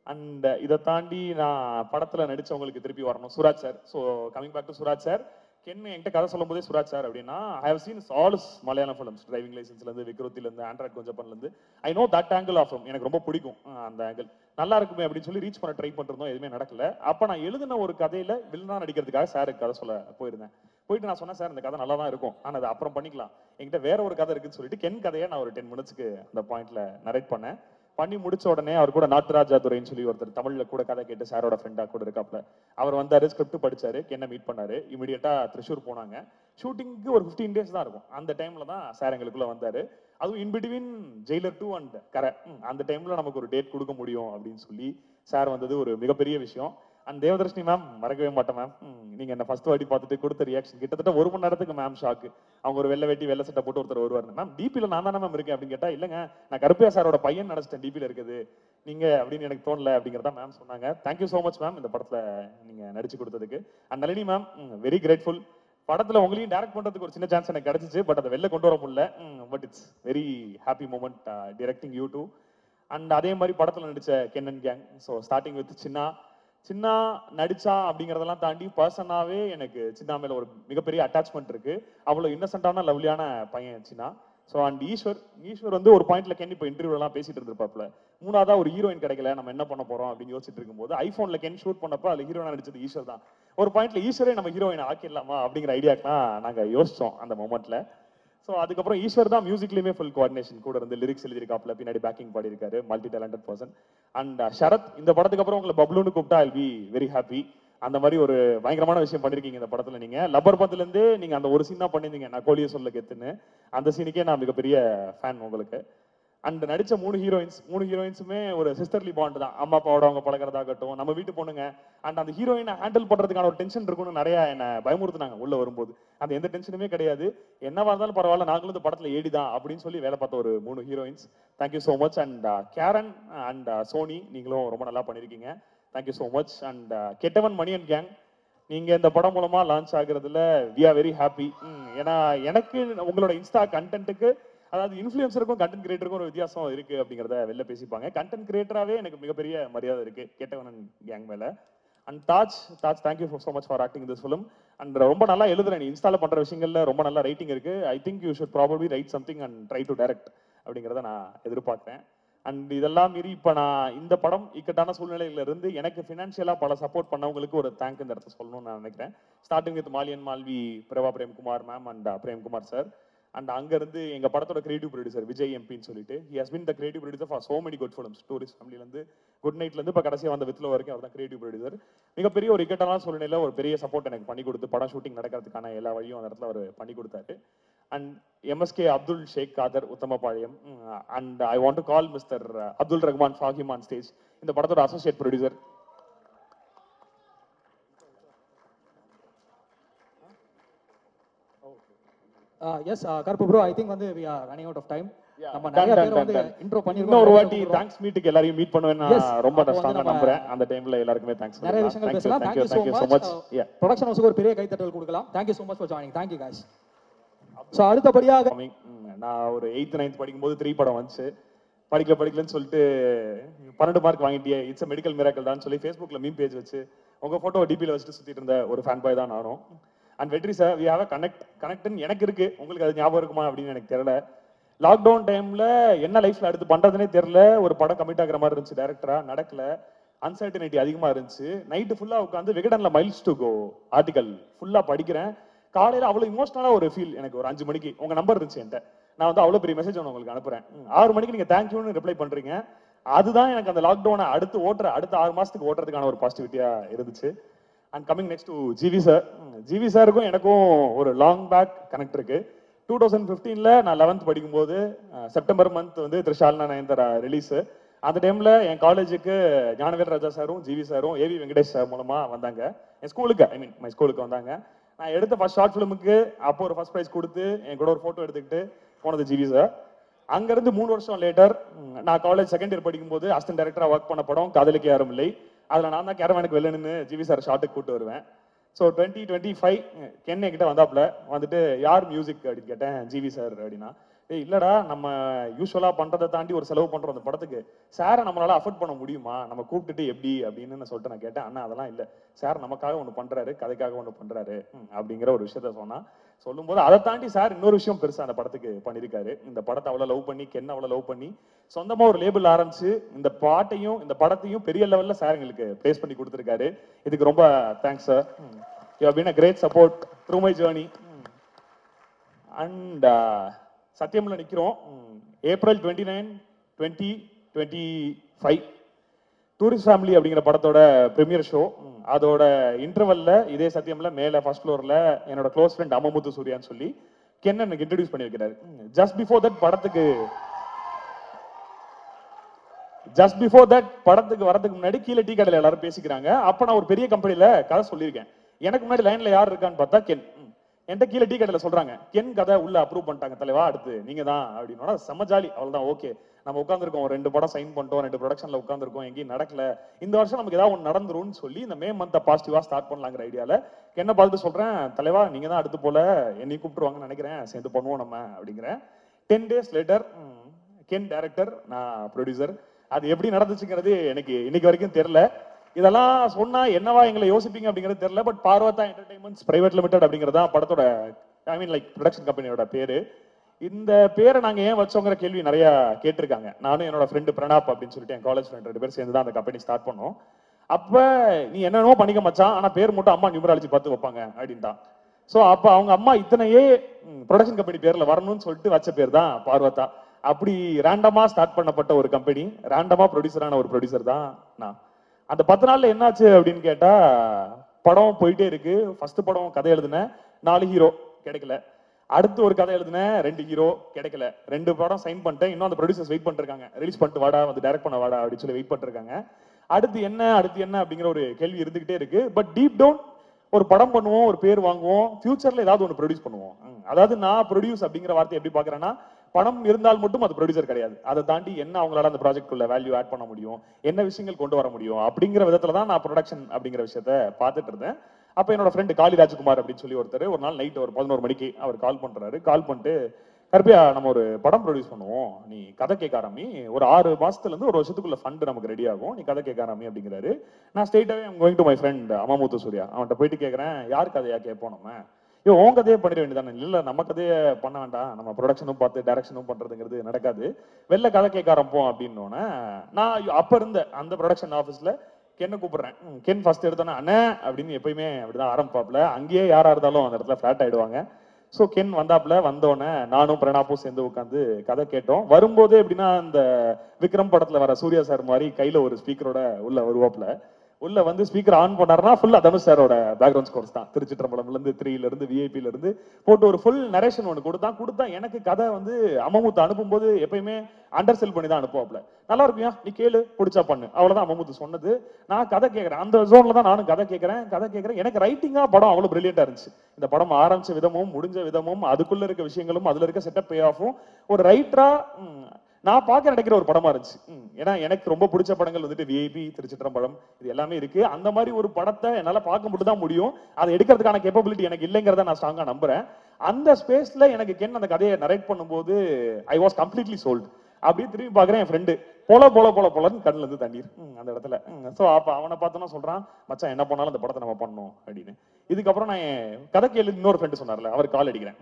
And இதை தாண்டி நான் படத்துல நடிச்சவங்களுக்கு திருப்பி வரணும், Suraj sir. So coming back to Suraj sir. Kenn என்கிட்ட கதை சொல்லும் போதே சுராஜ் சார் அப்படின்னா, I have seen all Malayalam films, driving லைசன்ஸ்ல இருந்து, விக்ரத்தில இருந்து, ஆண்ட்ராய்ட் கொஞ்சப்பன்ல இருந்து. I know that angle of எனக்கு ரொம்ப பிடிக்கும். அந்த ஆங்கிள் நல்லா இருக்குமே அப்படின்னு சொல்லி ரீச் பண்ண ட்ரை பண்ணிருந்தோம், எதுவுமே நடக்கல. அப்ப நான் எழுதின ஒரு கதையில வில்லனா நடிக்கிறதுக்காக சாருக்கு கதை சொல்ல போயிருந்தேன். போயிட்டு நான் சொன்னேன், சார் இந்த கதை நல்லா தான் இருக்கும், ஆனால் அது அப்புறம் பண்ணிக்கலாம், என்கிட்ட வேற ஒரு கதை இருக்குன்னு சொல்லிட்டு கென் கதையை நான் ஒரு 10 மினிட்ஸ்க்கு அந்த பாயிண்ட்ல நரேட் பண்ணேன். பண்ணி முடிச்ச உடனே அவர் கூட நாட்டுராஜா துரைன்னு சொல்லி ஒருத்தர் தமிழ்ல கூட கதை கேட்டு சாரோட ஃப்ரெண்டா கூட இருக்காப்ல, அவர் வந்தாரு, ஸ்கிரிப்ட் படிச்சாரு, என்ன மீட் பண்ணாரு. இமீடியட்டா திருச்சூர் போனாங்க. ஷூட்டிங்க்கு ஒரு 15 days தான் இருக்கும். அந்த டைம்ல தான் சார் எங்களுக்குள்ள வந்தாரு. அதுவும் இன் பிட்வீன் ஜெயிலர் 2 அண்ட் கரை, அந்த டைம்ல நமக்கு ஒரு டேட் கொடுக்க முடியும் அப்படின்னு சொல்லி சார் வந்தது ஒரு மிகப்பெரிய விஷயம். அண்ட் தேவதர்ஷினி மேம் மறக்கவே மாட்டேன் மேம். நீங்க என்ன ஃபர்ஸ்ட் வாட்டி பார்த்துட்டு கொடுத்த ரியாக்ஷன் கிட்டத்தட்ட 1 மணி நேரத்துக்கு மேம் ஷாக்கு. அவங்க ஒரு வெள்ளை வேட்டி வெள்ளை சட்டை போட்டு ஒருத்தர் வருவார், மேம் டிபியில் நான் தானே மேம் இருக்கேன் அப்படின்னு கேட்டா, இல்லைங்க நான் கருப்பையா சாரோட பையன் நினைச்சிட்டேன் டிபியில் இருக்குது நீங்க அப்படின்னு எனக்கு தோணல அப்படிங்கிறதா மேம் சொன்னாங்க. தேங்க்யூ ஸோ மச் மேம் இந்த படத்துல நீங்க நடிச்சு கொடுத்ததுக்கு. And Nalini ma'am very grateful. படத்துல உங்களையும் டைரக்ட் பண்றதுக்கு ஒரு சின்ன சான்ஸ் எனக்கு கிடைச்சிச்சு, பட் அதை வெளில கொண்டு வர முடியல. But it's very happy moment directing you too. And அதே மாதிரி படத்துல நடிச்ச Ken and gang. So starting with சின்ன நடிச்சா அப்படிங்கறதெல்லாம் தாண்டி பர்சனாவே எனக்கு சின்ன மேல ஒரு மிகப்பெரிய அட்டாச்மெண்ட் இருக்கு. அவ்வளவு இன்னசென்டான லவ்லியான பையன் சின்ன. ஸோ அண்ட் ஈஸ்வர் வந்து ஒரு பாயிண்ட்ல கென் இப்போ இன்டர்வியூலாம் பேசிட்டு இருந்திருப்பாப்ல, 3ஆவதா ஒரு ஹீரோயின் கிடைக்கல, நம்ம என்ன பண்ண போறோம் அப்படின்னு யோசிச்சுட்டு இருக்கும்போது ஐபோன்ல கென் ஷூட் பண்ணப்ப அதுல ஹீரோயினா நடிச்சது ஈஸ்வர் தான். ஒரு பாயிண்ட்ல ஈஸ்வரே நம்ம ஹீரோயின் ஆக்கிடலாமா அப்படிங்கிற ஐடியாக்கெல்லாம் நாங்க யோசிச்சோம் அந்த மொமெண்ட்ல. ஸோ அதுக்கப்புறம் ஈஸ்வர் தான் மியூசிக்லயுமே ஃபுல் கோஆர்டினேஷன் கூட இருந்து லிரிக்ஸ் எழுதிருக்காப்ல, பின்னாடி பேக்கிங் பாடியிருக்காரு, multi talented person. And Sharath இந்த படத்துக்கு அப்புறம் உங்களை பப்ளுன்னு கூப்பிட்டா ஐ பி வெரி ஹாப்பி. அந்த மாதிரி ஒரு பயங்கரமான விஷயம் பண்ணிருக்கீங்க இந்த படத்துல. நீங்க லப்பர் பத்துல இருந்தே நீங்க அந்த ஒரு சீன் தான் பண்ணிருந்தீங்க, நான் கோழியை சொல்ல கெத்துன்னு. அந்த சீனுக்கே நான் மிகப்பெரிய ஃபேன் உங்களுக்கு. அண்ட் நடிச்ச 3 ஹீரோயின்ஸுமே ஒரு சிஸ்டர்லி பாண்ட் தான். அம்மா அப்பாவோட அவங்க பழகிறதாகட்டும், நம்ம வீட்டு பொண்ணுங்க. அண்ட் அந்த ஹீரோயினை ஹேண்டில் பண்றதுக்கான ஒரு டென்ஷன் இருக்குன்னு நிறைய என்ன பயமுறுத்துனாங்க உள்ள வரும்போது. அந்த எந்த டென்ஷனுமே கிடையாது, என்னவா இருந்தாலும் பரவாயில்ல, நாங்களும் இந்த படத்துல ஏடிதான் அப்படின்னு சொல்லி வேலை பார்த்த ஒரு 3 heroines. Thank you so much. And Karen and Soni நீங்களும் ரொம்ப நல்லா பண்ணிருக்கீங்க, தேங்க்யூ ஸோ மச். அண்ட் கெட்டவன் மணி அண்ட் கேங் நீங்க இந்த படம் மூலமா லான்ச் ஆகுறதுல வி ஆர் வெரி ஹாப்பி. ஏன்னா எனக்கு உங்களோட இன்ஸ்டா கண்டென்ட்டுக்கு, அதாவது இன்ஃப்ளூயன்சருக்கும் கண்டென்ட் கிரியேட்டருக்கும் ஒரு வித்தியாசம் இருக்கு அப்படிங்கிறத வெளில பேசிப்பாங்க. கண்டென்ட் கிரியேட்டராகவே எனக்கு மிகப்பெரிய மரியாதை இருக்கு கெட்டவன் கேங் மேல. And Taj thank you so much for acting this film. And ரொம்ப நல்லா எழுதுறேன், நீ இன்ஸ்டால பண்ற விஷயங்கள்ல ரொம்ப நல்லா ரைட்டிங் இருக்கு. I think you should probably right something and try to direct அப்படிங்கிறத நான் எதிர்பார்க்கிறேன். அண்ட் இதெல்லாம் மீறி இப்போ நான் இந்த படம் இக்கட்டான சூழ்நிலையில இருந்து எனக்கு ஃபினான்ஷியலா பல சப்போர்ட் பண்ணவங்களுக்கு ஒரு தேங்க் இந்த இடத்துல சொல்லணும்னு நான் நினைக்கிறேன். Starting with Maliyan Malvi, Prabha Premkumar ma'am and Premkumar sir. And அங்கிருந்து எங்க படத்தோட கிரியேட்டிவ் ப்ரொடியூசர் விஜய் எம்பின்னு சொல்லிட்டு, he has been the creative producer for so many good films, tourist ஃபேமிலியிலேருந்து குட் நைட்லேருந்து இப்போ கடைசியாக வந்த வித்ல வரைக்கும் அவர் தான் கிரியேட்டிவ் ப்ரொடியூசர். மிகப்பெரிய ஒரு இக்கட்டான சூழ்நிலையில் ஒரு பெரிய சப்போர்ட் எனக்கு பண்ணி கொடுத்து படம் ஷூட்டிங் நடக்கிறதுக்கான எல்லா வழியும் அந்த இடத்துல அவர் பண்ணி கொடுத்தாரு. And MSK Abdul Sheikh Khader Uthamapalayam. And I want to call mister Abdul Rahman Fahim on stage, இந்த படத்தோட associate producer. S Karuppu bro, I think வந்து we are running out of time. நம்ம நிறைய பேர் வந்து இன்ட்ரோ பண்ணிருக்கோம். இன்னொரு வாட்டி தேங்க்ஸ் மீட்டுக்கு எல்லாரையும் மீட் பண்ணுவேன் நான் ரொம்ப ஸ்ட்ராங்கா நம்புறேன். அந்த டைம்ல எல்லாருக்குமே தேங்க்ஸ். நிறைய விஷயங்கள் பேசலாம். Thank you so much. Production ஹவுஸ்க்கு ஒரு பெரிய கைத்தட்டல் கொடுக்கலாம். Thank you so much for joining. Thank you guys. So அடுத்தபடியாக நான் ஒரு 8th 9th படிக்கும்போது 3 படம் வந்துச்சு. படிக்கலன்னு சொல்லிட்டு 12 மார்க் வாங்கிட்டியே, இட்ஸ் மெடிக்கல் மிராக்கிள் தான் சொல்லி ஃபேஸ்புக்ல மீம் பேஜ் வச்சு உங்க போட்டோ டிபியில் வச்சுட்டு சுத்திட்டு இருந்த ஒரு ஃபேன் பாய் தான் நானும். அண்ட் வெற்றி சார், வி ஹேவ் அ கனெக்ட்னு எனக்கு இருக்கு, உங்களுக்கு அது ஞாபகம் இருக்குமா அப்படின்னு எனக்கு தெரியல. லாக்டவுன் டைம்ல என்ன லைஃப்ல அடுத்து பண்றதுனே தெரியல, ஒரு படம் கமிட் ஆகிற மாதிரி இருந்துச்சு, டைரக்டரா நடக்கல. அன்சர்டனிட்டி அதிகமா இருந்துச்சு. நைட்டு ஃபுல்லா உட்காந்து விகடன்ல மைல்ஸ் டு கோ ஆர்டிகல் ஃபுல்லா படிக்கிறேன். காலையில அவ்வளவு இமோஷனலா ஒரு ஃபீல். எனக்கு ஒரு 5 மணிக்கு உங்க நம்பர் இருந்துச்சு என்கிட்ட. நான் வந்து அவ்வளவு பெரிய மெசேஜ் உங்களுக்கு அனுப்புறேன். 6 மணிக்கு நீங்க தேங்க்யூன்னு ரிப்ளை பண்றீங்க. அதுதான் எனக்கு அந்த லாக்டவுனை அடுத்த 6 மாசத்துக்கு ஓட்டுறதுக்கான ஒரு பாசிட்டிவிட்டியா இருந்துச்சு. And coming next to GV sir. ஜிவி சாருக்கும் எனக்கும் ஒரு லாங் பேக் கனெக்ட் இருக்கு. 2015ல நான் 11th படிக்கும்போது செப்டம்பர் மந்த் வந்து த்ரிஷால்னா நயன்தாரா ரிலீஸ். அந்த டைம்ல என் காலேஜுக்கு ஞானவேல் ராஜா சாரும் ஜிவி சாரும் ஏவி வெங்கடேஷ் சார் மூலமா வந்தாங்க. என் ஸ்கூலுக்கு மை ஸ்கூலுக்கு வந்தாங்க. நான் எடுத்த ஃபர்ஸ்ட் ஷார்ட் ஃபிலிமுக்கு அப்போ ஒரு ஃபர்ஸ்ட் ப்ரைஸ் கொடுத்து என் கூட ஒரு ஃபோட்டோ எடுத்துக்கிட்டு போனது ஜிவி சார். அங்கிருந்து 3 வருஷம் லேட்டர் நான் காலேஜ் செகண்ட் இயர் படிக்கும்போது அசிஸ்டன்ட் டைரக்டரா ஒர்க் பண்ண படம் காதலிக்க யாரும் இல்லை. அதுல நான் தான் கேரவானுக்கு வெளிலன்னு ஜிவி சார் ஷார்ட்டுக்கு கூட்டு வருவேன். ஸோ 2025 கென் என்கிட்ட வந்தாப்புல வந்துட்டு யார் மியூசிக் அப்படின்னு கேட்டேன். ஜிவி சார் அப்படின்னா, இல்லடா நம்ம யூஸ்வலா பண்றதை தாண்டி ஒரு செலவு பண்றோம் அந்த படத்துக்கு, சாரை நம்மளால அஃபோர்ட் பண்ண முடியுமா, நம்ம கூப்பிட்டுட்டு எப்படி அப்படின்னு நான் சொல்லிட்டு நான் கேட்டேன். அண்ணா அதெல்லாம் இல்லை, சார் நமக்காக ஒன்று பண்றாரு, கதைக்காக ஒன்று பண்றாரு அப்படிங்கிற ஒரு விஷயத்த சொன்னா. சொல்லும்போது அதை தாண்டி சார் இன்னொரு விஷயம் பெருசா அந்த படத்துக்கு பண்ணியிருக்காரு. இந்த படத்தை அவ்வளவு லவ் பண்ணி கென் அவ்வளவு லவ் பண்ணி சொந்தமா ஒரு லேபிள் ஆரம்பிச்சு இந்த பாட்டையும் இந்த படத்தையும் பெரிய லெவல்ல சார் எங்களுக்கு பிளேஸ் பண்ணி கொடுத்துருக்காரு. இதுக்கு ரொம்ப thanks sir. You have been a great support through my journey. And சத்தியம்ல நிக்கிறோம். April 29, 2025 டூரிஸ்ட் ஃபேமிலி அப்படிங்கிற படத்தோட பிரீமியர் ஷோ. அதோட இன்டர்வல்ல இதே சத்தியம்ல மேல ஃபர்ஸ்ட் ஃப்ளோர்ல என்னோட க்ளோஸ் ஃப்ரெண்ட் அமமுத்து சூர்யான்னு சொல்லி கென் எனக்கு இன்ட்ரடியூஸ் பண்ணி வைக்கிறாரு. ஜஸ்ட் பிஃபோர் தட் படத்துக்கு வரதுக்கு முன்னாடி கீழே டீ கடையில எல்லாரும் பேசிக்கிறாங்க. அப்ப நான் ஒரு பெரிய கம்பெனில கதை சொல்லியிருக்கேன். எனக்கு முன்னாடி லைன்ல யார் இருக்கான்னு பார்த்தா கென். என்கிட்ட கீழே டீ கடையில சொல்றாங்க, கென் கதை உள்ள அப்ரூவ் பண்ணிட்டாங்க தலைவா, அடுத்து நீங்க தான் அப்படின்னா செம்ம ஜாலி. அவ்வளவுதான், ஓகே நம்ம உட்காந்துருக்கோம், 2 படம் சைன் பண்ணிட்டோம், 2 ப்ரொடக்ஷன்ல உட்காந்துருக்கோம், எங்கேயும் நடக்கல, இந்த வருஷம் நமக்கு ஏதாவது ஒன்று நடந்துரும்னு சொல்லி இந்த மே மந்த் பாசிட்டிவா ஸ்டார்ட் பண்ணலாங்கிற ஐடியால என்ன பார்த்துட்டு சொல்றேன், தலைவா நீங்க தான் அடுத்து போல என்னையும் கூப்பிட்டுருவாங்கன்னு நினைக்கிறேன், சேர்ந்து பண்ணுவோம் நம்ம அப்படிங்கிறேன். 10 days லேட்டர் கென் டைரக்டர், நான் ப்ரொடியூசர். அது எப்படி நடந்துச்சுங்கிறது எனக்கு இன்னைக்கு வரைக்கும் தெரியல. இதெல்லாம் சொன்னா என்னவா எங்களை யோசிப்பீங்க அப்படிங்கிறது தெரியல. But Parvati entertainments private limited அப்படிங்கிறதா படத்தோட ப்ரொடக்ஷன் கம்பெனியோட பேரு. இந்த பேரை நாங்க ஏன் வச்சோங்கிற கேள்வி நிறைய கேட்டிருக்காங்க. நானும் என்னோட ஃப்ரெண்டு பிரணாப் அப்படின்னு சொல்லிட்டு என் காலேஜ் ஃப்ரெண்ட் 2 பேர் சேர்ந்து தான் அந்த கம்பெனி ஸ்டார்ட் பண்ணோம். அப்ப நீ என்னென்னமோ பண்ணிக்க மச்சான், ஆனா பேர் மட்டும் அம்மா நியூமராலஜி பார்த்து வைப்பாங்க அப்படின்ட்டான். ஸோ அப்ப அவங்க அம்மா இத்தனையே ப்ரொடக்ஷன் கம்பெனி பேர்ல வரணும்னு சொல்லிட்டு வச்ச பேர் தான் பார்வதா. அப்படி ரேண்டமா ஸ்டார்ட் பண்ணப்பட்ட ஒரு கம்பெனி, ரேண்டமா ப்ரொடியூசரான ஒரு ப்ரொடியூசர் தான் நான். அந்த 10 நாள்ல என்னாச்சு அப்படின்னு கேட்டா, படம் போயிட்டே இருக்கு. ஃபர்ஸ்ட் படம் கதை எழுதுனேன், 4 ஹீரோ கிடைக்கல. அடுத்து ஒரு கதை எழுதுனேன், 2 ஹீரோ கிடைக்கல. 2 படம் சைன் பண்ணிட்டேன். இன்னும் அந்த ப்ரொடியூசர்ஸ் வெயிட் பண்ணிருக்காங்க, ரிலீஸ் பண்ணிட்டு வாடா, வந்து டைரக்ட் பண்ண வாடா அப்படின்னு சொல்லி வெயிட் பண்ணிருக்காங்க. அடுத்து என்ன அப்படிங்கிற ஒரு கேள்வி இருந்துகிட்டே இருக்கு. பட் டீப் டவுன் ஒரு படம் பண்ணுவோம், ஒரு பேர் வாங்குவோம், ஃபியூச்சர்ல ஏதாவது ஒன்று ப்ரொடியூஸ் பண்ணுவோம். அதாவது நான் ப்ரொடியூஸ் அப்படிங்கிற வார்த்தை எப்படி பாக்குறேன்னா, படம் இருந்தால் மட்டும் அது ப்ரொடியூசர் கிடையாது, அதை தாண்டி என்ன அவங்களால அந்த ப்ராஜெக்ட் உள்ள வேல்யூ ஆட் பண்ண முடியும், என்ன விஷயங்கள் கொண்டு வர முடியும் அப்படிங்கிற விதத்துல தான் நான் ப்ரொடக்ஷன் அப்படிங்கிற விஷயத்த பார்த்துட்டு இருந்தேன். அப்ப என்னோட ஃப்ரெண்டு காளி ராஜ்குமார் அப்படின்னு சொல்லி ஒருத்தர் ஒரு நாள் நைட் ஒரு 11 மணிக்கு அவர் கால் பண்றாரு. கால் பண்ணிட்டு, கருப்பியா நம்ம ஒரு படம் ப்ரொடியூஸ் பண்ணுவோம், நீ கதை கேட்க ஆரம்பி, ஒரு 6 மாசத்துல இருந்து 1 வருஷத்துக்குள்ள ஃபண்ட் நமக்கு ரெடி ஆகும், நீ கதை கேட்க ஆரம்பி அப்படிங்கிறாரு. நான் ஸ்ட்ரெயிட்டாவே I'm going to my friend Ammamuthu Surya, அவன்கிட்ட போயிட்டு கேட்கறேன், யார் கதையா கேட்போம் நம்ம, உன் கதையே பண்ணிட வேண்டியதானே. இல்ல நம்ம கதையை பண்ண வேண்டாம், நம்ம ப்ரொடக்ஷனும் பார்த்து டைரக்ஷனும் பண்றதுங்கிறது நடக்காது, வெளில கதை கேட்க ஆரம்பிப்போம் அப்படின்னோடனே நான் அப்ப இருந்த அந்த ப்ரொடக்ஷன் ஆஃபீஸ்ல கென்னை கூப்பிடுறேன். கென் ஃபர்ஸ்ட் எடுத்தோன்னா அண்ணே அப்படின்னு எப்பயுமே அப்படிதான் ஆரம்பிப்பாப்ல. அங்கேயே யாரா இருந்தாலும் அந்த இடத்துல ஃபிளாட் ஆயிடுவாங்க. ஸோ கென் வந்தாப்புல, வந்தோடனே நானும் பிரணாப்பும் சேர்ந்து உட்காந்து கதை கேட்டோம். வரும்போதே எப்படின்னா இந்த விக்ரம் படத்துல வர சூர்யா சார் மாதிரி கையில ஒரு ஸ்பீக்கரோட உள்ள வருவாப்புல. உள்ள வந்து ஸ்பீக்கர் ஆன் பண்ணாருன்னா ஃபுல்லா தனுஷ் சாரோட பேக்ரவுண்ட் ஸ்கோர்ஸ் தான். திருச்சிற்றம்பலம்ல இருந்து 3ல இருந்து விஐபில இருந்து போட்டு ஒரு ஃபுல் நரேஷன் ஒன்று கொடுத்தா எனக்கு கதை வந்து அமமுத்து அனுப்பும்போது எப்பயுமே அண்டர் செல் பண்ணி தான் அனுப்புவாப்ல. நல்லா இருக்குயா, நீ கேளு, பிடிச்சா பண்ணு, அவ்வளவுதான் அமமுத்து சொன்னது. நான் கதை கேட்கறேன், அந்த ஜோன்ல தான் நானும் கதை கேட்கறேன். எனக்கு ரைட்டிங்கா படம் அவ்வளவு பிரில்லியண்டா இருந்துச்சு. இந்த படம் ஆரம்பிச்ச விதமும் முடிஞ்ச விதமும் அதுக்குள்ள இருக்க விஷயங்களும் அதுல இருக்க செட்டப் பே ஆஃபும் ஒரு ரைட்டரா நான் பார்க்க நினைக்கிற ஒரு படமா இருந்துச்சு. ஏன்னா எனக்கு ரொம்ப பிடிச்ச படங்கள் வந்துட்டு விஐபி, திருச்சிற்றம்பலம், இது எல்லாமே இருக்கு. அந்த மாதிரி ஒரு படத்தை என்னால பார்க்க மட்டும் தான் முடியும். அதை எடுக்கிறதுக்கான கேப்பபிலிட்டி எனக்கு இல்லைங்கிறத நான் ஸ்ட்ராங்கா நம்புறேன். அந்த ஸ்பேஸ்ல எனக்கு கென் அந்த கதையை நரேட் பண்ணும்போது ஐ வாஸ் கம்ப்ளீட்லி சோல்டு. அப்படியே திரும்பி பாக்குறேன், என் ஃப்ரெண்டு போலன்னு கண்ணுல இருந்து தண்ணீர் அந்த இடத்துல. சோ அப்ப அவனை பார்த்தோன்னா சொல்றான், மச்சான் என்ன பண்ணாலும் அந்த படத்தை நம்ம பண்ணணும் அப்படின்னு. இதுக்கப்புறம் நான் கதை கேளு இன்னொரு ஃப்ரெண்டு சொன்னார்ல, அவர் கால் அடிக்கிறேன்.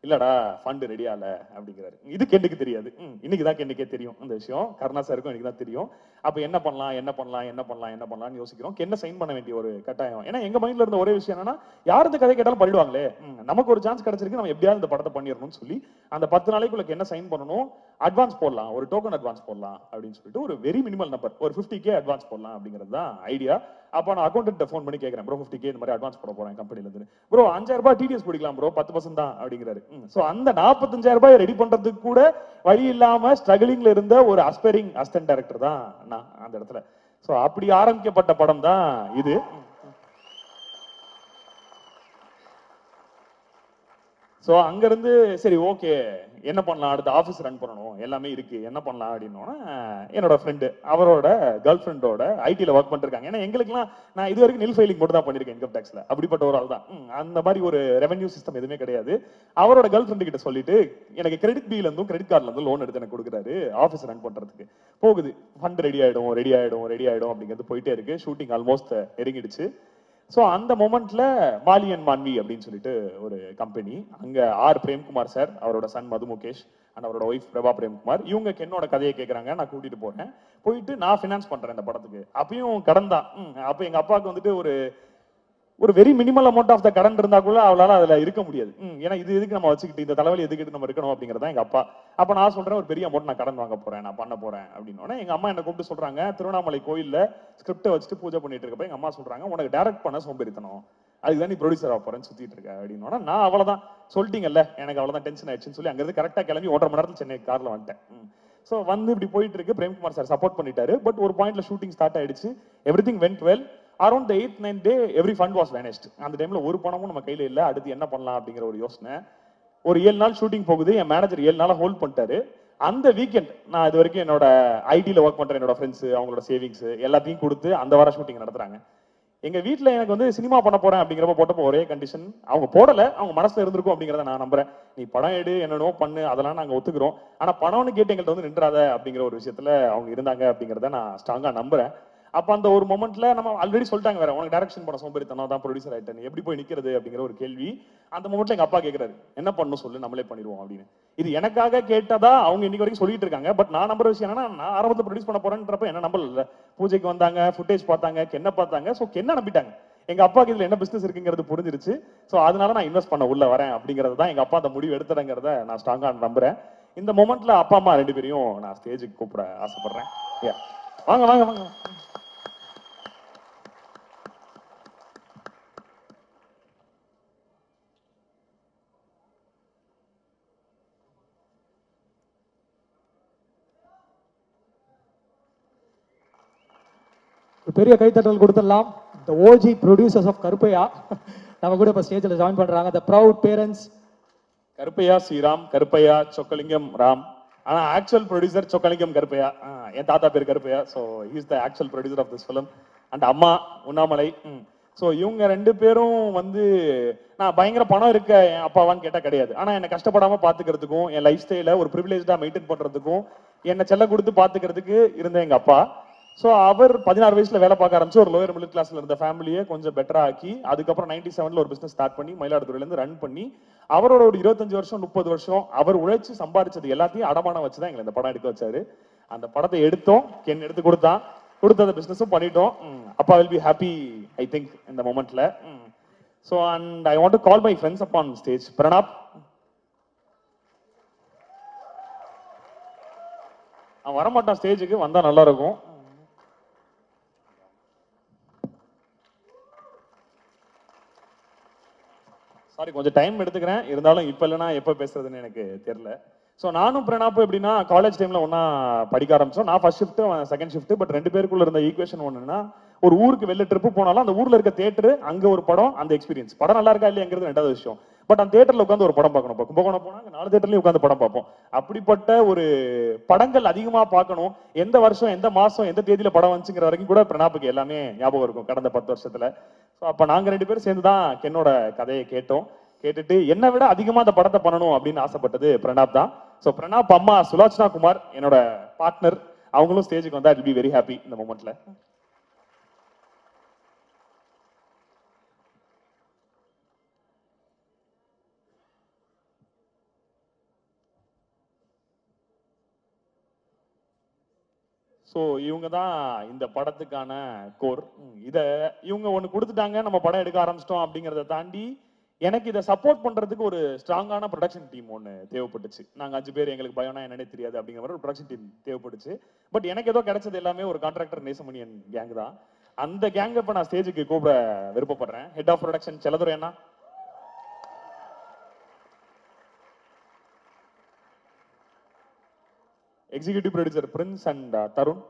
இல்லடா ஃபண்ட் ரெடி ஆகல அப்படிங்கிறாரு. இது கெண்டுக்கு தெரியாது. இன்னைக்கு தான் கெண்டுக்கே தெரியும் அந்த விஷயம். கருணா சாருக்கும் இன்னைக்கு தான் தெரியும். அப்ப என்ன பண்ணலாம்னு யோசிக்கிறோம். கென்ன சைன் பண்ண வேண்டிய ஒரு கட்டாயம். ஏன்னா எங்க மைண்ட்ல இருந்த ஒரே விஷயம் என்னன்னா, யார் இந்த கதை கேட்டாலும் பண்ணிடுவாங்களே, நமக்கு ஒரு சான்ஸ் கிடைச்சிருக்கு, நம்ம எப்படியாவது இந்த படத்தை பண்ணிடணும்னு சொல்லி அந்த 10 நாளைக்குள்ள என்ன சைன் பண்ணணும், அட்வான்ஸ் போடலாம், ஒரு டோக்கன் அட்வான்ஸ் போடலாம் அப்படின்னு சொல்லிட்டு ஒரு வெரி மினிமல் நம்பர், ஒரு 50K அட்வான்ஸ் போடலாம் அப்படிங்கிறது தான் ஐடியா. அப்ப நான் அக்கௌண்டன்ட் ஃபோன் பண்ணி கேட்கிறேன், ப்ரோ 50K இந்த மாதிரி அட்வான்ஸ் போட போறேன் கம்பெனில இருந்து. ப்ரோ 5000 ரூபாய் டிடிஎஸ் பிடிக்கலாம் ப்ரோ, 10% தான் அப்படிங்கிறாரு. சோ அந்த 45,000 ரூபாய் ரெடி பண்றதுக்கு கூட வழி இல்லாம ஸ்ட்ரகிளிங்ல இருந்த ஒரு அஸ்பைரிங் அசிஸ்டன்ட் டைரக்டர் தான் நான் அந்த இடத்துல. சோ அப்படி ஆரம்பிக்கப்பட்ட படம் தான் இது. சோ அங்க இருந்து சரி ஓகே என்ன பண்ணலாம், அடுத்த ஆபீஸ் ரன் பண்ணணும், எல்லாமே இருக்கு, என்ன பண்ணலாம் அப்படின்னோன்னா, என்னோட ஃப்ரெண்டு அவரோட கேர்ள் ஃப்ரெண்டோட ஐடில ஒர்க் பண்ணிருக்காங்க. ஏன்னா எங்களுக்குலாம் நான் இது வரைக்கும் நில் ஃபைலிங் மட்டும் தான் பண்ணிருக்கேன் இன்கம் டேக்ஸ்ல, அப்படிப்பட்ட ஒரு ஆள் தான். அந்த மாதிரி ஒரு ரெவென்யூ சிஸ்டம் எதுவுமே கிடையாது. அவரோட கேர்ள் ஃப்ரெண்டு கிட்ட சொல்லிட்டு எனக்கு கிரெடிட் பில இருந்தும் கிரெடிட் கார்டுல இருந்தும் லோன் எடுத்து எனக்கு கொடுக்குறாரு ஆஃபீஸ் ரன் பண்றதுக்கு. போகுது, ஃபண்ட் ரெடி ஆயிடும் அப்படிங்கிறது போயிட்டே இருக்கு. Shooting almost நெருங்கிடுச்சு. ஸோ அந்த மொமெண்ட்ல மாலி அண்ட் மான்வி அப்படின்னு சொல்லிட்டு ஒரு கம்பெனி, அங்க ஆர் பிரேம்குமார் சார், அவரோட சன் மது முகேஷ் அண்ட் அவரோட ஒய்ஃப் பிரபா பிரேம்குமார், இவங்க என்னோட கதையை கேட்கறாங்க. நான் கூட்டிட்டு போறேன், போயிட்டு நான் ஃபினான்ஸ் பண்றேன் இந்த படத்துக்கு. அப்பயும் கடன் தான். அப்ப எங்க அப்பாவுக்கு வந்துட்டு ஒரு very minimal amount of the கடன் இருந்தா கூட அவளால அதுல இருக்க முடியாது. ஏன்னா இது எதுக்கு நம்ம வச்சுக்கிட்டு, இந்த தலைவலி எதுக்கிட்டு நம்ம இருக்கணும் அப்படிங்கிறதா எங்க அப்பா. அப்ப நான் சொல்றேன், ஒரு பெரிய அமௌண்ட் நான் கடன் வாங்க போறேன், நான் பண்ண போறேன் அப்படின்னு. எங்க அம்மா என்ன கூப்பிட்டு சொல்றாங்க, திருவண்ணாமலை கோயில்ல ஸ்கிரிப்டை வச்சுட்டு பூஜை பண்ணிட்டு இருக்கப்ப எங்க அம்மா சொல்றாங்க, உனக்கு டைரக்ட் பண்ண சோம்பேறித்தனம், அதுதான் நீ ப்ரொடியூசர் ஆக போறேன்னு சுத்திட்டு இருக்க அப்படின்னு. நான் அவ்வளவுதான் சொல்லிட்டீங்கல்ல, எனக்கு அவ்வளவுதான் டென்ஷன் ஆயிடுச்சுன்னு சொல்லி அங்கிருந்து கரெக்டா கிளம்பி 1.5 மணி நேரத்துல சென்னை கார்ல வந்துட்டேன். ஸோ வந்து இப்படி போயிட்டு இருக்கு. பிரேம்குமார் சார் சப்போர்ட் பண்ணிட்டாரு. பட் ஒரு பாயிண்ட்ல ஷூட்டிங் ஸ்டார்ட் ஆயிடுச்சு. Everything went well. Around 8th 9th day every fund was vanished. அந்த டைம்ல ஒரு பணமும் நம்ம கையில இல்ல. அடுத்து என்ன பண்ணலாம் அப்படிங்கிற ஒரு யோசனை. ஒரு 7 நாள் ஷூட்டிங் போகுது. என் மேனேஜர் 7 நாளா ஹோல்ட் பண்ணிட்டாரு. அந்த வீக்கெண்ட் நான் இது வரைக்கும் என்னோட ஐடில ஒர்க் பண்ற என்னோட ஃப்ரெண்ட்ஸ், அவங்களோட சேவிங்ஸ் எல்லாத்தையும் கொடுத்து அந்த வார ஷூட்டிங் நடத்துறாங்க. எங்க வீட்டுல எனக்கு வந்து சினிமா பண்ண போறேன் அப்படிங்கிறப்ப போட்டப்போ ஒரே கண்டிஷன், அவங்க போடல, அவங்க மனசுல இருந்திருக்கும் அப்படிங்கிறத நான் நம்புறேன். நீ படம் எடு, என்னென்னோ பண்ணு, அதெல்லாம் நாங்க ஒத்துக்கிறோம், ஆனா பணம்னு கேட்டு எங்கள்கிட்ட வந்து நின்றாத அப்படிங்கிற ஒரு விஷயத்துல அவங்க இருந்தாங்க அப்படிங்கிறத நான் ஸ்ட்ராங்கா நம்புறேன். அப்ப அந்த ஒரு மொமெண்ட்ல நம்ம ஆல்ரெடி சொல்லிட்டாங்க, வேற உனக்கு டைரக்ஷன் பண்ண சோம்பேறித்தனம் தான், ப்ரொடியூசர் ஆயிட்டேன், எப்படி போய் நிக்கிறது அப்படிங்கிற ஒரு கேள்வி. அந்த மொமெண்ட்ல எங்க அப்பா கேட்கிறாரு, என்ன பண்ணணும் சொல்லு, நம்மளே பண்ணிடுவோம் அப்படின்னு. இது எனக்காக கேட்டதா அவங்க இன்னைக்கு வரைக்கும் சொல்லிட்டு இருக்காங்க. பட் நான் நம்புற விஷயம் என்னன்னா, நான் ஆரம்பத்தில் ப்ரொடியூஸ் பண்ண போறேன்றப்ப என்ன நம்பல. பூஜைக்கு வந்தாங்க, ஃபுட்டேஜ் பார்த்தாங்க, என்ன பார்த்தாங்க, ஸோ என்ன நம்பிட்டாங்க. எங்க அப்பாக்கு இதுல என்ன பிசினஸ் இருக்குங்கிறது புரிஞ்சிருச்சு. ஸோ அதனால நான் இன்வெஸ்ட் பண்ண உள்ள வரேன் அப்படிங்கிறது தான் எங்க அப்பா அந்த முடிவு எடுத்துறங்கிறத நான் ஸ்ட்ராங்கா நம்புறேன். இந்த மொமெண்ட்ல அப்பா அம்மா 2 பேரையும் நான் ஸ்டேஜுக்கு கூப்பிட ஆசைப்படுறேன். வாங்க வாங்க வாங்க. பெரிய கைத்தட்டல் கொடுத்துடலாம். The OG producers of Karuppaiya நம்ம கூட இப்போ ஸ்டேஜில் ஜாயின் பண்ணுறாங்க. The proud parents Karuppaiya Sriram, Karuppaiya Chockalingam Ram. ஆனா ஆக்சுவல் ப்ரொடியூசர் சொக்கலிங்கம் கருப்பையா. என் தாத்தா பேர் Karuppaiya. So he's the actual producer of this film. And அம்மா உண்ணாமலை. ஸோ இவங்க 2 பேரும் வந்து நான் பயங்கர பணம் இருக்க என் அப்பாவான்னு கேட்டால் கிடையாது. ஆனால் என்னை கஷ்டப்படாமல் பார்த்துக்கிறதுக்கும், என் லைஃப் ஸ்டைலை ஒரு ப்ரிவிலேஜாக மெயின்டைன் பண்ணுறதுக்கும், என்னை செல்ல கொடுத்து பார்த்துக்கிறதுக்கு இருந்த எங்கள் அப்பா. ஸோ அவர் 16 வயசுல வேலை பார்க்க ஆரம்பிச்சு ஒரு லோயர் மிடில் கிளாஸ்ல இருந்த ஃபேமிலியை கொஞ்சம் பெட்டரா ஆக்கி, அதுக்கப்புறம் 97ல ஒரு பிசினஸ் ஸ்டார்ட் பண்ணி மயிலாடுதுறையிலேருந்து ரன் பண்ணி, அவரோட ஒரு 25 வருஷம் 30 வருஷம் அவர் உழைச்சு சம்பாதிச்சது எல்லாத்தையும் அடமானம் வச்சுதான் எங்களை இந்த படம் எடுக்க வச்சாரு. அந்த படத்தை எடுத்தோம், கென் எடுத்து கொடுத்த பிசினஸும் பண்ணிட்டோம். அப்பா will be happy I think இந்த மொமெண்ட்ல. So and I want to call my friends up on stage. Pranab அவன் வரமாட்டான் ஸ்டேஜுக்கு, வந்தா நல்லா இருக்கும். சாரி கொஞ்சம் டைம் எடுத்துக்கிறேன், இருந்தாலும் இப்ப இல்லைன்னா எப்ப பேசுறதுன்னு எனக்கு தெரியல. ஸோ நானும் பிரணாப்பும் எப்படின்னா காலேஜ் டைம்ல ஒன்னா படிக்க ஆரம்பிச்சோம். நான் first shift, second shift. But 2 பேருக்குள்ள இருந்த ஈக்குவேஷன் ஒண்ணுன்னா, ஒரு ஊருக்கு வெளில ட்ரிப்பு போனாலும் அந்த ஊர்ல இருக்க தியேட்டர், அங்க ஒரு படம், அந்த எக்ஸ்பீரியன்ஸ் படம் நல்லா இருக்கா இல்லையாங்கிறது 2வது விஷயம். பட் அந்த தியேட்டர்ல உட்காந்து ஒரு படம் பார்க்கணும். கும்பகோணம் போனா 4 தியேட்டர்லயும் உட்காந்து படம் பார்ப்போம். அப்படிப்பட்ட ஒரு படங்கள் அதிகமா பார்க்கணும். எந்த வருஷம், எந்த மாசம், எந்த தேதியில படம் வந்துச்சுங்கிற வரைக்கும் கூட பிரணாப்புக்கு எல்லாமே ஞாபகம் இருக்கும் கடந்த 10 வருஷத்துல. ஸோ அப்ப நாங்க 2 பேரும் சேர்ந்து தான் என்னோட கதையை கேட்டோம். கேட்டுட்டு என்னை விட அதிகமா அந்த படத்தை பண்ணணும் அப்படின்னு ஆசைப்பட்டது பிரணாப் தான். ஸோ பிரணாப் அம்மா சுலோச்சனா குமார் என்னோட பார்ட்னர், அவங்களும் ஸ்டேஜுக்கு வந்தா இல் பி வெரி ஹாப்பி இந்த மொமெண்ட்ல. ஸோ இவங்க தான் இந்த படத்துக்கான கோர். இதை இவங்க ஒன்று கொடுத்துட்டாங்க, நம்ம படம் எடுக்க ஆரம்பிச்சிட்டோம் அப்படிங்கிறத தாண்டி எனக்கு இதை சப்போர்ட் பண்றதுக்கு ஒரு ஸ்ட்ராங்கான ப்ரொடக்ஷன் டீம் ஒன்று தேவைப்பட்டுச்சு. நாங்கள் 5 பேர், எங்களுக்கு பயம்னா என்னன்னே தெரியாது அப்படிங்கிற மாதிரி ஒரு ப்ரொடக்ஷன் டீம் தேவைப்பட்டுச்சு. பட் எனக்கு ஏதோ கிடைச்சது எல்லாமே ஒரு கான்ட்ராக்டர் நேசமணியன் கேங் தான். அந்த கேங்கை இப்போ நான் ஸ்டேஜுக்கு கூப்பிட விருப்பப்படுறேன். ஹெட் ஆஃப் ப்ரொடக்ஷன் செல்லதுரை அண்ணா, executive producer Prince and Tarun,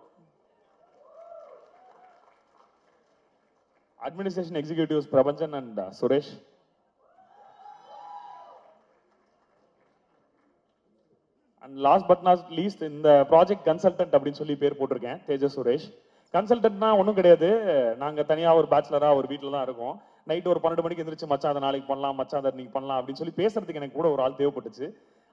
administration executives Prabanjan and Suresh, and last but not least இந்த ப்ராஜெக்ட் கன்சல்டன்ட் அப்படின்னு சொல்லி பேர் போட்டிருக்கேன், தேஜஸ் சுரேஷ். கன்சல்டன்ட்னா ஒன்றும் கிடையாது, நாங்கள் தனியாக ஒரு பேச்சுலராக ஒரு வீட்டில் தான் இருக்கோம். நைட்டு ஒரு 12 மணிக்கு எந்திரிச்சு மச்சான் அதை நாளைக்கு பண்ணலாம், மச்சான் அதை நீங்க பண்ணலாம் அப்படின்னு சொல்லி பேசுறதுக்கு எனக்கு கூட ஒரு ஆள் தேவைப்பட்டுச்சு.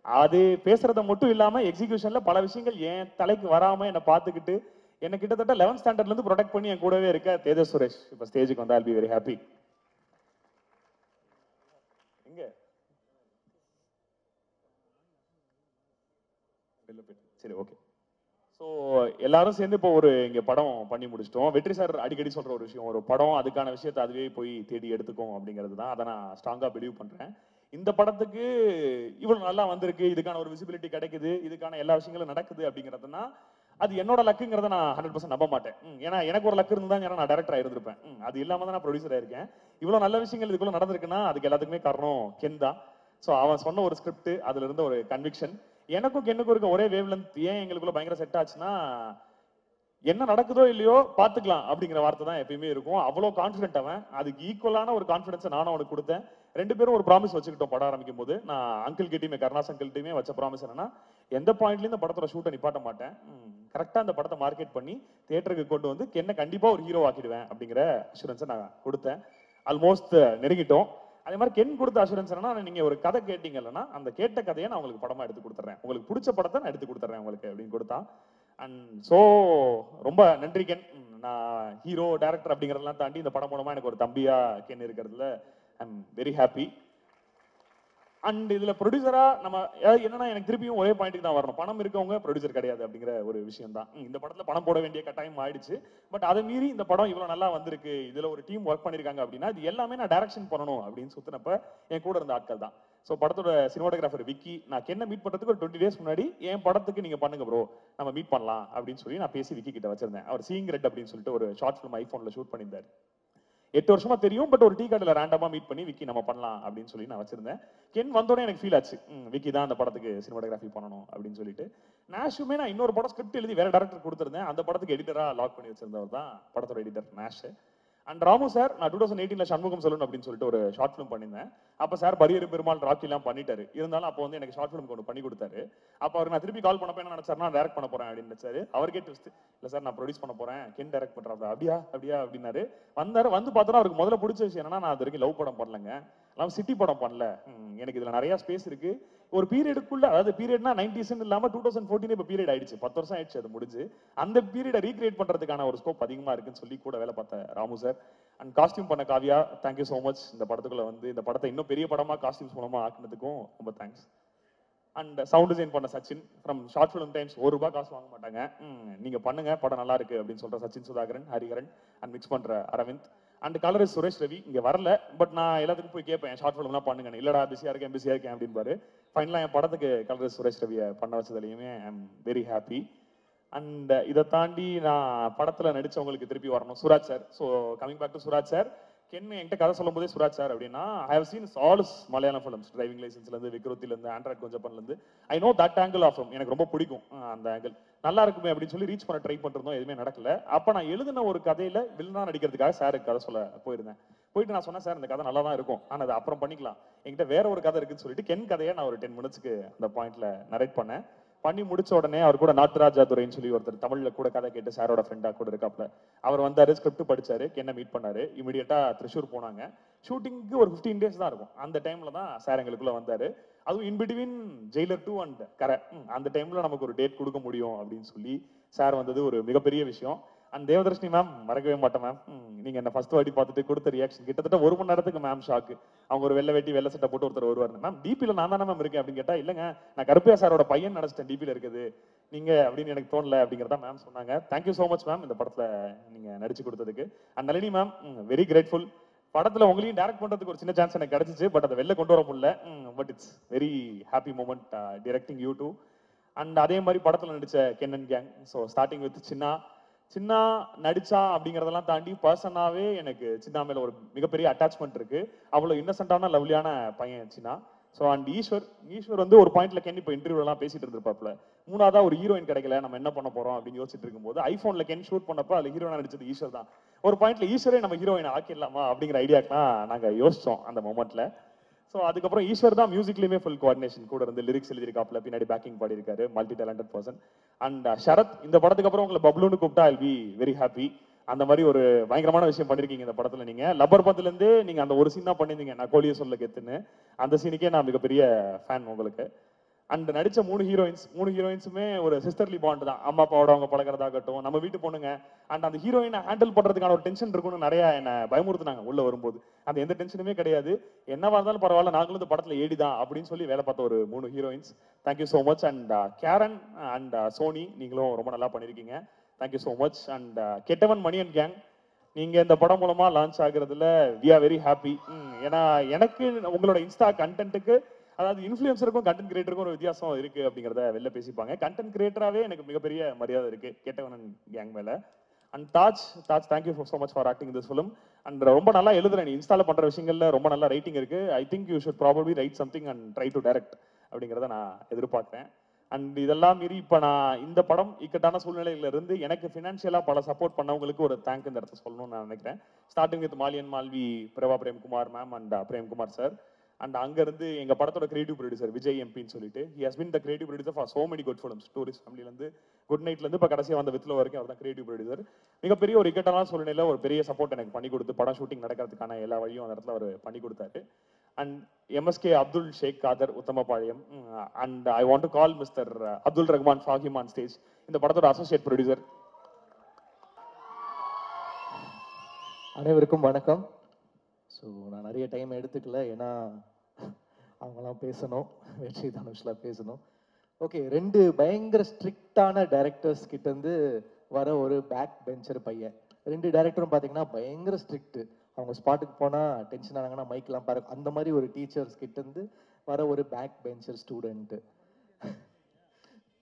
அது பேசுறத மட்டும் இல்லாம எக்ஸிகியூஷன்ல பல விஷயங்கள் என் தலைக்கு வராம என்னை பார்த்துக்கிட்டு என்ன கிட்டத்தட்ட 11th ஸ்டாண்டர்ட்ல இருந்து ப்ரொடெக்ட் பண்ணி என் கூடவே இருக்க தேஜஸ் சுரேஷ் இப்ப ஸ்டேஜுக்கு வந்தா I'll be very happy. எங்க சரி, ஓகே. ஸோ எல்லாரும் சேர்ந்து இப்போ ஒரு இங்க படம் பண்ணி முடிச்சிட்டோம். வெற்றி சார் அடிக்கடி சொல்ற ஒரு விஷயம், ஒரு படம் அதுக்கான விஷயத்தை அதுவே போய் தேடி எடுத்துக்கும் அப்படிங்கிறது தான். அதை நான் ஸ்ட்ராங்கா பிலீவ் பண்றேன். இந்த படத்துக்கு இவ்வளவு நல்லா வந்திருக்கு, இதுக்கான ஒரு விசிபிலிட்டி கிடைக்குது, இதுக்கான எல்லா விஷயங்களும் நடக்குது அப்படிங்கிறதுனா அது என்னோட லக்குங்கிறத நான் 100% நம்ப மாட்டேன். ஏன்னா எனக்கு ஒரு லக்கு இருந்தா நான் டைரக்டரா இருந்திருப்பேன். அது இல்லாம தான் நான் ப்ரொடியூசரா இருக்கேன். இவ்வளவு நல்ல விஷயங்கள் இதுக்குள்ள நடந்திருக்குன்னா அதுக்கு எல்லாத்துக்குமே காரணம் கென் தான். ஸோ அவன் சொன்ன ஒரு ஸ்கிரிப்ட், அதுல இருந்த ஒரு கன்விக்ஷன், எனக்கும் கென்னுக்கும் இருக்க ஒரே வேவ் லென்த் ஏன் எங்களுக்குள்ள பயங்கர செட் ஆச்சுன்னா, என்ன நடக்குதோ இல்லையோ பாத்துக்கலாம் அப்படிங்கிற வார்த்தை தான் எப்பயுமே இருக்கும். அவ்வளோ கான்ஃபிடென்ட் அவன். அதுக்கு ஈக்குவலான ஒரு கான்ஃபிடன்ஸை நானும் அவனுக்கு கொடுத்தேன். 2 பேரும் ஒரு ப்ராமிஸ் வச்சுக்கிட்டோம் படம் ஆரம்பிக்கும் போது. நான் அங்கிள் கிட்டையுமே, கருணாஸ் அங்கிள் கிட்டையுமே வச்ச ப்ராமிஸ் என்னன்னா, எந்த பாயிண்ட்லயும் இந்த படத்தோட ஷூட்டை நிப்பாட்ட மாட்டேன், கரெக்டா அந்த படத்தை மார்க்கெட் பண்ணி தியேட்டருக்கு கொண்டு வந்து என்ன கண்டிப்பா ஒரு ஹீரோ ஆக்கிடுவேன் அப்படிங்கிற அஷூரன்ஸை நான் கொடுத்தேன். ஆல்மோஸ்ட் நெருங்கிட்டோம். அதே மாதிரி கென் கொடுத்த அஷூரன்ஸ் என்னன்னா, நீங்க ஒரு கதை கேட்டீங்கன்னா அந்த கேட்ட கதையை நான் உங்களுக்கு படமா எடுத்து கொடுத்துறேன், உங்களுக்கு பிடிச்ச படத்தை நான் எடுத்து கொடுத்துறேன் உங்களுக்கு அப்படின்னு கொடுத்தான். அண்ட் ஸோ ரொம்ப நன்றி கென். நான் ஹீரோ டைரக்டர் அப்படிங்கிறதெல்லாம் தாண்டி இந்த படம் மூலமா எனக்கு ஒரு தம்பியா கென் இருக்கிறதுல ஐ எம் வெரி ஹாப்பி. அண்ட் இதுல ப்ரொடியூசரா நம்ம என்னன்னா, எனக்கு திருப்பியும் ஒரே பாயிண்ட்டுக்கு தான் வரணும், பணம் இருக்கவங்க ப்ரொடியூசர் கிடையாது அப்படிங்கிற ஒரு விஷயம் தான். இந்த படத்துல பணம் போட வேண்டிய கட்டாயம் ஆயிடுச்சு. பட் அதை மீறி இந்த படம் இவ்வளவு நல்லா வந்திருக்கு, இதுல ஒரு டீம் ஒர்க் பண்ணிருக்காங்க அப்படின்னா இது எல்லாமே நான் டைரக்ஷன் பண்ணணும் அப்படின்னு சுத்தினப்ப என் கூட இருந்த ஆட்கள் தான். ஸோ படத்தோட சினிமாட்டோகிராஃபர் விக்கி, நான் கென்னை மீட் பண்றதுக்கு ஒரு 20 days முன்னாடி என் படத்துக்கு நீங்க பண்ணுங்க ப்ரோ, நம்ம மீட் பண்ணலாம் அப்படின்னு சொல்லி நான் பேசி விக்கி கிட்ட வச்சிருந்தேன். அவர் சீயிங் ரெட் அப்படின்னு சொல்லிட்டு ஒரு ஷார்ட் ஃபிலிம் ஐபோன்ல ஷூட் பண்ணியிருந்தாரு. 8 வருஷமா தெரியும், பட் ஒரு டீ கடையில் ரேண்டமா மீட் பண்ணி விக்கி நம்ம பண்ணலாம் அப்படின்னு சொல்லி நான் வச்சிருந்தேன். கென் வந்தோடனே எனக்கு ஃபீல் ஆச்சு, விக்கி தான் அந்த படத்துக்கு சினிமாட்டோகிராஃபி பண்ணணும் அப்படின்னு சொல்லிட்டு. நேஷுமே நான் இன்னொரு படம் ஸ்கிரிப்ட் எழுதி வேற டேரக்டர் கொடுத்துருந்தேன், அந்த படத்துக்கு எடிட்டரா லாக் பண்ணி வச்சிருந்தவர் தான் படத்தோட editor Nesh. And Ramu sir, நான் 2018 சண்முகம் சொல்லணும் அப்படின்னு சொல்லிட்டு ஒரு ஷார்ட் ஃபிலிம் பண்ணியிருந்தேன். அப்போ சார் பரியரு பெருமாள் ராக்கி எல்லாம் பண்ணிட்டாரு. இருந்தாலும் அப்போ வந்து எனக்கு ஷார்ட் ஃபிலிம் ஒன்று பண்ணி கொடுத்தாரு. அப்போ அவர் நான் திருப்பி கால் பண்ணப்ப என்ன நினைச்சாருன்னா, நான் டைரக்ட் பண்ண போறேன் அப்படின்னு நினைச்சாரு. அவருக்கே ட்விஸ்ட், இல்லை சார் நான் ப்ரொடியூஸ் பண்ண போறேன், கென் டைரக்ட் பண்றாரு. அப்படியா அப்படியா அப்படின்னாரு. வந்தாரு. வந்து பார்த்தோன்னா அவருக்கு முதல்ல பிடிச்ச விஷயம் என்னன்னா, நான் அது வரைக்கும் லவ் படம் பண்ணலங்க, நான் சிட்டி படம் பண்ணல, எனக்கு இதுல நிறைய ஸ்பேஸ் இருக்கு, ஒரு பீரியடுக்குள்ள, அதாவது பீரியட்னா 90s இல்லாம 2014 இப்போ பீரியட் ஆயிடுச்சு, 10 வருஷம் ஆயிடுச்சு அது முடிஞ்சு, அந்த பீரியடை ரீக்ரியேட் பண்றதுக்கான ஒரு ஸ்கோப் அதிகமா இருக்குன்னு சொல்லி கூட வேலை பார்த்த ராமு சார். அண்ட் காஸ்டியூம் பண்ண காவியா, தேங்க்யூ ஸோ மச். இந்த படத்துக்குள்ள வந்து இந்த படத்தை இன்னும் பெரிய படமா காஸ்டியூம்ஸ் மூலமா ஆக்குனதுக்கும் ரொம்ப தேங்க்ஸ். அண்ட் சவுண்ட் டிசைன் பண்ண Sachin from short film times. ₹1 காசு வாங்க மாட்டாங்க, நீங்க பண்ணுங்க படம் நல்லா இருக்கு அப்படின்னு சொல்ற சச்சின் சுதாகரன், ஹரிஹரன். அண்ட் மிக்ஸ் பண்ற அரவிந்த். அண்ட் கலர் சுரேஷ் ரவி இங்க வரல, பட் நான் எல்லாத்துக்கும் போய் கேட்பேன் ஷார்ட் ஃபிலிம்லாம் பண்ணுங்க, இல்லடா பிஸியா இருக்கேன் அப்படின்னு. ஃபைனலா என் படத்துக்கு கலர் சுரேஷ் ரவியை பண்ண வச்சதுலையுமே I am very happy. And இதை தாண்டி நான் படத்துல நடிச்சவங்களுக்கு திருப்பி வரணும், Suraj sir. So coming back to Suraj sir, Kenn என்கிட்ட கதை சொல்லும் போதே சுராஜ் சார் அப்படின்னா, I have seen all Malayalam films, driving லைசன்ஸ்ல இருந்து, விக்ரத்தில இருந்து, ஆண்ட்ராய்ட் கொஞ்சப்பன்ல இருந்து. I know that angle of எனக்கு ரொம்ப பிடிக்கும் அந்த ஆங்கிள், நல்லா இருக்குமே அப்படின்னு சொல்லி ரீச் பண்ண ட்ரை பண்ணிருந்தோம், எதுவுமே நடக்கல. அப்ப நான் எழுதின ஒரு கதையில வில்லனா நடிக்கிறதுக்காக சாருக்கு கதை சொல்ல போயிருந்தேன். போயிட்டு நான் சொன்னேன், சார் இந்த கதை நல்லா தான் இருக்கும், ஆனால் அதை அப்புறம் பண்ணிக்கலாம், என்கிட்ட வேற ஒரு கதை இருக்குன்னு சொல்லிட்டு கென் கதையை நான் ஒரு 10 மினிட்ஸ்க்கு அந்த பாயிண்ட்ல நரேட் பண்ணேன். பண்ணி முடிச்ச உடனே அவர் கூட நாட்டுராஜா துரைன்னு சொல்லி ஒருத்தர் தமிழ்ல கூட கதை கேட்டு சாரோட ஃப்ரெண்டா கூட இருக்காப்ல, அவர் வந்தாரு, ஸ்கிரிப்ட் படிச்சாரு, என்ன மீட் பண்ணாரு, இமீடியட்டா திரிஷூர் போனாங்க. ஷூட்டிங்க்கு ஒரு 15 days தான் இருக்கும். அந்த டைம்ல தான் சார் எங்களுக்குள்ள வந்தாரு. அதுவும் இன் பிட்வீன் ஜெயிலர் 2 அண்ட் கரை, அந்த டைம்ல நமக்கு ஒரு டேட் கொடுக்க முடியும் அப்படின்னு சொல்லி சார் வந்தது ஒரு மிகப்பெரிய விஷயம். அண்ட் தேவதர்ஷினி மேம் மறக்கவே மாட்டேன் மேம். நீங்க என்ன ஃபர்ஸ்ட் வாட்டி பார்த்துட்டு கொடுத்த ரியாக்ஷன் கிட்டத்தட்ட 1 மணி நேரத்துக்கு மேம் ஷாக்கு. அவங்க ஒரு வெள்ளை வேட்டி வெள்ளை சட்டை போட்டு ஒருத்தர் வருவார். மேம் டிபியில் நான் தானே மேம் இருக்கேன் அப்படின்னு கேட்டா, இல்லைங்க நான் கருப்பையா சாரோட பையன் நினைச்சிட்டேன் டிபியில் இருக்குது நீங்க அப்படின்னு எனக்கு தோணல அப்படிங்கிறத மேம் சொன்னாங்க. தேங்க்யூ ஸோ மச் மேம் இந்த படத்துல நீங்க நடிச்சு கொடுத்ததுக்கு. And Nalini ma'am very grateful. படத்துல உங்களையும் டைரக்ட் பண்றதுக்கு ஒரு சின்ன சான்ஸ் எனக்கு கிடைச்சிச்சு, பட் அதை வெளில கொண்டு வர முடியல. But it's very happy moment directing you too. And அதே மாதிரி படத்துல நடிச்ச Ken and gang. So starting with சின்ன நடிச்சா அப்படிங்கறதெல்லாம் தாண்டி பர்சனாவே எனக்கு சின்ன மேல ஒரு மிகப்பெரிய அட்டாச்மெண்ட் இருக்கு. அவ்வளவு இன்னசென்டான லவ்லியான பையன் சின்ன. ஸோ அண்ட் ஈஸ்வர் வந்து ஒரு பாயிண்ட்ல கென் இப்போ இன்டர்வியூலாம் பேசிட்டு இருந்திருப்பாப்ல, 3ஆவதா ஒரு ஹீரோயின் கிடைக்கல நம்ம என்ன பண்ண போறோம் அப்படின்னு யோசிச்சுட்டு இருக்கும்போது ஐபோன்ல கென் ஷூட் பண்ணப்ப அதுல ஹீரோனா நடிச்சது ஈஸ்வர் தான். ஒரு பாயிண்ட்ல ஈஸ்வரே நம்ம ஹீரோயின் ஆக்கிடலாமா அப்படிங்கிற ஐடியாக்கெல்லாம் நாங்க யோசிச்சோம் அந்த மொமெண்ட்ல. ஸோ அதுக்கப்புறம் ஈஸ்வர் தான் மியூசிக்லயுமே ஃபுல் கோஆர்டினேஷன் கூட இருந்து லிரிக்ஸ் எழுதிருக்காப்ல, பின்னாடி பேக்கிங் பாடியிருக்காரு, multi talented person. And Sharath இந்த படத்துக்கு அப்புறம் உங்களை பப்ளூன்னு கூப்பிட்டா ஐல் பி வெரி ஹாப்பி. அந்த மாதிரி ஒரு பயங்கரமான விஷயம் பண்ணிருக்கீங்க இந்த படத்துல. நீங்க லப்பர் பத்துல இருந்து நீங்க அந்த ஒரு சீன் தான் பண்ணிருந்தீங்க, நான் கோழியை சொல்ல கெத்துன்னு. அந்த சீனுக்கே நான் மிகப்பெரிய ஃபேன் உங்களுக்கு. அண்ட் நடிச்ச 3 ஹீரோயின்ஸுமே ஒரு சிஸ்டர்லி பாண்ட் தான். அம்மா அப்பாவோட அவங்க பழகிறதாகட்டும், நம்ம வீட்டு பொண்ணுங்க. அண்ட் அந்த ஹீரோயினை ஹேண்டில் பண்றதுக்கான ஒரு டென்ஷன் இருக்குன்னு நிறைய என்ன பயமுறுத்துனாங்க உள்ள வரும்போது. அந்த எந்த டென்ஷனுமே கிடையாது, என்னவா இருந்தாலும் பரவாயில்ல நாங்களும் இந்த படத்துல ஏடிதான் அப்படின்னு சொல்லி வேலை பார்த்த ஒரு 3 heroines. Thank you so much. And Karen and Soni நீங்களும் ரொம்ப நல்லா பண்ணிருக்கீங்க. Thank you so much. அண்ட் கெட்டவன் மணி அண்ட் கேங் நீங்க இந்த படம் மூலமா லான்ச் ஆகுறதுல வி ஆர் வெரி ஹாப்பி. ஏன்னா எனக்கு உங்களோட இன்ஸ்டா கண்டென்ட்டுக்கு, அதாவது இன்ஃப்ளூயன்சருக்கும் கண்டென்ட் கிரியேட்டருக்கும் ஒரு வித்தியாசம் இருக்கு அப்படிங்கிறத வெளில பேசிப்பாங்க. கண்டென்ட் கிரியேட்டராகவே எனக்கு மிகப்பெரிய மரியாதை இருக்கு கேட்டவன் கேங் மேல. And Taj thank you so much for acting this film. And ரொம்ப நல்லா எழுதுறேன், நீ இன்ஸ்டால பண்ற விஷயங்கள்ல ரொம்ப நல்லா ரைட்டிங் இருக்கு. I think you should probably right something and try to direct அப்படிங்கிறத நான் எதிர்பார்க்கிறேன். அண்ட் இதெல்லாம் மீறி இப்போ நான் இந்த படம் இக்கட்டான சூழ்நிலையில இருந்து எனக்கு ஃபினான்ஷியலா பல சப்போர்ட் பண்ணவங்களுக்கு ஒரு தேங்க் இந்த இடத்துல சொல்லணும்னு நான் நினைக்கிறேன். Starting with Maliyan Malvi, Prabha Premkumar ma'am and Premkumar sir. And அங்க இருந்து எங்க படத்தோட கிரியேட்டிவ் ப்ரொடியூசர் விஜய் எம்பின்னு சொல்லிட்டு, he has been the creative producer for so many good films. Tourist ஃபேமிலில இருந்து குட் நைட்ல இருந்து இப்போ கடைசியா வந்த வித்ல வரைக்கும் அவர் தான் கிரியேட்டிவ் ப்ரொடியூசர். மிகப்பெரிய ஒரு இக்கட்டான சூழ்நிலையில ஒரு பெரிய சப்போர்ட் எனக்கு பண்ணி கொடுத்து படம் ஷூட்டிங் நடக்கிறதுக்கான எல்லா வழியும் அந்த இடத்துல அவர் பண்ணி கொடுத்தாரு. And MSK Abdul Sheikh Khader Uthamapalayam. And I want to call mister Abdul Rahman Fahim on stage, இந்த படத்தோட அசோசியேட் ப்ரொடியூசர். அனைவருக்கும் வணக்கம். ஸோ நான் நிறைய டைம் எடுத்துக்கல, ஏன்னா அவங்களாம் பேசணும், வெற்றி தனுஷ்லாம் பேசணும். ஓகே, 2 பயங்கர ஸ்ட்ரிக்டான டைரக்டர்ஸ் கிட்டேருந்து வர ஒரு பேக் பெஞ்சர் பையன். 2 டைரக்டரும் பார்த்தீங்கன்னா பயங்கர ஸ்ட்ரிக்ட். அவங்க ஸ்பாட்டுக்கு போனால் டென்ஷன் ஆனாங்கன்னா மைக்கெலாம் பாரு, அந்த மாதிரி ஒரு டீச்சர்ஸ் கிட்டேருந்து வர ஒரு பேக் பெஞ்சர் ஸ்டூடெண்ட்டு.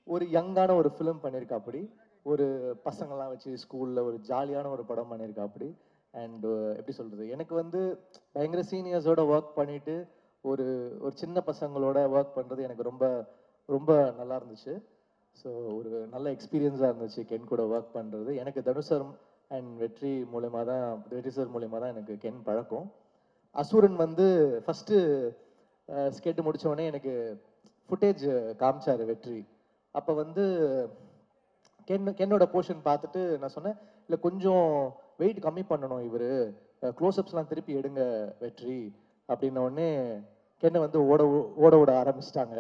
ஒரு யங்கான ஒரு ஃபிலிம் பண்ணியிருக்கா, அப்படி ஒரு பசங்கள்லாம் வச்சு ஸ்கூலில் ஒரு ஜாலியான ஒரு படம் பண்ணியிருக்கா அப்படி. அண்ட் எப்படி சொல்கிறது, எனக்கு வந்து பயங்கர சீனியர்ஸோட ஒர்க் பண்ணிவிட்டு ஒரு ஒரு சின்ன பசங்களோட ஒர்க் பண்ணுறது எனக்கு ரொம்ப ரொம்ப நல்லா இருந்துச்சு. ஸோ ஒரு நல்ல எக்ஸ்பீரியன்ஸாக இருந்துச்சு கென் கூட ஒர்க் பண்ணுறது. எனக்கு தனுஷ் சார் அண்ட் வெற்றி சார் மூலயமா தான் எனக்கு கென் பழக்கம். அசுரன் வந்து ஃபஸ்ட்டு ஸ்கெட்டு முடித்தோடனே எனக்கு ஃபுட்டேஜ் காமிச்சார் வெற்றி. அப்போ வந்து கென்னோட போர்ஷன் பார்த்துட்டு நான் சொன்னேன், இல்லை கொஞ்சம் வெயிட் கம்மி பண்ணணும், இவர் க்ளோஸ்அப்ஸ்லாம் திருப்பி எடுங்க வெற்றி அப்படின்ன உடனே கென்னை வந்து ஓட ஆரம்பிச்சிட்டாங்க.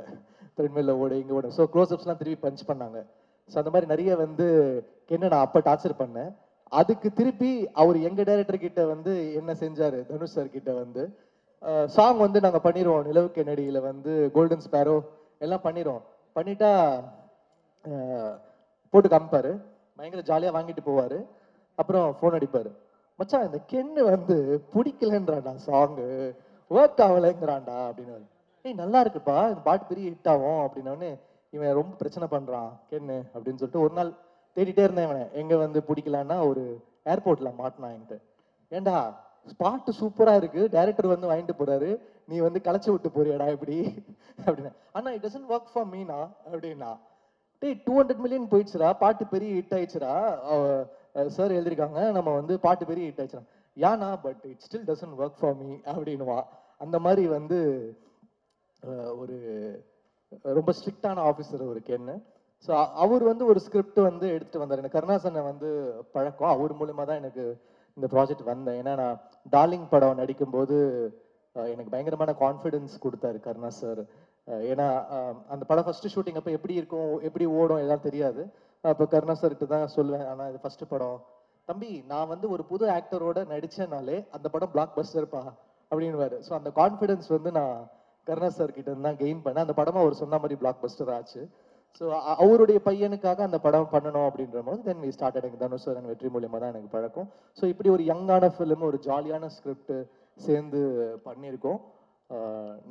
த்ரெட்மில்ல ஓட இங்கே ஓட. ஸோ க்ளோஸ்அப்ஸ்லாம் திருப்பி பஞ்ச் பண்ணாங்க. ஸோ அந்த மாதிரி நிறைய வந்து கென்னை நான் அப்போ டார்ச்சர் பண்ணேன். அதுக்கு திருப்பி அவர் எங்கள் டைரக்டர் கிட்ட வந்து என்ன செஞ்சார், தனுஷ் சார் கிட்ட வந்து சாங் வந்து நாங்கள் பண்ணிடுவோம், நிலவு கென்னடியில் வந்து கோல்டன் ஸ்பேரோ எல்லாம் பண்ணிட்டா போட்டு காமிப்பார், பயங்கர ஜாலியாக வாங்கிட்டு போவார். அப்புறம் ஃபோன் அடிப்பார், மச்சான் இந்த கென்னு வந்து பிடிக்கலன்றான்டா, சாங்கு ஒர்க் ஆகலைங்கிறான்டா அப்படின்னு. ஏய் நல்லா இருக்குப்பா, இந்த பாட்டு பெரிய ஹிட் ஆகும் அப்படின்னோடனே இவன் ரொம்ப பிரச்சனை பண்ணுறான் கென்னு அப்படின்னு சொல்லிட்டு ஒரு நாள் தேடிட்டே இருந்தேன். இவனை எங்கே வந்து பிடிக்கலான்னா ஒரு ஏர்போர்ட்டில் மாட்டினான் என்கிட்ட. ஏண்டா ஸ்பாட்டு சூப்பராக இருக்குது, டைரக்டர் வந்து வாங்கிட்டு போகிறாரு, நீ வந்து களைச்சி விட்டு போறியாடா இப்படி அப்படின்னா. ஆனால் it doesn't work for Meena அப்படின்னா. டேய் 200 மில்லியன் போயிடுச்சுடா, பாட்டு பெரிய ஹிட் ஆயிடுச்சுடா, சார் எழுதியிருக்காங்க நம்ம வந்து பாட்டு பெரிய ஹிட் ஆயிடுச்சுடா. யானா but it still doesn't work for me அப்படின்வா. அந்த மாதிரி வந்து ஒரு ரொம்ப ஸ்ட்ரிக்டான ஆஃபீஸர் ஒரு கென்னு. ஸோ அவர் வந்து ஒரு ஸ்கிரிப்ட் வந்து எடுத்துகிட்டு வந்தார். எனக்கு கருணாசனை வந்து பழக்கம், அவர் மூலமாக தான் எனக்கு இந்த ப்ராஜெக்ட் வந்தேன். ஏன்னா நான் டார்லிங் படம் நடிக்கும்போது எனக்கு பயங்கரமான கான்ஃபிடென்ஸ் கொடுத்தாரு கருணா சார். ஏன்னா அந்த படம் ஃபஸ்ட்டு ஷூட்டிங் அப்போ எப்படி இருக்கும், எப்படி ஓடும் எல்லாம் தெரியாது. அப்போ கருணா சார்கிட்ட தான் சொல்லுவேன், ஆனால் இது ஃபஸ்ட்டு படம், தம்பி நான் வந்து ஒரு புது ஆக்டரோட நடிச்சேனாலே அந்த படம் பிளாக் பஸ்டர்ப்பா அப்படின்னுவாரு. ஸோ அந்த கான்ஃபிடன்ஸ் வந்து நான் கருணா சார் கிட்ட இருந்து தான் கெயின் பண்ணேன். அந்த படமும் அவர் சொன்ன மாதிரி பிளாக் பஸ்டர் ஆச்சு. ஸோ அவருடைய பையனுக்காக அந்த படம் பண்ணணும் அப்படின்ற போது தென் வி ஸ்டார்டட். எனக்கு தனுஷ் சார் வெற்றி மூலியமாக தான் எனக்கு பழக்கம். ஸோ இப்படி ஒரு யங்கான ஃபிலிம், ஒரு ஜாலியான ஸ்கிரிப்ட் சேர்ந்து பண்ணியிருக்கோம்.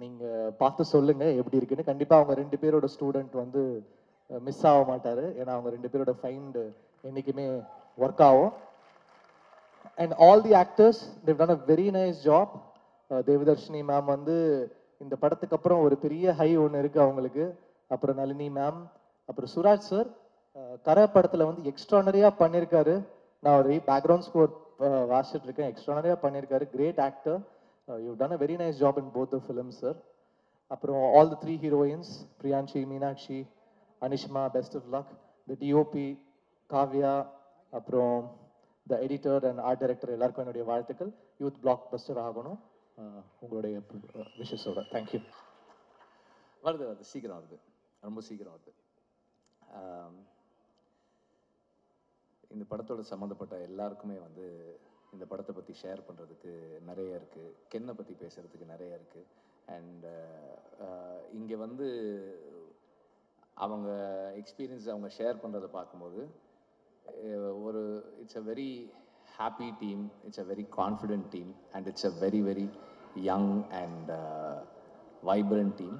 நீங்கள் பார்த்து சொல்லுங்க எப்படி இருக்குன்னு. கண்டிப்பாக அவங்க 2 பேரோட ஸ்டூடெண்ட் வந்து மிஸ் ஆக மாட்டார். ஏன்னா அவங்க 2 பேரோட ஃபைண்ட் என்றைக்குமே ஒர்க் ஆகும். And all the actors have done a very nice job. Devadarshini ma'am வந்து இந்த படத்துக்கு அப்புறம் ஒரு பெரிய ஹை ஒன்று இருக்குது அவங்களுக்கு. அப்புறம் நளினி மேம், அப்புறம் சுராஜ் சார் கரை படத்தில் வந்து எக்ஸ்ட்ரானரியாக பண்ணியிருக்காரு. நான் ஒரு பேக்ரவுண்ட் ஸ்கோர் வாசிச்சுட்டு இருக்கேன். எக்ஸ்ட்ரானரியாக பண்ணியிருக்காரு. Great actor. You done a very nice job in both the film sir. அப்புறம் all the 3 heroines, Priyanshi, Meenakshi, Anishma, best of luck. The DOP Kavya, அப்புறம் the editor and art director எல்லாருக்கும் என்னுடைய வாழ்த்துக்கள். யூத் பிளாக் பஸ்டர் ஆகணும் உங்களுடைய விஷஸோட. தேங்க்யூ. வருது சீக்கிரம் வருது, ரொம்ப சீக்கிரம் வருது. இந்த படத்தோட சம்மந்தப்பட்ட எல்லாருக்குமே வந்து இந்த படத்தை பற்றி ஷேர் பண்ணுறதுக்கு நிறைய இருக்குது. கென்னை பற்றி பேசுகிறதுக்கு நிறைய இருக்குது. அண்ட் இங்கே வந்து அவங்க எக்ஸ்பீரியன்ஸ் அவங்க ஷேர் பண்ணுறதை பார்க்கும்போது ஒரு it's a very happy team, it's a very confident team and it's a very very young and vibrant team.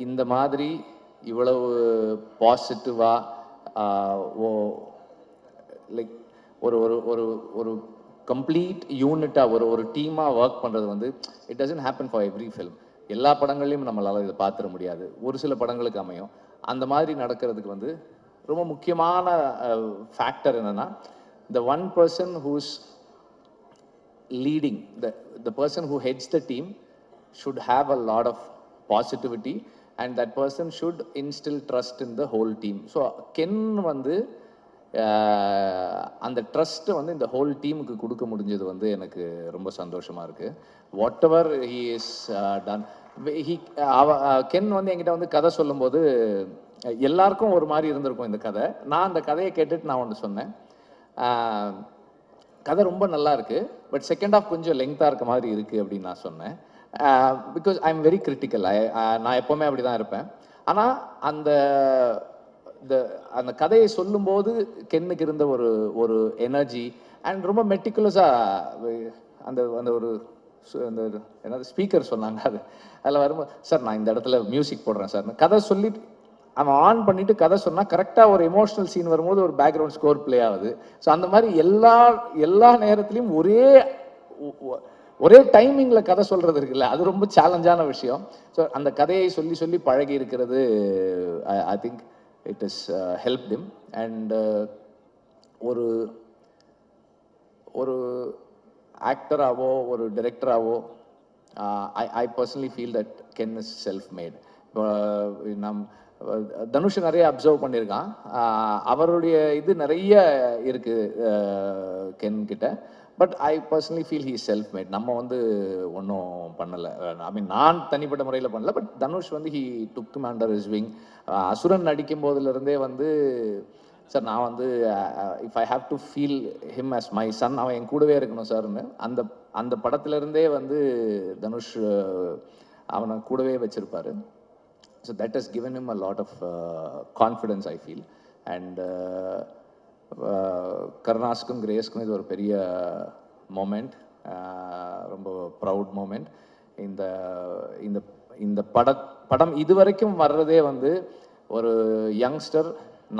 இந்த மாதிரி இவ்வளவு பாசிட்டிவாக லைக் ஒரு ஒரு ஒரு ஒரு கம்ப்ளீட் யூனிட்டாக ஒரு டீமாக ஒர்க் பண்ணுறது வந்து it doesn't happen for every film. எல்லா படங்கள்லையும் நம்மளால் இதை பார்த்துட முடியாது. ஒரு சில படங்களுக்கு அமையும். அந்த மாதிரி நடக்கிறதுக்கு வந்து ரொம்ப முக்கியமான ஃபேக்டர் என்னென்னா, the one person who's leading, the person who heads the team should have a lot of positivity and that person should instill trust in the whole team. So Ken வந்து அந்த ட்ரஸ்ட்டை வந்து இந்த ஹோல் டீமுக்கு கொடுக்க முடிஞ்சது வந்து எனக்கு ரொம்ப சந்தோஷமாக இருக்குது. What ever he is done, Ken வந்து என்கிட்ட வந்து கதை சொல்லும்போது எல்லாருக்கும் ஒரு மாதிரி இருந்திருக்கும் இந்த கதை. நான் அந்த கதையை கேட்டுட்டு நான் ஒன்று சொன்னேன், கதை ரொம்ப நல்லா இருக்கு, பட் செகண்ட் ஹாஃப் கொஞ்சம் லெங்க்தாக இருக்க மாதிரி இருக்குது அப்படின்னு நான் சொன்னேன். Because I am very critical. நான் எப்போவுமே அப்படி தான் இருப்பேன். ஆனால் அந்த கதையை சொல்லும்போது கென்னுக்கு இருந்த ஒரு எனர்ஜி அண்ட் ரொம்ப மெட்டிகுலஸாக அந்த அந்த ஒரு அந்த என்னது ஸ்பீக்கர் சொன்னாங்க, அதில் வரும்போது சார் நான் இந்த இடத்துல மியூசிக் போடுறேன் சார், கதை சொல்லி அவன் ஆன் பண்ணிட்டு கதை சொன்னால் கரெக்டாக ஒரு எமோஷனல் சீன் வரும்போது ஒரு பேக்ரவுண்ட் ஸ்கோர் ப்ளே ஆகுது. ஸோ அந்த மாதிரி எல்லா நேரத்துலையும் ஒரே டைமிங்கில் கதை சொல்கிறது இருக்குல்ல, அது ரொம்ப சேலஞ்சான விஷயம். ஸோ அந்த கதையை சொல்லி சொல்லி பழகி இருக்கிறது I think it is helped him. And ஒரு ஆக்டராகவோ ஒரு டைரக்டராகவோ I personally feel that Kenn is self made. Dhanush நிறைய அப்சர்வ் பண்ணியிருக்கான். அவருடைய இது நிறைய இருக்குது கென் கிட்ட. But I personally feel he self made. நம்ம வந்து ஒன்றும் பண்ணலை. ஐ மீன் நான் தனிப்பட்ட முறையில் பண்ணல. பட் தனுஷ் வந்து he took him under his wing. Asuran நடிக்கும் போதுலேருந்தே வந்து சார் நான் வந்து if I have to feel him as my son, அவன் என் கூடவே இருக்கணும் சார்னு அந்த படத்துலேருந்தே வந்து தனுஷ் அவனை கூடவே வச்சுருப்பாரு. So that has given him a lot of confidence, I feel. And கருணாஸ்க்கும் கிரேஸ்க்கும் இது ஒரு பெரிய மொமெண்ட், ரொம்ப ப்ரவுட் மொமெண்ட். இந்த படம் இதுவரைக்கும் வர்றதே வந்து ஒரு யங்ஸ்டர்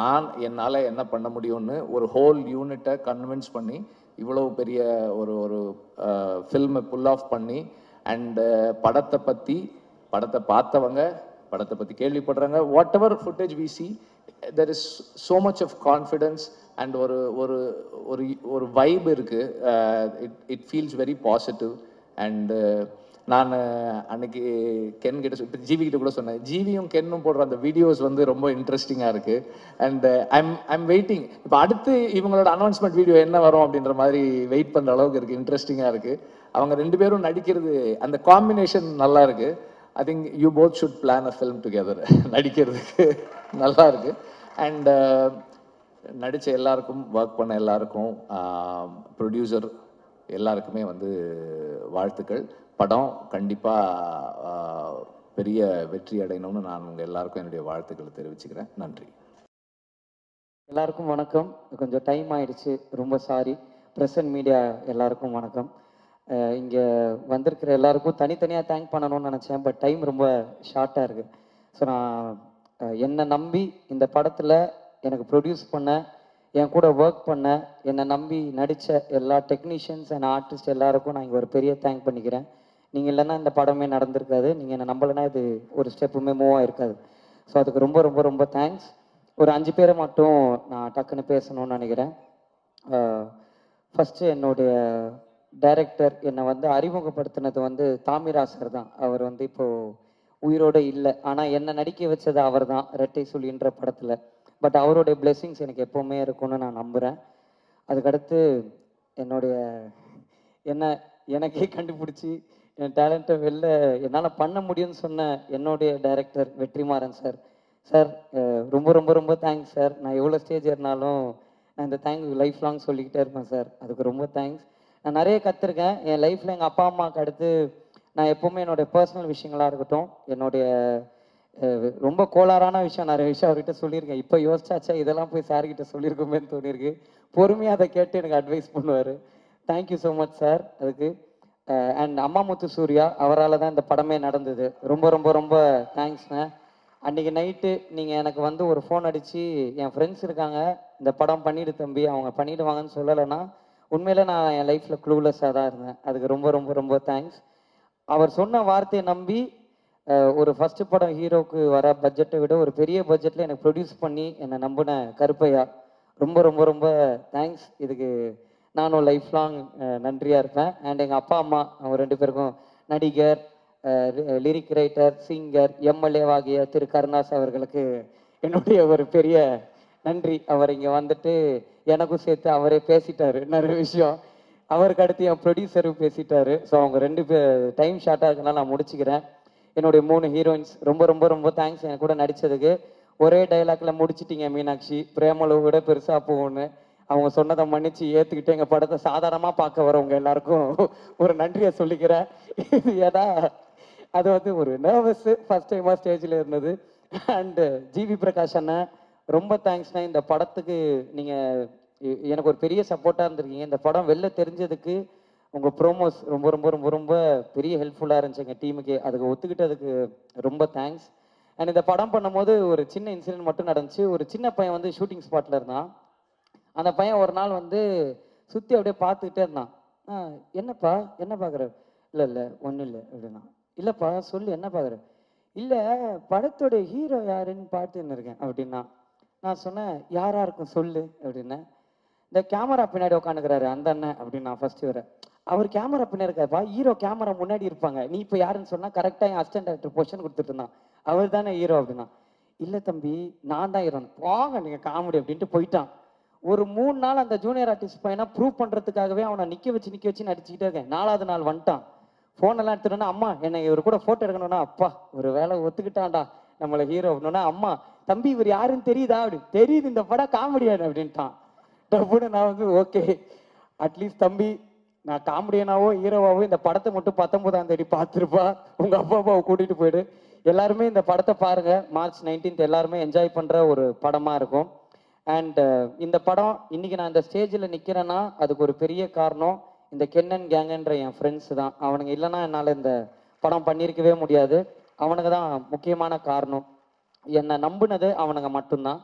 நான் என்னால் என்ன பண்ண முடியும்னு ஒரு ஹோல் யூனிட்டை கன்வின்ஸ் பண்ணி இவ்வளோ பெரிய ஒரு ஃபில்மை புல் ஆஃப் பண்ணி அண்ட் படத்தை பார்த்தவங்க படத்தை பற்றி கேள்விப்படுறாங்க. Whatever footage we see, there is so much of confidence and ஒரு வைப் இருக்குது. It feels very positive. And நான் அன்னைக்கு கென் கிட்ட இப்போ ஜிவி கிட்ட கூட சொன்னேன், ஜிவியும் கென்னும் போடுற அந்த வீடியோஸ் வந்து ரொம்ப இன்ட்ரெஸ்டிங்காக இருக்குது. And I'm waiting. இப்போ அடுத்து இவங்களோட அனௌன்ஸ்மெண்ட் வீடியோ என்ன வரும் அப்படின்ற மாதிரி வெயிட் பண்ணுற அளவுக்கு இருக்குது, இன்ட்ரெஸ்டிங்காக இருக்குது. அவங்க 2 பேரும் நடிக்கிறது அந்த காம்பினேஷன் நல்லா இருக்குது. I think you both should plan a film together. நடிக்கிறதுக்கு நல்லா இருக்கு. அண்ட் நடித்த எல்லாருக்கும், ஒர்க் பண்ண எல்லாருக்கும், ப்ரொடியூசர் எல்லாருக்குமே வந்து வாழ்த்துக்கள். படம் கண்டிப்பாக பெரிய வெற்றி அடையணும்னு நான் உங்கள் எல்லாருக்கும் என்னுடைய வாழ்த்துக்களை தெரிவிச்சுக்கிறேன். நன்றி. எல்லாருக்கும் வணக்கம். கொஞ்சம் டைம் ஆயிடுச்சு, ரொம்ப சாரி. ப்ரெஸ் அண்ட் மீடியா எல்லாருக்கும் வணக்கம். இங்கே வந்திருக்கிற எல்லாருக்கும் தனித்தனியாக தேங்க் பண்ணணும்னு நினச்சேன், பட் டைம் ரொம்ப ஷார்ட்டாக இருக்குது. ஸோ நான் என்னை நம்பி இந்த படத்தில் எனக்கு ப்ரொடியூஸ் பண்ண, என் கூட ஒர்க் பண்ண, என்னை நம்பி நடித்த எல்லா டெக்னீஷியன்ஸ் அண்ட் ஆர்டிஸ்ட் எல்லாருக்கும் நான் இங்கே ஒரு பெரிய தேங்க் பண்ணிக்கிறேன். நீங்கள் இல்லைன்னா இந்த படமே நடந்திருக்காது. நீங்கள் என்னை நம்பலைன்னா இது ஒரு ஸ்டெப்புமே மூவ் ஆகிருக்காது. ஸோ அதுக்கு ரொம்ப ரொம்ப ரொம்ப தேங்க்ஸ். ஒரு 5 பேரை மட்டும் நான் டக்குன்னு பேசணும்னு நினைக்கிறேன். ஃபஸ்ட்டு என்னுடைய டைரக்டர் என்னை வந்து அறிமுகப்படுத்தினது வந்து தாமிராசர் தான். அவர் வந்து இப்போது உயிரோடு இல்லை, ஆனால் என்னை நடிக்க வச்சது அவர் தான் ரெட்டை சுழின்ற படத்தில். பட் அவருடைய பிளெஸ்ஸிங்ஸ் எனக்கு எப்போவுமே இருக்கும்னு நான் நம்புகிறேன். அதுக்கடுத்து என்னுடைய எனக்கே கண்டுபிடிச்சி என் டேலண்ட்டை வெளில என்னால் பண்ண முடியும்னு சொன்ன என்னுடைய டைரக்டர் வெற்றிமாறன் சார். சார் ரொம்ப ரொம்ப ரொம்ப தேங்க்ஸ் சார். நான் எவ்வளோ ஸ்டேஜ் ஏறினாலும் நான் இந்த தேங்க்யூ லைஃப் லாங் சொல்லிக்கிட்டே இருப்பேன் சார். அதுக்கு ரொம்ப தேங்க்ஸ். நான் நிறைய கற்றுருக்கேன் என் லைஃப்பில். எங்கள் அப்பா அம்மாவுக்கு அடுத்து நான் எப்போவுமே என்னுடைய பர்சனல் விஷயங்களாக இருக்கட்டும், என்னுடைய ரொம்ப கோளாறான விஷயம் நிறைய விஷயம் அவர்கிட்ட சொல்லியிருக்கேன். இப்போ யோசிச்சாச்சா இதெல்லாம் போய் சார்கிட்ட சொல்லியிருக்கோமேன்னு தோணியிருக்கு. பொறுமையாக அதை கேட்டு எனக்கு அட்வைஸ் பண்ணுவார். தேங்க்யூ ஸோ மச் சார் அதுக்கு. அண்ட் அம்மா முத்து சூர்யா, அவரால் தான் இந்த படமே நடந்தது. ரொம்ப ரொம்ப ரொம்ப தேங்க்ஸ்ண்ணே. அன்றைக்கி நைட்டு நீங்கள் எனக்கு வந்து ஒரு ஃபோன் அடித்து என் ஃப்ரெண்ட்ஸ் இருக்காங்க, இந்த படம் பண்ணிவிடு தம்பி, அவங்க பண்ணிவிடுவாங்கன்னு சொல்லலைன்னா உண்மையிலே நான் என் லைஃப்பில் க்ளூலெஸ்ஸாக தான் இருந்தேன். அதுக்கு ரொம்ப ரொம்ப ரொம்ப தேங்க்ஸ். அவர் சொன்ன வார்த்தையை நம்பி ஒரு ஃபஸ்ட்டு படம் ஹீரோவுக்கு வர பட்ஜெட்டை விட ஒரு பெரிய பட்ஜெட்டில் எனக்கு ப்ரொடியூஸ் பண்ணி என்னை நம்பின கருப்பையா, ரொம்ப ரொம்ப ரொம்ப தேங்க்ஸ். இதுக்கு நானும் லைஃப் லாங் நன்றியாக இருப்பேன். அண்ட் எங்கள் அப்பா அம்மா அவங்க 2 பேருக்கும், நடிகர், லிரிக் ரைட்டர், சிங்கர், எம்எல்ஏவாகிய திரு கருணாஸ் அவர்களுக்கு என்னுடைய ஒரு பெரிய நன்றி. அவர் இங்கே வந்துட்டு எனக்கும் சேர்த்து அவரே பேசிட்டாரு நிறைய விஷயம். அவருக்கு அடுத்து என் ப்ரொடியூசரும் பேசிட்டாரு. ஸோ அவங்க 2 பேர் டைம் ஷார்ட்டாக இருக்குன்னா நான் முடிச்சுக்கிறேன். என்னுடைய 3 ஹீரோயின்ஸ் ரொம்ப ரொம்ப ரொம்ப தேங்க்ஸ் என் கூட நடித்ததுக்கு. ஒரே டைலாக்ல முடிச்சிட்டிங்க மீனாட்சி, பிரேமளவு விட பெருசாக போகும்னு. அவங்க சொன்னதை மன்னிச்சு ஏற்றுக்கிட்டு எங்கள் படத்தை சாதாரணமாக பார்க்க வரவங்க எல்லாருக்கும் ஒரு நன்றியை சொல்லிக்கிறேன். ஏன்னா அது வந்து ஒரு நர்வஸ் ஃபர்ஸ்ட் டைமாக ஸ்டேஜில் இருந்தது. அண்டு ஜிவி பிரகாஷ் அண்ணன் ரொம்ப தேங்க்ஸ்ண்ணா. இந்த படத்துக்கு நீங்கள் எனக்கு ஒரு பெரிய சப்போர்ட்டாக இருந்திருக்கீங்க. இந்த படம் வெளில தெரிஞ்சதுக்கு உங்கள் ப்ரோமோஸ் ரொம்ப ரொம்ப ரொம்ப ரொம்ப பெரிய ஹெல்ப்ஃபுல்லாக இருந்துச்சு எங்கள் டீமுக்கு. அதுக்கு ஒத்துக்கிட்டதுக்கு ரொம்ப தேங்க்ஸ். அண்ட் இந்த படம் பண்ணும்போது ஒரு சின்ன இன்சிடென்ட் மட்டும் நடந்துச்சு. ஒரு சின்ன பையன் வந்து ஷூட்டிங் ஸ்பாட்டில் இருந்தான். அந்த பையன் ஒரு நாள் வந்து சுற்றி அப்படியே பார்த்துக்கிட்டே இருந்தான். என்னப்பா என்ன பார்க்குற? இல்லை இல்லை ஒன்றும் இல்லை அப்படின்னா. இல்லைப்பா சொல்லு என்ன பார்க்குற? இல்லை படத்தோட ஹீரோ யாருன்னு பார்த்துன்னு இருக்கேன் அப்படின்னா. நான் சொன்னேன் யாரா இருக்கும் சொல்லு அப்படின்னேன். இந்த கேமரா பின்னாடி உட்காந்துக்கிறாரு அந்த அண்ணன் அப்படின்னா. ஃபர்ஸ்ட் வர அவர் கேமரா பின்னாடி இருக்காப்பா, ஹீரோ கேமரா முன்னாடி இருப்பாங்க, நீ இப்போ யாருன்னு சொன்னா கரெக்டாக என் அசிஸ்டன்ட் டைரக்டர் பொசிஷன் கொடுத்துட்டு இருந்தான். அவர் தானே ஹீரோ அப்படின்னா. இல்லை தம்பி நான் தான் ஹீரோன்னு. போங்க நீங்கள் காமெடி அப்படின்ட்டு போயிட்டான். ஒரு 3 நாள் அந்த ஜூனியர் ஆர்டிஸ்ட் பையனை ப்ரூவ் பண்ணுறதுக்காகவே அவனை நிற்க வச்சு நடிச்சுக்கிட்டே இருக்கேன். 4வது நாள் வந்துட்டான். ஃபோனெல்லாம் எடுத்துட்டோன்னா அம்மா என்னை இவர் கூட ஃபோட்டோ எடுக்கணும்னா, அப்பா ஒரு வேலை ஒத்துக்கிட்டான்டா நம்மளை ஹீரோ அப்படின்னா. அம்மா தம்பி இவர் யாருன்னு தெரியுதா? அப்படி தெரியுது, இந்த படம் காமெடியானு அப்படின்ட்டான். டப்புன்னு நான் வந்து ஓகே அட்லீஸ்ட் தம்பி நான் காமெடியனாவோ ஹீரோவாவோ இந்த படத்தை மட்டும் 19ஆம் தேதி பார்த்துருப்பா, உங்கள் அப்பா அப்பாவை கூட்டிகிட்டு போயிடு. எல்லாருமே இந்த படத்தை பாருங்கள். மார்ச் 19th எல்லாருமே என்ஜாய் பண்ணுற ஒரு படமாக இருக்கும். அண்ட் இந்த படம் இன்னைக்கு நான் இந்த ஸ்டேஜில் நிற்கிறேன்னா அதுக்கு ஒரு பெரிய காரணம் இந்த கென்னன் கேங்குன்ற என் ஃப்ரெண்ட்ஸ் தான். அவனுங்க இல்லைன்னா என்னால் இந்த படம் பண்ணியிருக்கவே முடியாது. அவனுங்க தான் முக்கியமான காரணம். என்னை நம்பினது அவனுங்க மட்டும்தான்.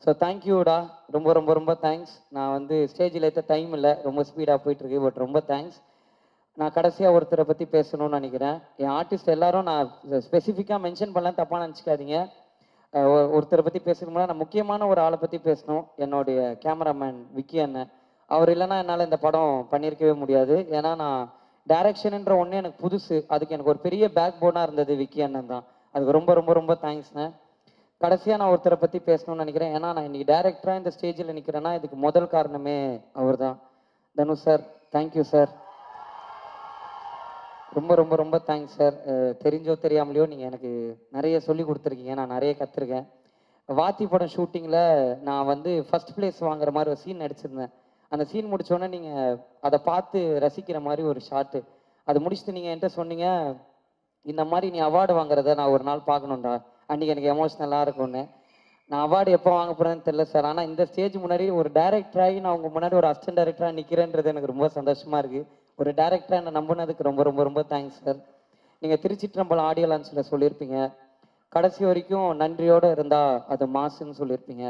ஸோ தேங்க்யூடா, ரொம்ப ரொம்ப ரொம்ப தேங்க்ஸ். நான் வந்து ஸ்டேஜில் ஏற்ற டைம் இல்லை, ரொம்ப ஸ்பீடாக போயிட்டுருக்கு. பட் ரொம்ப தேங்க்ஸ். நான் கடைசியாக ஒருத்தரை பற்றி பேசணும்னு நினைக்கிறேன். என் ஆர்டிஸ்ட் எல்லாரும் நான் ஸ்பெசிஃபிக்காக மென்ஷன் பண்ணலாம், தப்பாக நினச்சிக்காதீங்க. ஒருத்தரை பற்றி பேசணும்னா நான் முக்கியமான ஒரு ஆளை பற்றி பேசணும். என்னுடைய கேமராமேன் விக்கி அண்ணன். அவர் இல்லைன்னா என்னால் இந்த படம் பண்ணியிருக்கவே முடியாது. ஏன்னா நான் டைரக்ஷனுன்ற ஒன்று எனக்கு புதுசு. அதுக்கு எனக்கு ஒரு பெரிய பேக் போனாக இருந்தது விக்கி அண்ணன் தான். அதுக்கு ரொம்ப ரொம்ப ரொம்ப தேங்க்ஸ்ண்ணே. கடைசியாக நான் ஒருத்தரை பற்றி பேசணும்னு நினைக்கிறேன். ஏன்னா நான் இன்னைக்கு டைரக்டராக இந்த ஸ்டேஜில் நிற்கிறேன்னா இதுக்கு முதல் காரணமே அவர் தான். Dhanush sir, thank you sir. ரொம்ப ரொம்ப ரொம்ப தேங்க்ஸ் சார். தெரிஞ்சோ தெரியாமலையோ நீங்கள் எனக்கு நிறைய சொல்லி கொடுத்துருக்கீங்க, நான் நிறைய கற்றுருக்கேன். வாத்தி படம் ஷூட்டிங்கில் நான் வந்து ஃபர்ஸ்ட் பிளேஸ் வாங்குற மாதிரி ஒரு சீன் நடிச்சிருந்தேன். அந்த சீன் முடிச்சோடனே நீங்கள் அதை பார்த்து ரசிக்கிற மாதிரி ஒரு ஷாட்டு. அது முடிச்சுட்டு நீங்கள் என்கிட்ட சொன்னீங்க, இந்த மாதிரி நீ அவார்டு வாங்குறத நான் ஒரு நாள் பார்க்கணும்டா, அன்றைக்கி எனக்கு எமோஷ்னலாக இருக்கும்னு. நான் அவார்டு எப்போ வாங்க போகிறேன்னு தெரியல சார். ஆனால் இந்த ஸ்டேஜ் முன்னாடி ஒரு டேரக்டராகி நான் உங்கள் முன்னாடி ஒரு அசிஸ்டன்ட் டேரக்டராக நிற்கிறேன்றது எனக்கு ரொம்ப சந்தோஷமாக இருக்குது. ஒரு டேரக்டராக என்னை நம்பினதுக்கு ரொம்ப ரொம்ப ரொம்ப தேங்க்ஸ் சார். நீங்கள் திருச்சிற்றம்பலம் ஆடியோ லான்ச்சில் சொல்லியிருப்பீங்க, கடைசி வரைக்கும் நன்றியோடு இருந்தால் அது மாசுன்னு சொல்லியிருப்பீங்க.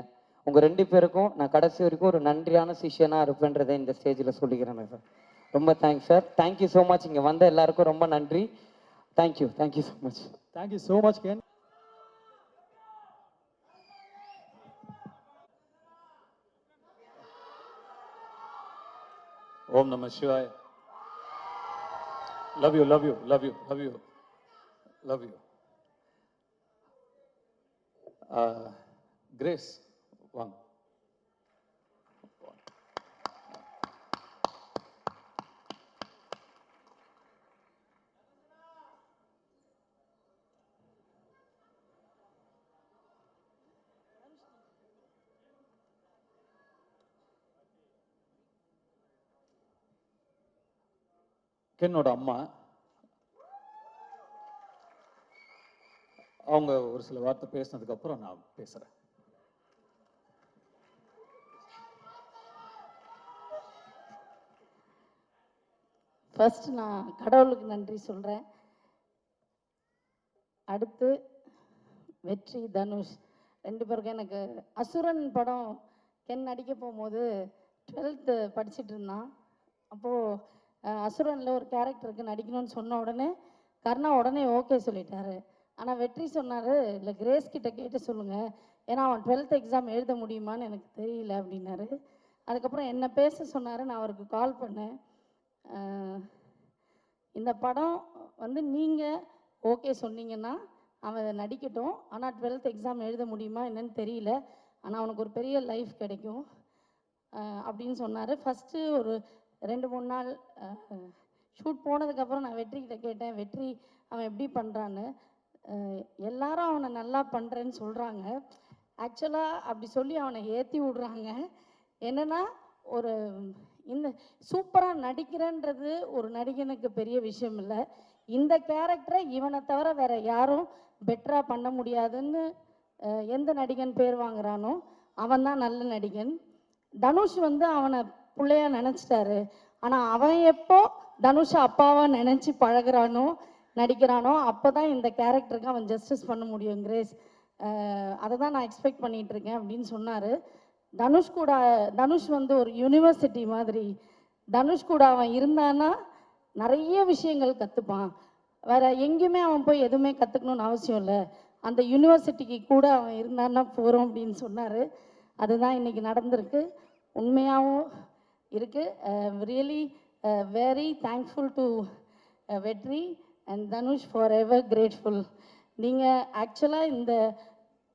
உங்கள் 2 பேருக்கும் நான் கடைசி வரைக்கும் ஒரு நன்றியான சிஷ்யனாக இருப்பேன்றதை இந்த ஸ்டேஜில் சொல்லிக்கிறேன் சார். ரொம்ப thanks sir. Thank you so much. இங்கே வந்த எல்லாருக்கும் ரொம்ப நன்றி. Thank you so much. Thank you so much can. Om Namah Shivaya. Love you, love you, love you, love you, love you. Grace, one. கென்னோட அம்மா அவங்க ஒரு சில வார்த்தை பேசினதுக்கு அப்புறம் நான் பேசுறேன். ஃபர்ஸ்ட் நான் கடவுளுக்கு நன்றி சொல்கிறேன். அடுத்து வெற்றி, தனுஷ் 2 பேருக்கும். எனக்கு அசுரன் படம் கென் நடிக்க போகும்போது 12th படிச்சுட்டு இருந்தான். அப்போது அசுரனில் ஒரு கேரக்டருக்கு நடிக்கணும்னு சொன்ன உடனே கர்ணா உடனே ஓகே சொல்லிட்டாரு. ஆனால் வெற்றி சொன்னார், இல்லை கிரேஸ் கிட்ட கேட்டு சொல்லுங்கள், ஏன்னா அவன் 12th எக்ஸாம் எழுத முடியுமான்னு எனக்கு தெரியல அப்படின்னாரு. அதுக்கப்புறம் என்ன பேச சொன்னார். நான் அவருக்கு கால் பண்ணேன். இந்த படம் வந்து நீங்கள் ஓகே சொன்னீங்கன்னா அவன் நடிக்கட்டும், ஆனால் 12th எக்ஸாம் எழுத முடியுமா என்னன்னு தெரியல, ஆனால் அவனுக்கு ஒரு பெரிய லைஃப் கிடைக்கும் அப்படின்னு சொன்னார். ஃபஸ்ட்டு ஒரு 2-3 நாள் ஷூட் போனதுக்கப்புறம் நான் வெற்றிக்கிட்ட கேட்டேன், வெற்றி அவன் எப்படி பண்ணுறான்னு. எல்லாரும் அவனை நல்லா பண்ணுறேன்னு சொல்கிறாங்க. ஆக்சுவலாக அப்படி சொல்லி அவனை ஏற்றி விடுறாங்க. என்னென்னா ஒரு இந்த சூப்பராக நடிக்கிறேன்றது ஒரு நடிகனுக்கு பெரிய விஷயம் இல்லை. இந்த கேரக்டரை இவனை தவிர வேறு யாரும் பெட்டராக பண்ண முடியாதுன்னு எந்த நடிகன் பேர் வாங்குறானோ அவன் தான் நல்ல நடிகன். தனுஷ் வந்து அவனை பிள்ளையா நினச்சிட்டாரு. ஆனால் அவன் எப்போ தனுஷை அப்பாவாக நினச்சி பழகிறானோ நடிக்கிறானோ அப்போ தான் இந்த கேரக்டருக்கு அவன் ஜஸ்டிஸ் பண்ண முடியும். கிரேஸ் அதை தான் நான் எக்ஸ்பெக்ட் பண்ணிகிட்ருக்கேன் அப்படின்னு சொன்னார். தனுஷ் வந்து ஒரு யூனிவர்சிட்டி மாதிரி. தனுஷ் கூட அவன் இருந்தான்னா நிறைய விஷயங்கள் கற்றுப்பான். வேறு எங்கேயுமே அவன் போய் எதுவுமே கற்றுக்கணுன்னு அவசியம் இல்லை. அந்த யூனிவர்சிட்டிக்கு கூட அவன் இருந்தான்னா போகிறோம் அப்படின்னு சொன்னார். அதுதான் இன்றைக்கி நடந்திருக்கு. உண்மையாகவும் இருக்குது. ரியலி வெரி தேங்க்ஃபுல் டு வெற்றி and Dhanush, for ever grateful. நீங்கள் ஆக்சுவலாக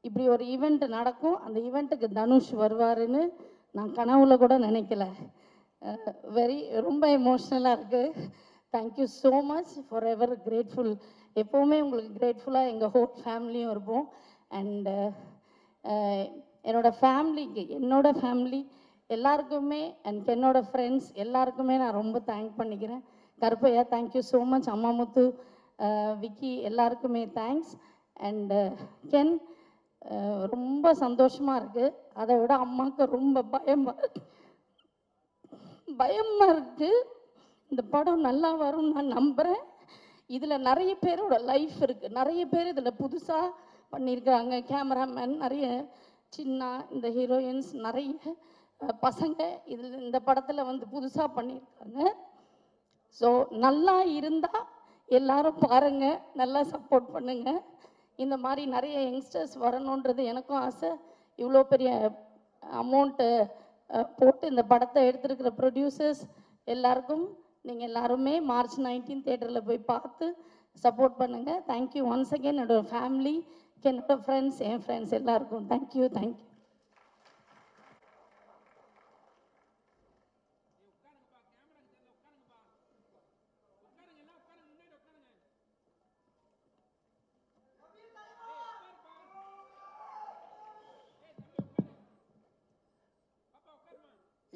இப்படி ஒரு ஈவெண்ட் நடக்கும், அந்த ஈவெண்ட்டுக்கு தனுஷ் வருவாருன்னு நான் கனவுல கூட நினைக்கல. ரொம்ப எமோஷ்னலாக இருக்குது. Thank you so much, for ever grateful. எப்போவுமே உங்களுக்கு கிரேட்ஃபுல்லாக எங்கள் ஹோல் ஃபேமிலியும் இருப்போம். அண்டு என்னோட ஃபேமிலி எல்லாருக்குமே அண்ட் என்னோட ஃப்ரெண்ட்ஸ் எல்லாருக்குமே நான் ரொம்ப தேங்க் பண்ணிக்கிறேன். Karuppaiah thank you so much. Ammamuthu, Vicky எல்லாருக்குமே தேங்க்ஸ். அண்டு கென் ரொம்ப சந்தோஷமாக இருக்குது. அதை விட அம்மாவுக்கு ரொம்ப பயமாக இருக்குது. இந்த படம் நல்லா வரும்னு நான் நம்புகிறேன். இதில் நிறைய பேரோட லைஃப் இருக்குது. நிறைய பேர் இதில் புதுசாக பண்ணியிருக்காங்க. கேமராமேன், நிறைய சின்ன இந்த ஹீரோயின்ஸ், நிறைய பசங்க இந்த படத்தில் வந்து புதுசாக பண்ணியிருக்காங்க. ஸோ நல்லா இருந்தால் எல்லாரும் பாருங்கள், நல்லா சப்போர்ட் பண்ணுங்கள். இந்த மாதிரி நிறைய யங்ஸ்டர்ஸ் வரணுன்றது எனக்கும் ஆசை. இவ்வளோ பெரிய அமௌண்ட்டு போட்டு இந்த படத்தை எடுத்துருக்கிற ப்ரொடியூசர்ஸ் எல்லாருக்கும் நீங்கள் எல்லாருமே March 19 தியேட்டரில் போய் பார்த்து சப்போர்ட் பண்ணுங்கள். Thank you once again. என்னோட ஃபேமிலி, என்னோட ஃப்ரெண்ட்ஸ், என் ஃப்ரெண்ட்ஸ் எல்லாருக்கும் தேங்க்யூ.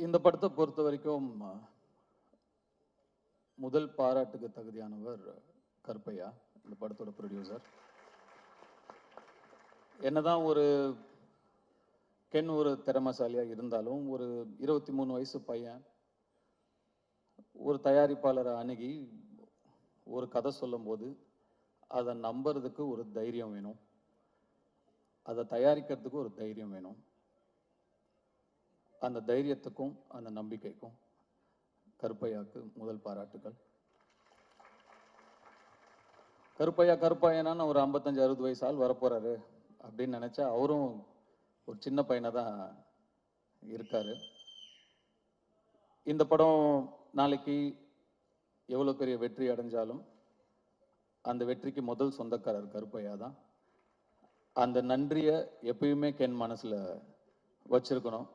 இந்த படத்தை பொறுத்த வரைக்கும் முதல் பாராட்டுக்கு தகுதியானவர் கருப்பையா, இந்த படத்தோட ப்ரொடியூசர். என்னதான் ஒரு கென் ஒரு திறமைசாலியா இருந்தாலும் ஒரு 23 வயசு பையன் ஒரு தயாரிப்பாளரை அணுகி ஒரு கதை சொல்லும்போது அதை நம்புறதுக்கு ஒரு தைரியம் வேணும், அதை தயாரிக்கிறதுக்கு ஒரு தைரியம் வேணும். அந்த தைரியத்துக்கும் அந்த நம்பிக்கைக்கும் கருப்பையாக்கு முதல் பாராட்டுகள். கருப்பையனான்னு ஒரு 55-60 வயசு ஆள் வரப்போறாரு அப்படின்னு நினைச்சா அவரும் ஒரு சின்ன பையனை தான் இருக்காரு. இந்த படம் நாளைக்கு எவ்வளோ பெரிய வெற்றி அடைஞ்சாலும் அந்த வெற்றிக்கு முதல் சொந்தக்காரர் கருப்பையா தான். அந்த நன்றியை எப்பயுமே கென் மனசுல வச்சிருக்கணும்.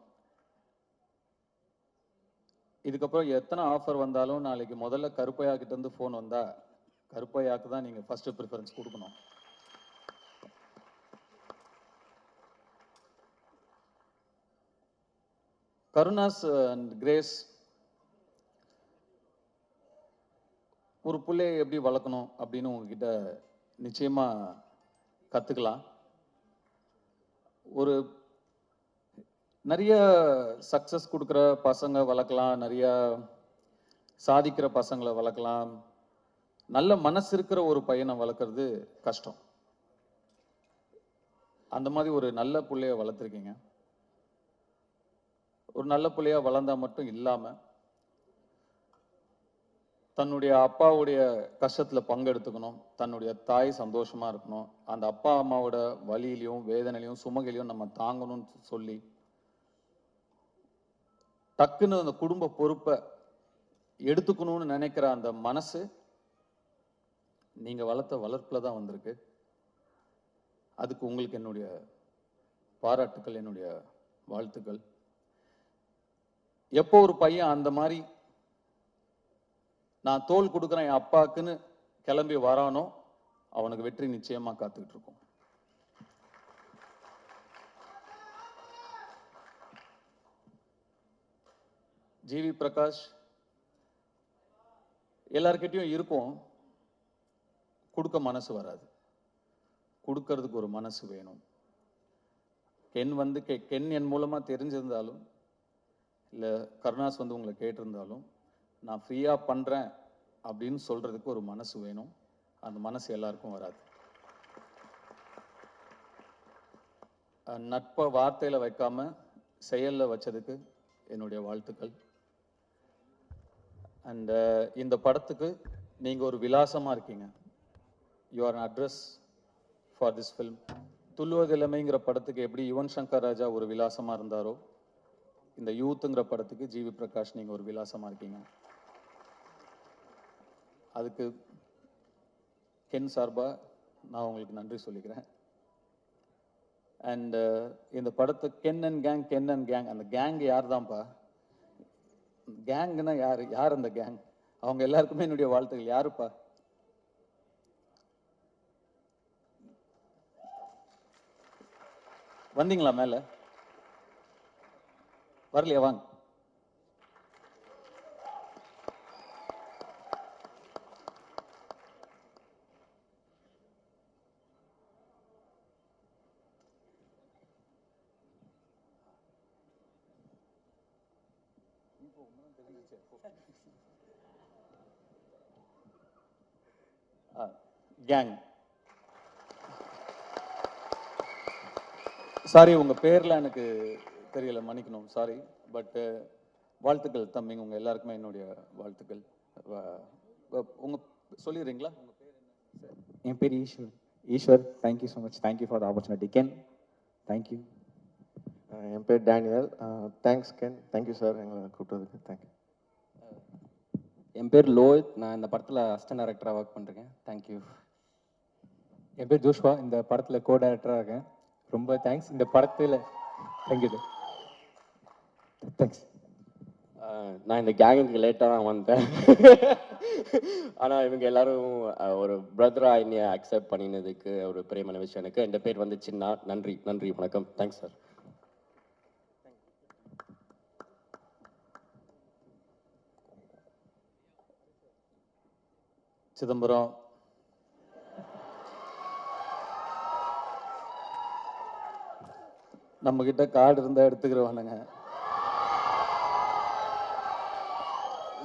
இதுக்கப்புறம் எத்தனை ஆஃபர் வந்தாலும் நாளைக்கு முதல்ல கருப்பையா கிட்ட இருந்து ஃபோன் வந்தா கருப்பையாக்கு தான் நீங்க ஃபர்ஸ்ட் ப்ரிஃபரன்ஸ் கொடுக்கணும். கருணாஸ் அண்ட் கிரேஸ் ஒரு பிள்ளையை எப்படி வளர்க்கணும் அப்படின்னு உங்ககிட்ட நிச்சயமா கத்துக்கலாம். ஒரு நிறைய சக்சஸ் கொடுக்குற பசங்க வளர்க்கலாம், நிறைய சாதிக்கிற பசங்களை வளர்க்கலாம். நல்ல மனசு இருக்கிற ஒரு பையனை வளர்க்குறது கஷ்டம். அந்த மாதிரி ஒரு நல்ல பிள்ளைய வளர்த்துருக்கீங்க. ஒரு நல்ல பிள்ளையா வளர்ந்தா மட்டும் இல்லாம தன்னுடைய அப்பாவுடைய கஷ்டத்துல பங்கெடுத்துக்கணும், தன்னுடைய தாய் சந்தோஷமா இருக்கணும், அந்த அப்பா அம்மாவோட வலியிலையும் வேதனையிலையும் சுமகையிலையும் நம்ம தாங்கணும்னு சொல்லி டக்குன்னு அந்த குடும்ப பொறுப்பை எடுத்துக்கணும்னு நினைக்கிற அந்த மனசு நீங்க வளர்த்த வளர்ப்புல தான் வந்திருக்கு. அதுக்கு உங்களுக்கு என்னுடைய பாராட்டுக்கள், என்னுடைய வாழ்த்துக்கள். எப்போ ஒரு பையன் அந்த மாதிரி நான் தோல் கொடுக்குறேன் என் அப்பாக்குன்னு கிளம்பி வரானோ அவனுக்கு வெற்றி நிச்சயமா காத்துக்கிட்டு இருக்கும். ஜிவி பிரகாஷ் எல்லார்கிட்டையும் இருக்கும், கொடுக்க மனசு வராது, கொடுக்கறதுக்கு ஒரு மனசு வேணும். கென் என் மூலமா தெரிஞ்சிருந்தாலும் இல்லை கருணாஸ் உங்களை கேட்டிருந்தாலும் நான் ஃப்ரீயாக பண்ணுறேன் அப்படின்னு சொல்கிறதுக்கு ஒரு மனசு வேணும். அந்த மனசு எல்லாருக்கும் வராது. நட்பை வார்த்தையில் வைக்காம செயலில் வச்சதுக்கு என்னுடைய வாழ்த்துக்கள். அண்ட் இந்த படத்துக்கு நீங்கள் ஒரு விலாசமாக இருக்கீங்க. You are an address for this film. துள்ளுவதிலமைங்கிற படத்துக்கு எப்படி யுவன் சங்கர் ராஜா ஒரு விலாசமாக இருந்தாரோ, இந்த யூத்துங்கிற படத்துக்கு ஜிவி பிரகாஷ் நீங்கள் ஒரு விலாசமாக இருக்கீங்க. அதுக்கு கென் சார்பாக நான் உங்களுக்கு நன்றி சொல்லிக்கிறேன். அண்ட் இந்த படத்தை கென் அண்ட் கேங், அந்த கேங் யார் தான்ப்பா? கேங்குன்னா யார் அந்த கேங்? அவங்க எல்லாருக்குமே என்னுடைய வாழ்த்துக்கள். யாருப்பா? வந்தீங்களா மேல? வரலையா? வாங்க. கேங். சாரி, உங்க பேர்ல எனக்கு தெரியல, மன்னிக்கணும், சாரி. பட் வாழ்த்துக்கள் தம்பிங்க, உங்க எல்லாருக்குமே என்னுடைய வாழ்த்துக்கள். உங்க சொல்லிடுறீங்களா? என் பேர் Eswar. Thank you so much. Thank you for the opportunity Kenn. Thank you. என் பேர் Daniel. Thanks Kenn. Thank you sir எங்களை கூப்பிட்டதுக்கு. தேங்க்யூ. என் பேர் லோஹித். நான் இந்த படத்தில் அசிஸ்டன்ட் டைரக்டராக ஒர்க் பண்ணுறேன். தேங்க்யூ. என் பேர் ஜோஷ்வா. இந்த படத்தில் கோ டைரக்டராக இருக்கேன். ரொம்ப தேங்க்ஸ். இந்த படத்தில் தேங்க்யூ. தேங்க்ஸ். நான் இந்த கேங்குக்கு லேட்டாக தான் வந்தேன். ஆனால் இவங்க எல்லாரும் ஒரு பிரதராக என்னைய அக்செப்ட் பண்ணினதுக்கு ஒரு பெரியமான விஷயம் எனக்கு. என் பேர் சின்னா. நன்றி, வணக்கம். Thanks sir. சிதம்பரம், நம்மக்கிட்ட கார்டு இருந்தால் எடுத்துக்கிறவானுங்க,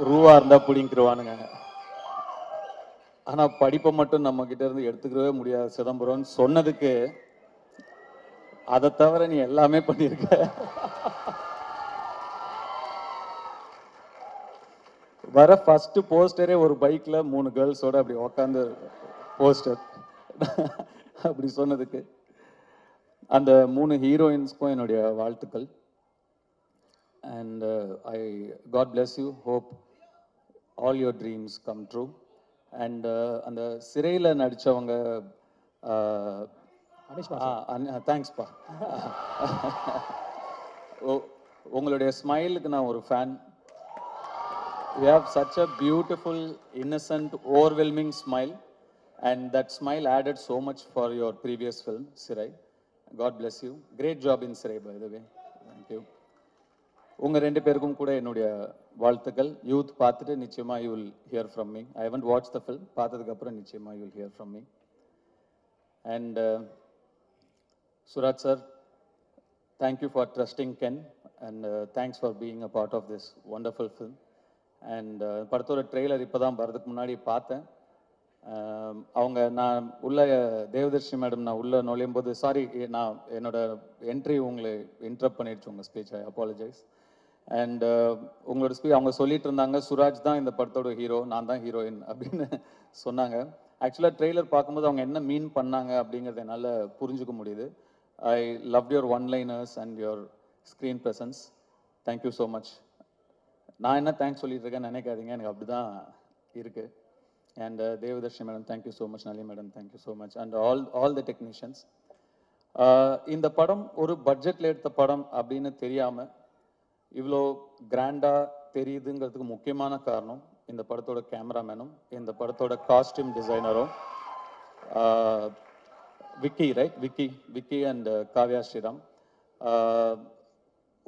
ரூபா இருந்தால் பிடிங்கிருவானுங்க. ஆனால் படிப்பை மட்டும் நம்மக்கிட்ட இருந்து எடுத்துக்கிறவே முடியாது சிதம்பரம்னு சொன்னதுக்கு, அதை தவிர நீ எல்லாமே பண்ணியிருக்க. வர ஃபர்ஸ்ட் போஸ்டரே ஒரு பைக்ல 3 கேர்ள்ஸோட அப்படி உக்காந்து போஸ்டர் அப்படி சொன்னதுக்கு, அந்த 3 ஹீரோயின்ஸ்க்கும் என்னுடைய வாழ்த்துக்கள். And I God bless you, hope all your dreams come true. And அந்த சிறையில் நடித்தவங்க, தேங்க்ஸ்ப்பா. உங்களுடைய ஸ்மைலுக்கு நான் ஒரு fan. You have such a beautiful, innocent, overwhelming smile, and that smile added so much for your previous film, Sirai. God bless you. Great job in Sirai, by the way. Thank you. உங்க 2 பேருக்கும் கூட என்னுடைய வாழ்த்துக்கள். Youth பார்த்துட்டு நிச்சயமா you will hear from me. I haven't watched the film. பார்த்ததுக்கு அப்புறம் நிச்சயமா you will hear from me. And Suraj sir, thank you for trusting Ken, and thanks for being a part of this wonderful film. And படத்தோட trailer இப்போ தான் வரதுக்கு முன்னாடி பார்த்தேன். அவங்க நான் உள்ள தேவதர்ஷி மேடம் நான் உள்ளே நுழையும் போது, சாரி நான் என்னோட என்ட்ரி உங்களை இன்டரப்ட் பண்ணிடுச்சு உங்கள் ஸ்பீச், ஐ அப்பாலஜைஸ். அண்ட் உங்களோட ஸ்பீச் அவங்க சொல்லிட்டு இருந்தாங்க, சுராஜ் தான் இந்த படத்தோட ஹீரோ, நான் தான் ஹீரோயின் அப்படின்னு சொன்னாங்க. ஆக்சுவலாக ட்ரெய்லர் பார்க்கும்போது அவங்க என்ன மீன் பண்ணாங்க அப்படிங்கிறத என்னால் புரிஞ்சுக்க முடியுது. I love your one-liners and your screen presence. Thank you so much. நான் என்ன தேங்க்ஸ் சொல்லிட்டு இருக்கேன்னு நினைக்காதீங்க, எனக்கு அப்படி தான் இருக்குது. And Devadarshini madam thank you so much, Nali madam thank you so much, and all the technicians. இந்த படம் ஒரு பட்ஜெட்டில் எடுத்த படம் அப்படின்னு தெரியாமல் இவ்வளோ கிராண்டாக தெரியுதுங்கிறதுக்கு முக்கியமான காரணம் இந்த படத்தோட கேமராமேனும் இந்த படத்தோட காஸ்டியூம் டிசைனரும், விக்கி, ரைட், விக்கி அண்ட் காவ்யா ஸ்ரீராம்.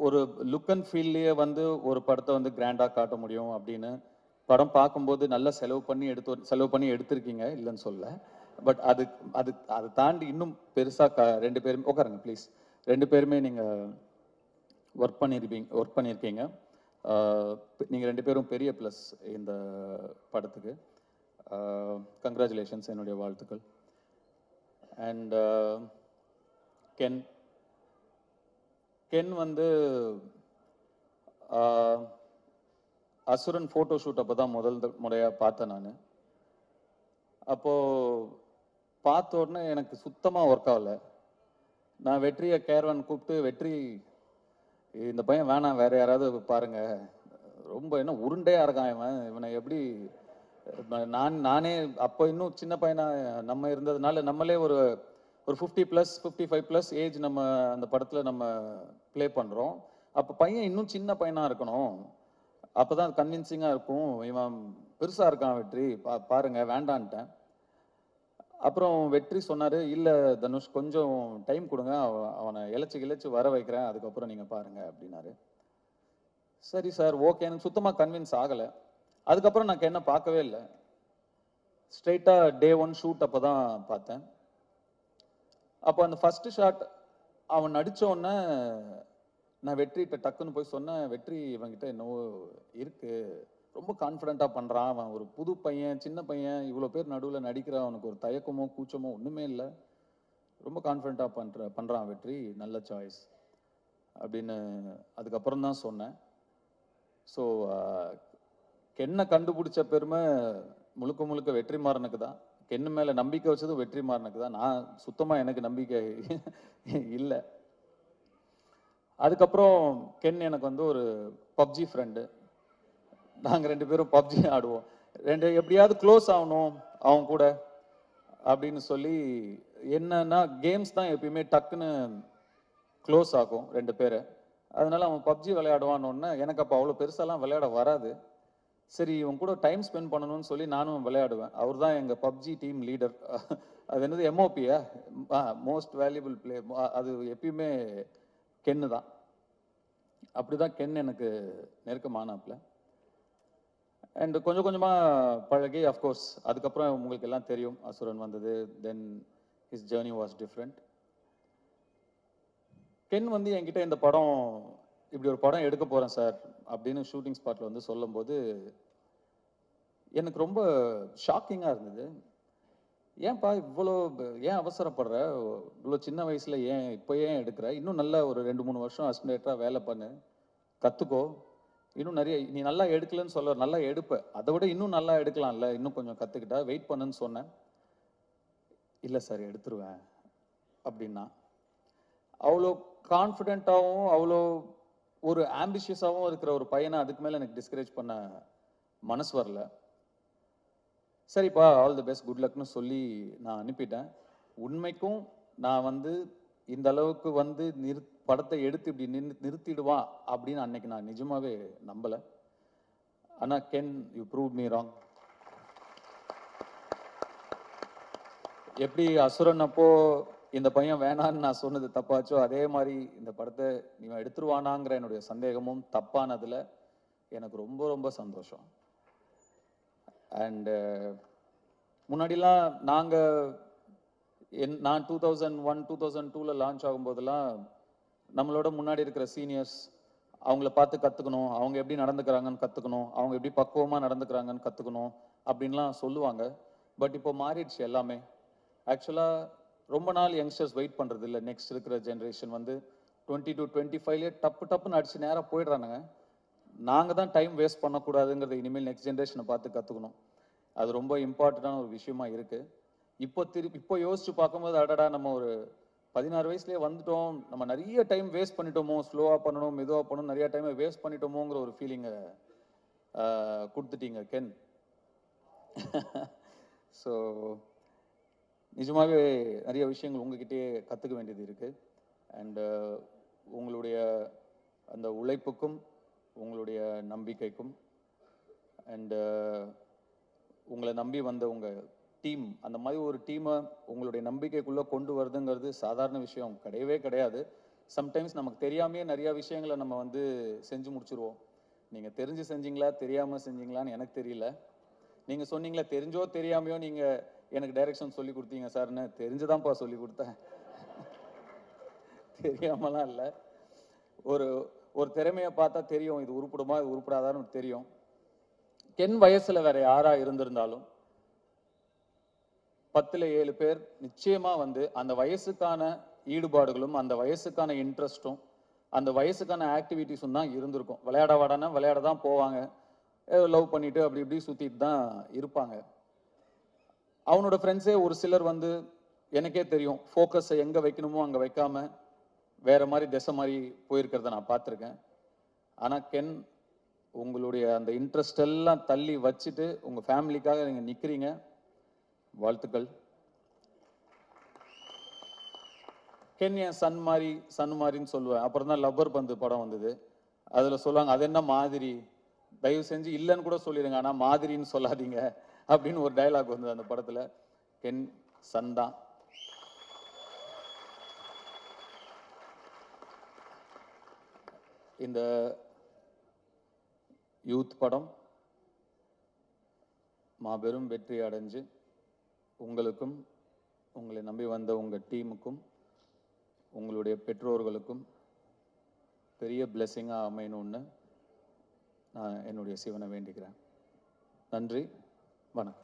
ஒரு லுக் அண்ட் ஃபீல்லையே வந்து ஒரு படத்தை வந்து கிராண்டாக காட்ட முடியும் அப்படின்னு படம் பார்க்கும்போது நல்லா செலவு பண்ணி எடுத்திருக்கீங்க, இல்லைன்னு சொல்ல. பட் அதை தாண்டி இன்னும் பெருசாக 2 பேருமே உட்காருங்க ப்ளீஸ், 2 பேருமே நீங்கள் ஒர்க் பண்ணியிருக்கீங்க. நீங்கள் 2 பேரும் பெரிய ப்ளஸ் இந்த படத்துக்கு. கங்க்ராச்சுலேஷன்ஸ், என்னுடைய வாழ்த்துக்கள். அண்ட் கென் வந்து அசுரன் ஃபோட்டோ ஷூட் அப்போ தான் முதல் முறையாக பார்த்தேன் நான். அப்போது பார்த்த உடனே எனக்கு சுத்தமாக ஒர்க் ஆகலை. நான் வெற்றியை கேர்வன் கூப்பிட்டு, வெற்றி இந்த பையன் வேணாம், வேறு யாராவது பாருங்க, ரொம்ப என்ன உருண்டையாக இருக்கான் இவனை எப்படி. நானே அப்போ இன்னும் சின்ன பையனா நம்ம இருந்ததுனால நம்மளே ஒரு 50+, 55+ ஏஜ் நம்ம அந்த படத்தில் நம்ம ப்ளே பண்ணுறோம். அப்போ பையன் இன்னும் சின்ன பையனாக இருக்கணும், அப்போ தான் கன்வின்சிங்காக இருக்கும். இவன் பெருசாக இருக்கான் வெற்றி, பாருங்க, வேண்டான்ட்டேன். அப்புறம் வெற்றி சொன்னார், இல்லை தனுஷ் கொஞ்சம் டைம் கொடுங்க, அவனை இழைச்சி வர வைக்கிறேன், அதுக்கப்புறம் நீங்கள் பாருங்க அப்படின்னாரு. சரி சார், ஓகே. எனக்கு சுத்தமாக கன்வின்ஸ் ஆகலை. அதுக்கப்புறம் நான் என்ன பார்க்கவே இல்லை. ஸ்ட்ரெயிட்டாக டே 1 ஷூட் அப்போ தான் பார்த்தேன். அப்போ அந்த ஃபர்ஸ்ட் ஷாட் அவன் நடித்த உடனே நான் வெற்றிகிட்ட டக்குன்னு போய் சொன்னேன், வெற்றி இவன்கிட்ட என்னவோ இருக்குது, ரொம்ப கான்ஃபிடென்ட்டாக பண்ணுறான், அவன் ஒரு புது பையன், சின்ன பையன், இவ்வளோ பேர் நடுவில் நடிக்கிறான், அவனுக்கு ஒரு தயக்கமோ கூச்சமோ ஒன்றுமே இல்லை, ரொம்ப கான்ஃபிடென்ட்டாக பண்ணுறான் வெற்றி, நல்ல சாய்ஸ் அப்படின்னு அதுக்கப்புறம் தான் சொன்னேன். ஸோ கென்னை கண்டுபிடிச்ச பெருமை முழுக்க வெற்றிமாறனுக்கு தான். கென்னு மேலே நம்பிக்கை வச்சதும் வெற்றிமாறனுக்கு தான். நான் சுத்தமாக எனக்கு நம்பிக்கை இல்லை. அதுக்கப்புறம் கென் எனக்கு வந்து ஒரு பப்ஜி ஃப்ரெண்டு. நாங்கள் 2 பேரும் பப்ஜி ஆடுவோம். எப்படியாவது க்ளோஸ் ஆகணும் அவன் கூட அப்படின்னு சொல்லி, என்னன்னா கேம்ஸ் தான் எப்பயுமே டக்குன்னு க்ளோஸ் ஆகும் 2 பேரை. அதனால அவன் பப்ஜி விளையாடுவான்னு, எனக்கு அப்போ அவ்வளோ பெருசாலாம் விளையாட வராது. சரி, இவன் கூட டைம் ஸ்பெண்ட் பண்ணணும்னு சொல்லி நானும் விளையாடுவேன். அவர் தான் எங்கள் பப்ஜி டீம் லீடர். அது என்னது, எம்ஓபியா, மோஸ்ட் வேல்யூபிள் பிளே, அது எப்பயுமே கென்னு தான். அப்படி தான் கென் எனக்கு நெருக்கமானாப்புல. அண்ட் கொஞ்சம் கொஞ்சமாக பழகி அஃப்கோர்ஸ் அதுக்கப்புறம் உங்களுக்கு எல்லாம் தெரியும் அசுரன் வந்தது. Then his journey was different. Kenn வந்து என்கிட்ட இந்த படம் இப்படி ஒரு படம் எடுக்க போகிறேன் சார் அப்படின்னு ஷூட்டிங் ஸ்பாட்டில் வந்து சொல்லும்போது எனக்கு ரொம்ப ஷாக்கிங்காக இருந்தது. ஏன்பா இவ்வளோ ஏன் அவசரப்படுற, இவ்வளோ சின்ன வயசில் ஏன் இப்போ ஏன் எடுக்கிற, இன்னும் நல்லா ஒரு 2-3 வருஷம் அசிஸ்டன்டேட்டராக வேலை பண்ணு, கற்றுக்கோ, இன்னும் நிறைய நீ நல்லா எடுக்கலன்னு சொல்ல, நல்லா எடுப்ப, அதை விட இன்னும் நல்லா எடுக்கலாம்ல, இன்னும் கொஞ்சம் கற்றுக்கிட்டா வெயிட் பண்ணுன்னு சொன்னேன். இல்லை சார் எடுத்துருவேன் அப்படின்னா. அவ்வளோ கான்ஃபிடென்ட்டாகவும் அவ்வளோ ஒரு ஆம்பிஷியஸாகவும் இருக்கிற ஒரு பையனை அதுக்கு மேலே எனக்கு டிஸ்கரேஜ் பண்ண மனசு வரல. சரிப்பா ஆல் தி பெஸ்ட் குட் லக்னு சொல்லி நான் அனுப்பிட்டேன். உண்மைக்கும் நான் வந்து இந்த அளவுக்கு வந்து படத்தை எடுத்து இப்படி நிறுத்திடுவான் அப்படின்னு அன்னைக்கு நான் நிஜமாவே நம்பலை. ஆனால் Ken you prove me wrong. எப்படி அசுரன் அப்போ இந்த பையன் வேணான்னு நான் சொன்னது தப்பாச்சோ, அதே மாதிரி இந்த படத்தை நீ எடுத்துருவானாங்கிற என்னுடைய சந்தேகமும் தப்பானதில் எனக்கு ரொம்ப ரொம்ப சந்தோஷம். அண்டு முன்னாடிலாம் நான் 2001-2002 லான்ச் ஆகும்போதெல்லாம் நம்மளோட முன்னாடி இருக்கிற சீனியர்ஸ் அவங்கள பார்த்து கற்றுக்கணும், அவங்க எப்படி நடந்துக்கிறாங்கன்னு கற்றுக்கணும், அவங்க எப்படி பக்குவமாக நடந்துக்கிறாங்கன்னு கற்றுக்கணும் அப்படின்லாம் சொல்லுவாங்க. பட் இப்போ மாறிடுச்சு எல்லாமே. ஆக்சுவலாக ரொம்ப நாள் யங்ஸ்டர்ஸ் வெயிட் பண்ணுறது இல்லை. நெக்ஸ்ட் இருக்கிற ஜென்ரேஷன் வந்து 20 to 25 டப்புன்னு அடிச்சு நேராக போயிடுறானுங்க. நாங்கள் தான் டைம் வேஸ்ட் பண்ணக்கூடாதுங்கிறது இனிமேல் நெக்ஸ்ட் ஜென்ரேஷனை பார்த்து கற்றுக்கணும். அது ரொம்ப இம்பார்ட்டண்டான ஒரு விஷயமா இருக்குது. இப்போ யோசிச்சு பார்க்கும்போது அடடா நம்ம ஒரு 16 வயசுலேயே வந்துட்டோம், நம்ம நிறைய டைம் வேஸ்ட் பண்ணிட்டோமோ, ஸ்லோவாக பண்ணணும் மெதுவாக பண்ணணும், நிறைய டைமை வேஸ்ட் பண்ணிட்டோமோங்கிற ஒரு ஃபீலிங்கை கொடுத்துட்டீங்க கென். ஸோ நிஜமாகவே நிறைய விஷயங்கள் உங்ககிட்டயே கற்றுக்க வேண்டியது இருக்குது. அண்டு உங்களுடைய அந்த உழைப்புக்கும் உங்களுடைய நம்பிக்கைக்கும் அண்டு உங்களை நம்பி வந்த உங்கள் டீம், அந்த மாதிரி ஒரு டீமை உங்களுடைய நம்பிக்கைக்குள்ளே கொண்டு வருதுங்கிறது சாதாரண விஷயம் கிடையவே கிடையாது. சம்டைம்ஸ் நமக்கு தெரியாமையே நிறையா விஷயங்களை நம்ம வந்து செஞ்சு முடிச்சுருவோம். நீங்கள் தெரிஞ்சு செஞ்சீங்களா தெரியாமல் செஞ்சீங்களான்னு எனக்கு தெரியல. நீங்கள் சொன்னீங்களா தெரிஞ்சோ தெரியாமையோ நீங்கள் எனக்கு டைரக்ஷன் சொல்லி கொடுத்தீங்க சார்னு. தெரிஞ்சுதான்ப்பா சொல்லி கொடுத்தேன், தெரியாமலாம் இல்லை. ஒரு திறமையை பார்த்தா தெரியும், இது உருப்படுமா இது உருப்படாதான்னு தெரியும். கென் வயசில் வேற யாராக இருந்திருந்தாலும் 10ல் 7 பேர் நிச்சயமாக வந்து அந்த வயசுக்கான ஈடுபாடுகளும் அந்த வயசுக்கான இன்ட்ரெஸ்ட்டும் அந்த வயசுக்கான ஆக்டிவிட்டிஸும் தான் இருந்திருக்கும். விளையாட வாடானா விளையாட தான் போவாங்க, லவ் பண்ணிட்டு அப்படி இப்படி சுற்றிட்டு தான் இருப்பாங்க. அவனோட ஃப்ரெண்ட்ஸே ஒரு சிலர் வந்து எனக்கே தெரியும் ஃபோக்கஸை எங்கே வைக்கணுமோ அங்கே வைக்காம வேற மாதிரி திசை மாதிரி போயிருக்கிறத நான் பார்த்துருக்கேன். ஆனால் கென் உங்களுடைய அந்த இன்ட்ரெஸ்ட் எல்லாம் தள்ளி வச்சுட்டு உங்கள் ஃபேமிலிக்காக நீங்கள் நிற்கிறீங்க. வாழ்த்துக்கள். கென் என் சன் மாதிரின்னு சொல்லுவேன். அப்புறம் தான் லப்பர் பந்து படம் வந்தது, அதில் சொல்லுவாங்க அது என்ன மாதிரி, தயவு செஞ்சு இல்லைன்னு கூட சொல்லிடுங்க ஆனால் மாதிரின்னு சொல்லாதீங்க அப்படின்னு ஒரு டைலாக் வந்தது அந்த படத்தில். கென் சன் தான். இந்த யூத் படம் மாபெரும் வெற்றி அடைஞ்சு உங்களுக்கும் உங்களை நம்பி வந்த உங்கள் டீமுக்கும் உங்களுடைய பெற்றோர்களுக்கும் பெரிய பிளெஸ்ஸிங்காக அமையணும்னு நான் என்னுடைய சிவனை வேண்டிக்கிறேன். நன்றி, வணக்கம்.